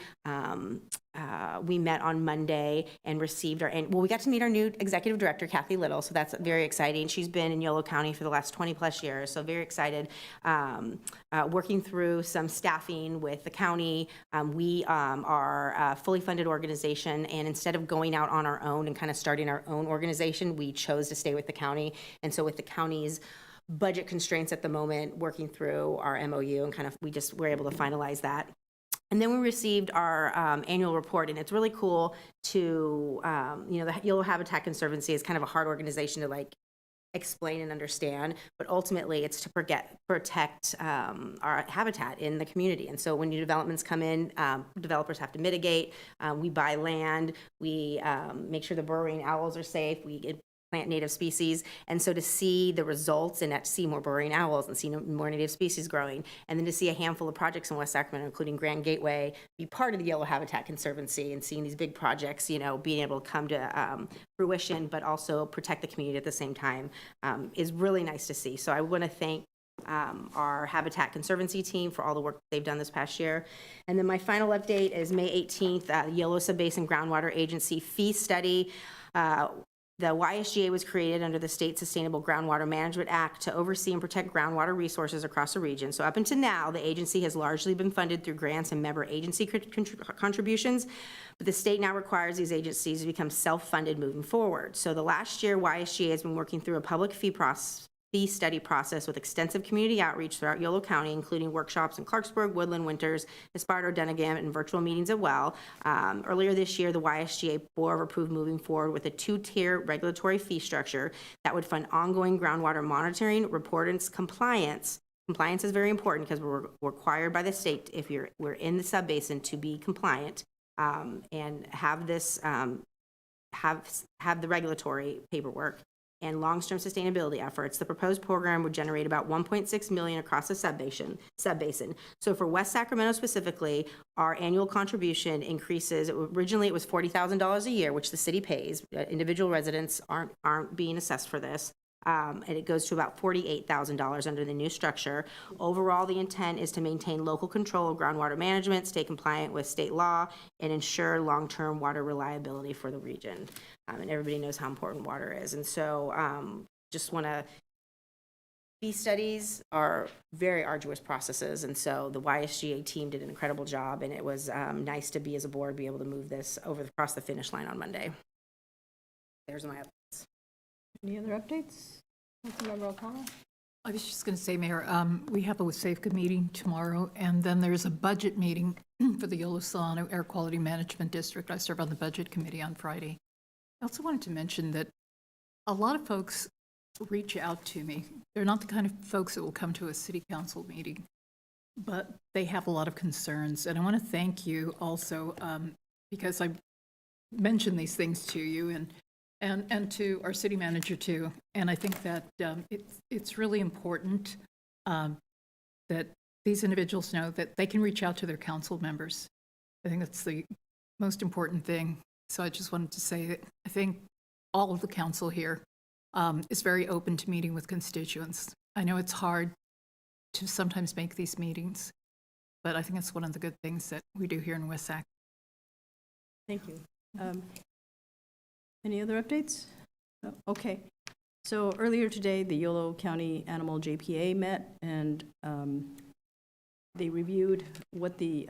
We met on Monday and received we got to meet our new executive director, Kathy Little, so that's very exciting. She's been in Yolo County for the last 20 plus years, so very excited. Working through some staffing with the county. We are a fully funded organization, and instead of going out on our own and kind of starting our own organization, we chose to stay with the county. And so with the county's budget constraints at the moment, working through our MOU, and we just were able to finalize that. And then we received our annual report, and it's really cool to, the Yellow Habitat Conservancy is kind of a hard organization to explain and understand, but ultimately it's to protect our habitat in the community. And so when new developments come in, developers have to mitigate. We buy land, we make sure the burrowing owls are safe, we plant native species. And so to see the results and to see more burrowing owls and see more native species growing, and then to see a handful of projects in West Sacramento, including Grand Gateway, be part of the Yellow Habitat Conservancy and seeing these big projects, being able to come to fruition, but also protect the community at the same time, is really nice to see. So I want to thank our Habitat Conservancy team for all the work they've done this past year. And then my final update is May 18th, Yellow Subbasin Groundwater Agency fee study. The YSGA was created under the State Sustainable Groundwater Management Act to oversee and protect groundwater resources across the region. So up until now, the agency has largely been funded through grants and member agency contributions, but the state now requires these agencies to become self-funded moving forward. So the last year, YSGA has been working through a public fee study process with extensive community outreach throughout Yolo County, including workshops in Clarksburg, Woodland, Winters, Esparto, Dunnigan, and virtual meetings as well. Earlier this year, the YSGA board approved moving forward with a two-tier regulatory fee structure that would fund ongoing groundwater monitoring, reportance, compliance. Compliance is very important because we're required by the state, if we're in the subbasin, to be compliant and have this have the regulatory paperwork and long-term sustainability efforts, the proposed program would generate about $1.6 million across the subbasin. So for West Sacramento specifically, our annual contribution increases. Originally, it was $40,000 a year, which the city pays. Individual residents aren't being assessed for this. And it goes to about $48,000 under the new structure. Overall, the intent is to maintain local control of groundwater management, stay compliant with state law, and ensure long-term water reliability for the region. And everybody knows how important water is. And so just want to, these studies are very arduous processes. And so the YSGA team did an incredible job, and it was nice to be, as a board, be able to move this across the finish line on Monday. There's my updates. Any other updates? Councilmember Alcala? I was just going to say, Mayor, we have a WSAFCA meeting tomorrow, and then there's a budget meeting for the Yolo Solano Air Quality Management District. I serve on the Budget Committee on Friday. I also wanted to mention that a lot of folks reach out to me. They're not the kind of folks that will come to a city council meeting, but they have a lot of concerns. And I want to thank you also because I mentioned these things to you and to our city manager too. And I think that it's really important that these individuals know that they can reach out to their council members. I think that's the most important thing. So I just wanted to say that I think all of the council here is very open to meeting with constituents. I know it's hard to sometimes make these meetings, but I think it's one of the good things that we do here in West Sac. Thank you. Any other updates? No? Okay. So earlier today, the Yolo County Animal JPA met, and they reviewed what the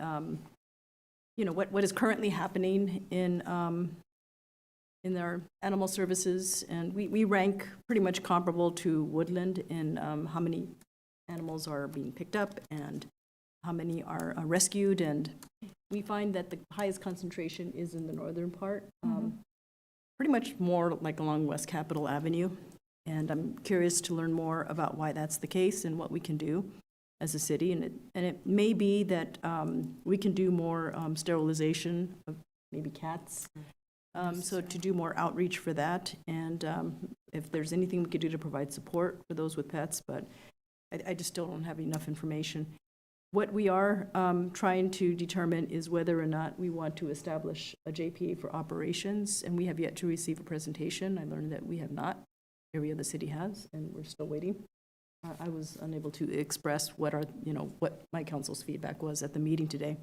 what is currently happening in their animal services, and we rank pretty much comparable to Woodland in how many animals are being picked up and how many are rescued, and we find that the highest concentration is in the northern part, pretty much more like along West Capitol Avenue, and I'm curious to learn more about why that's the case and what we can do as a city, and it may be that we can do more sterilization of maybe cats, so to do more outreach for that, and if there's anything we could do to provide support for those with pets, but I just still don't have enough information. What we are trying to determine is whether or not we want to establish a JPA for operations, and we have yet to receive a presentation. I learned that we have not. Every other city has, and we're still waiting. I was unable to express what my council's feedback was at the meeting today.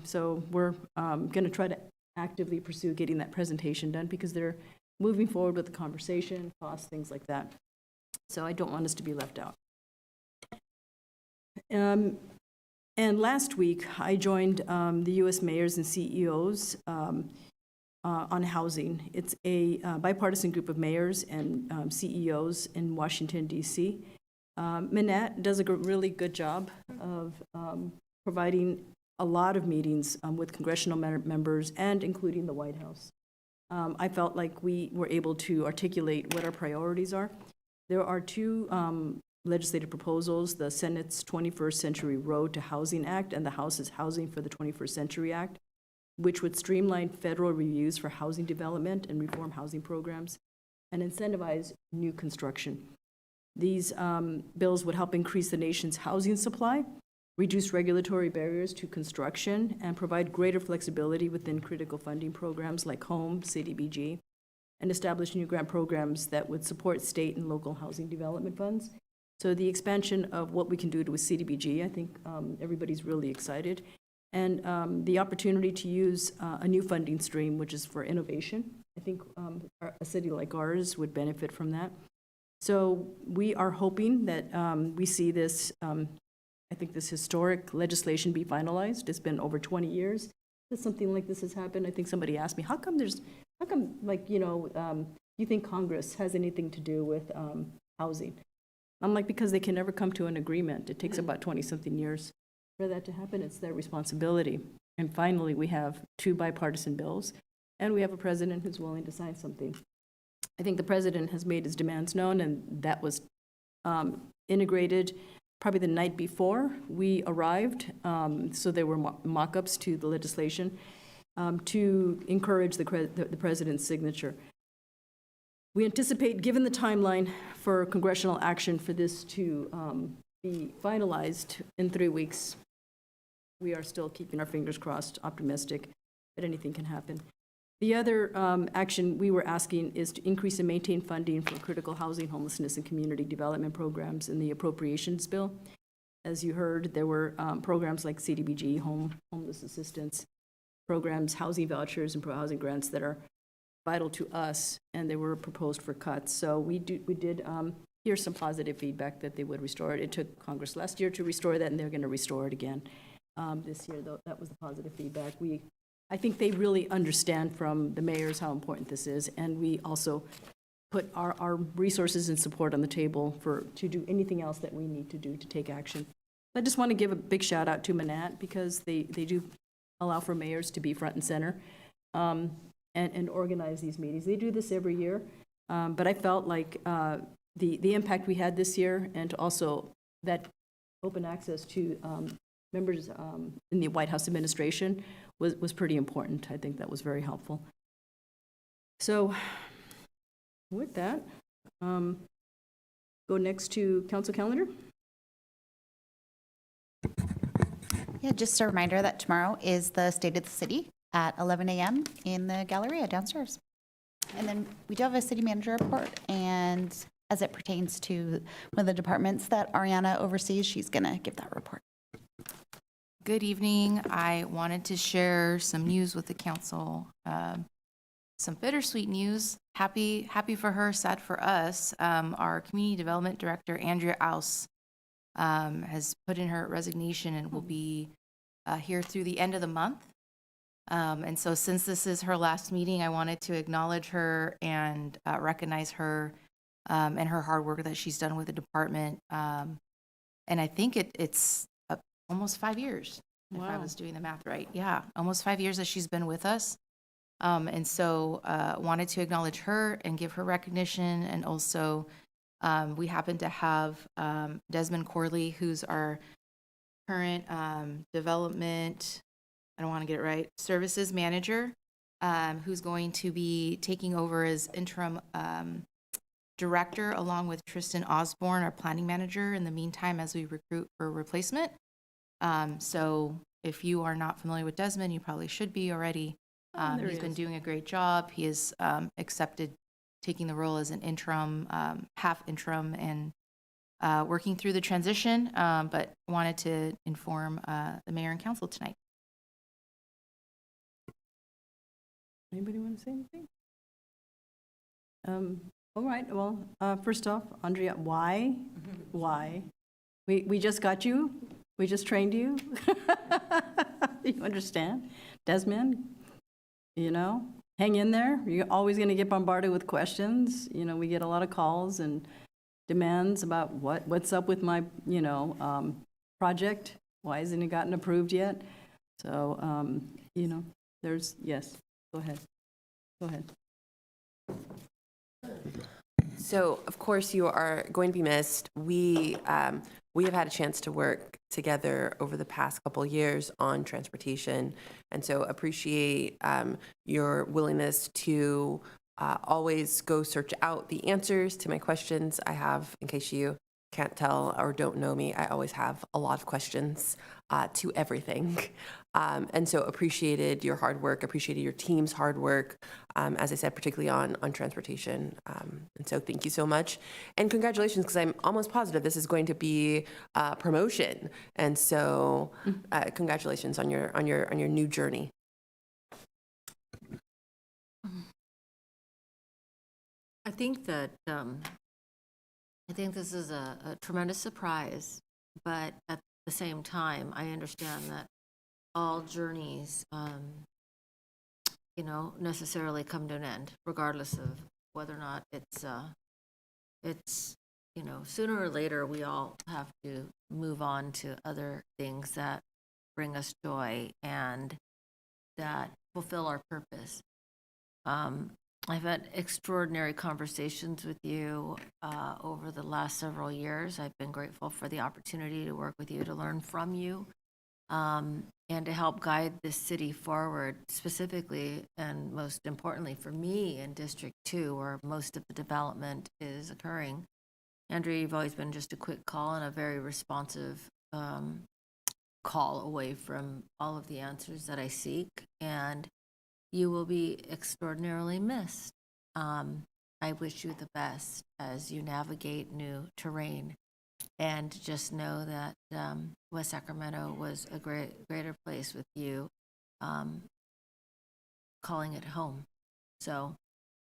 So we're going to try to actively pursue getting that presentation done because they're moving forward with the conversation, costs, things like that. So I don't want us to be left out. And last week, I joined the U.S. mayors and CEOs on housing. It's a bipartisan group of mayors and CEOs in Washington, D.C. Manette does a really good job of providing a lot of meetings with congressional members and including the White House. I felt like we were able to articulate what our priorities are. There are two legislative proposals, the Senate's 21st Century Road to Housing Act and the House's Housing for the 21st Century Act, which would streamline federal reviews for housing development and reform housing programs and incentivize new construction. These bills would help increase the nation's housing supply, reduce regulatory barriers to construction, and provide greater flexibility within critical funding programs like HOME, CDBG, and establish new grant programs that would support state and local housing development funds. So the expansion of what we can do with CDBG, I think everybody's really excited. And the opportunity to use a new funding stream, which is for innovation. I think a city like ours would benefit from that. So we are hoping that we see this, I think this historic legislation be finalized. It's been over 20 years that something like this has happened. I think somebody asked me, how come you think Congress has anything to do with housing? I'm like, because they can never come to an agreement. It takes about 20-something years for that to happen. It's their responsibility. And finally, we have two bipartisan bills, and we have a president who's willing to sign something. I think the president has made his demands known, and that was integrated probably the night before we arrived. So there were mock-ups to the legislation. to encourage the president's signature. We anticipate, given the timeline for congressional action for this to be finalized in 3 weeks, we are still keeping our fingers crossed, optimistic that anything can happen. The other action we were asking is to increase and maintain funding for critical housing, homelessness, and community development programs in the appropriations bill. As you heard, there were programs like CDBG, homeless assistance programs, housing vouchers, and pro-housing grants that are vital to us, and they were proposed for cuts. So we did hear some positive feedback that they would restore it. It took Congress last year to restore that, and they're going to restore it again this year, though. That was the positive feedback. I think they really understand from the mayors how important this is, and we also put our resources and support on the table to do anything else that we need to do to take action. I just want to give a big shout out to Manat, because they do allow for mayors to be front and center and organize these meetings. They do this every year, but I felt like the impact we had this year, and also that open access to members in the White House administration was pretty important. I think that was very helpful. So with that, go next to council calendar. Yeah, just a reminder that tomorrow is the State of the City at 11 a.m. in the Galleria downstairs. And then we do have a city manager report, and as it pertains to one of the departments that Ariana oversees, she's going to give that report. Good evening. I wanted to share some news with the council. Some bittersweet news. Happy for her, sad for us. Our community development director, Andrea Aus, has put in her resignation and will be here through the end of the month. And so since this is her last meeting, I wanted to acknowledge her and recognize her and her hard work that she's done with the department. And I think it's almost 5 years, if I was doing the math right. Yeah, almost 5 years that she's been with us. And so wanted to acknowledge her and give her recognition. And also we happen to have Desmond Corley, who's our current development, I don't want to get it right, services manager, who's going to be taking over as interim director, along with Tristan Osborne, our planning manager, in the meantime as we recruit for a replacement. So if you are not familiar with Desmond, you probably should be already. He's been doing a great job. He has accepted taking the role as an interim, half interim, and working through the transition, but wanted to inform the mayor and council tonight. Anybody want to say anything? All right, well, first off, Andrea, why? Why? We just got you. We just trained you. You understand? Desmond, hang in there. You're always going to get bombarded with questions. We get a lot of calls and demands about what's up with my, project. Why hasn't it gotten approved yet? So, yes, go ahead. Go ahead. So, of course, you are going to be missed. We have had a chance to work together over the past couple years on transportation, and so appreciate your willingness to always go search out the answers to my questions. I have, in case you can't tell or don't know me, I always have a lot of questions to everything. And so appreciated your hard work, appreciated your team's hard work, as I said, particularly on transportation. And so thank you so much. And congratulations, because I'm almost positive this is going to be a promotion. And so congratulations on your new journey. I think that I think this is a tremendous surprise, but at the same time, I understand that all journeys, necessarily come to an end, regardless of whether or not it's sooner or later we all have to move on to other things that bring us joy and that fulfill our purpose. I've had extraordinary conversations with you over the last several years. I've been grateful for the opportunity to work with you, to learn from you. and to help guide this city forward, specifically and most importantly for me in District 2, where most of the development is occurring. Andrea, you've always been just a quick call and a very responsive call away from all of the answers that I seek, and you will be extraordinarily missed. I wish you the best as you navigate new terrain, and just know that West Sacramento was a greater place with you calling it home. So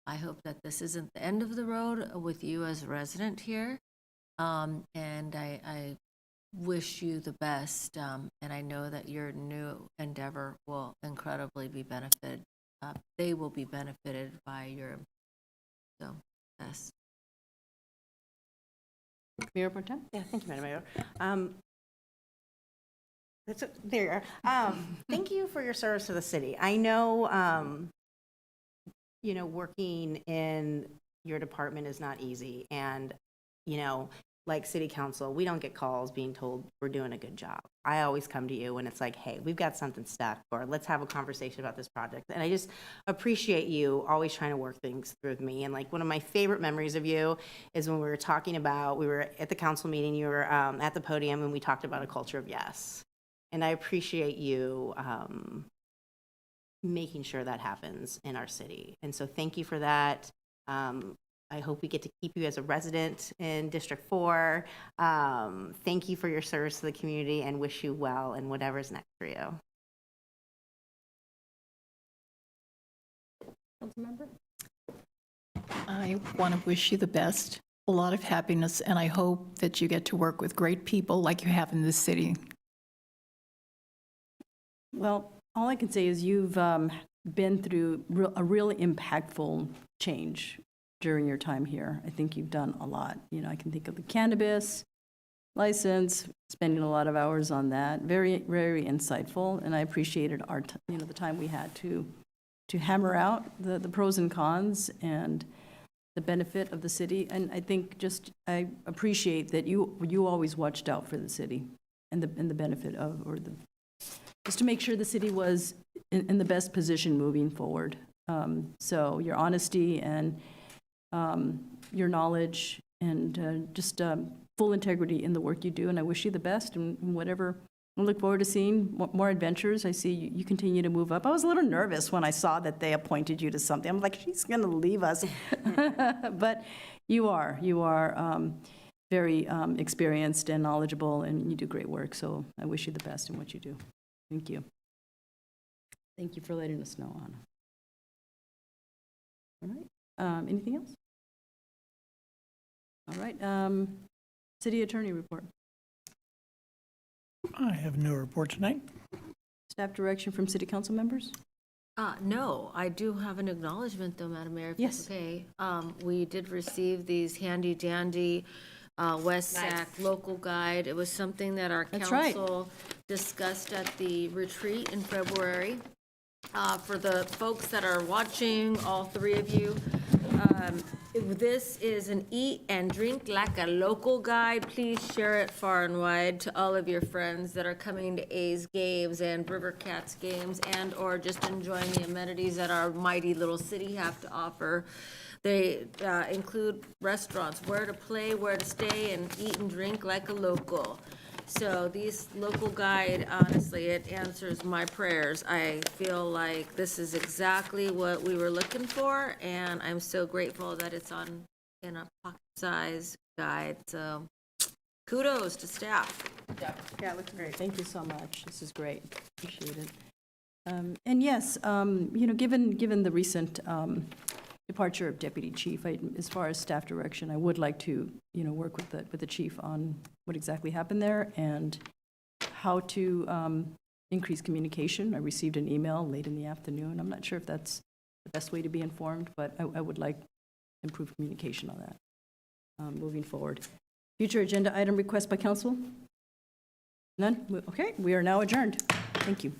I hope that this isn't the end of the road with you as a resident here, and I wish you the best, and I know that your new endeavor will incredibly be benefited. They will be benefited by your, so, best. Mayor Pro Tem? Yeah, thank you, Madam Mayor. There you are. Thank you for your service to the city. I know, working in your department is not easy. And, like city council, we don't get calls being told we're doing a good job. I always come to you when it's like, hey, we've got something stuck, or let's have a conversation about this project. And I just appreciate you always trying to work things through with me. And like one of my favorite memories of you is when we were talking about, we were at the council meeting, you were at the podium, and we talked about a culture of yes. And I appreciate you making sure that happens in our city. And so thank you for that. I hope we get to keep you as a resident in District 4. Thank you for your service to the community, and wish you well in whatever's next for you. Councilmember? I want to wish you the best, a lot of happiness, and I hope that you get to work with great people like you have in this city. Well, all I can say is you've been through a really impactful change during your time here. I think you've done a lot. I can think of the cannabis license, spending a lot of hours on that. Very, very insightful, and I appreciated the time we had to hammer out the pros and cons and the benefit of the city. And I think I appreciate that you always watched out for the city and the benefit of, just to make sure the city was in the best position moving forward. So your honesty and your knowledge and just full integrity in the work you do, and I wish you the best and whatever. I look forward to seeing more adventures. I see you continue to move up. I was a little nervous when I saw that they appointed you to something. I'm like, she's going to leave us. But you are very experienced and knowledgeable, and you do great work. So I wish you the best in what you do. Thank you. Thank you for letting us know, Anna. All right. Anything else? All right. City Attorney report. I have no report tonight. Staff direction from City Council members? No, I do have an acknowledgement though, Madam Mayor, if Yes. it's okay. We did receive these handy dandy West Sac local guide. It was something that our That's right. council discussed at the retreat in February. For the folks that are watching, all three of you, this is an eat and drink like a local guide. Please share it far and wide to all of your friends that are coming to A's games and River Cats games, and or just enjoying the amenities that our mighty little city have to offer. They include restaurants, where to play, where to stay, and eat and drink like a local. So these local guide, honestly, it answers my prayers. I feel like this is exactly what we were looking for, and I'm so grateful that it's in a pocket-size guide. So kudos to staff. Yeah, it looks great. Thank you so much. This is great. Appreciate it. And yes, given the recent departure of Deputy Chief, as far as staff direction, I would like to, work with the chief on what exactly happened there and how to increase communication. I received an email late in the afternoon. I'm not sure if that's the best way to be informed, but I would like improved communication on that moving forward. Future agenda item request by council? None? Okay, we are now adjourned. Thank you.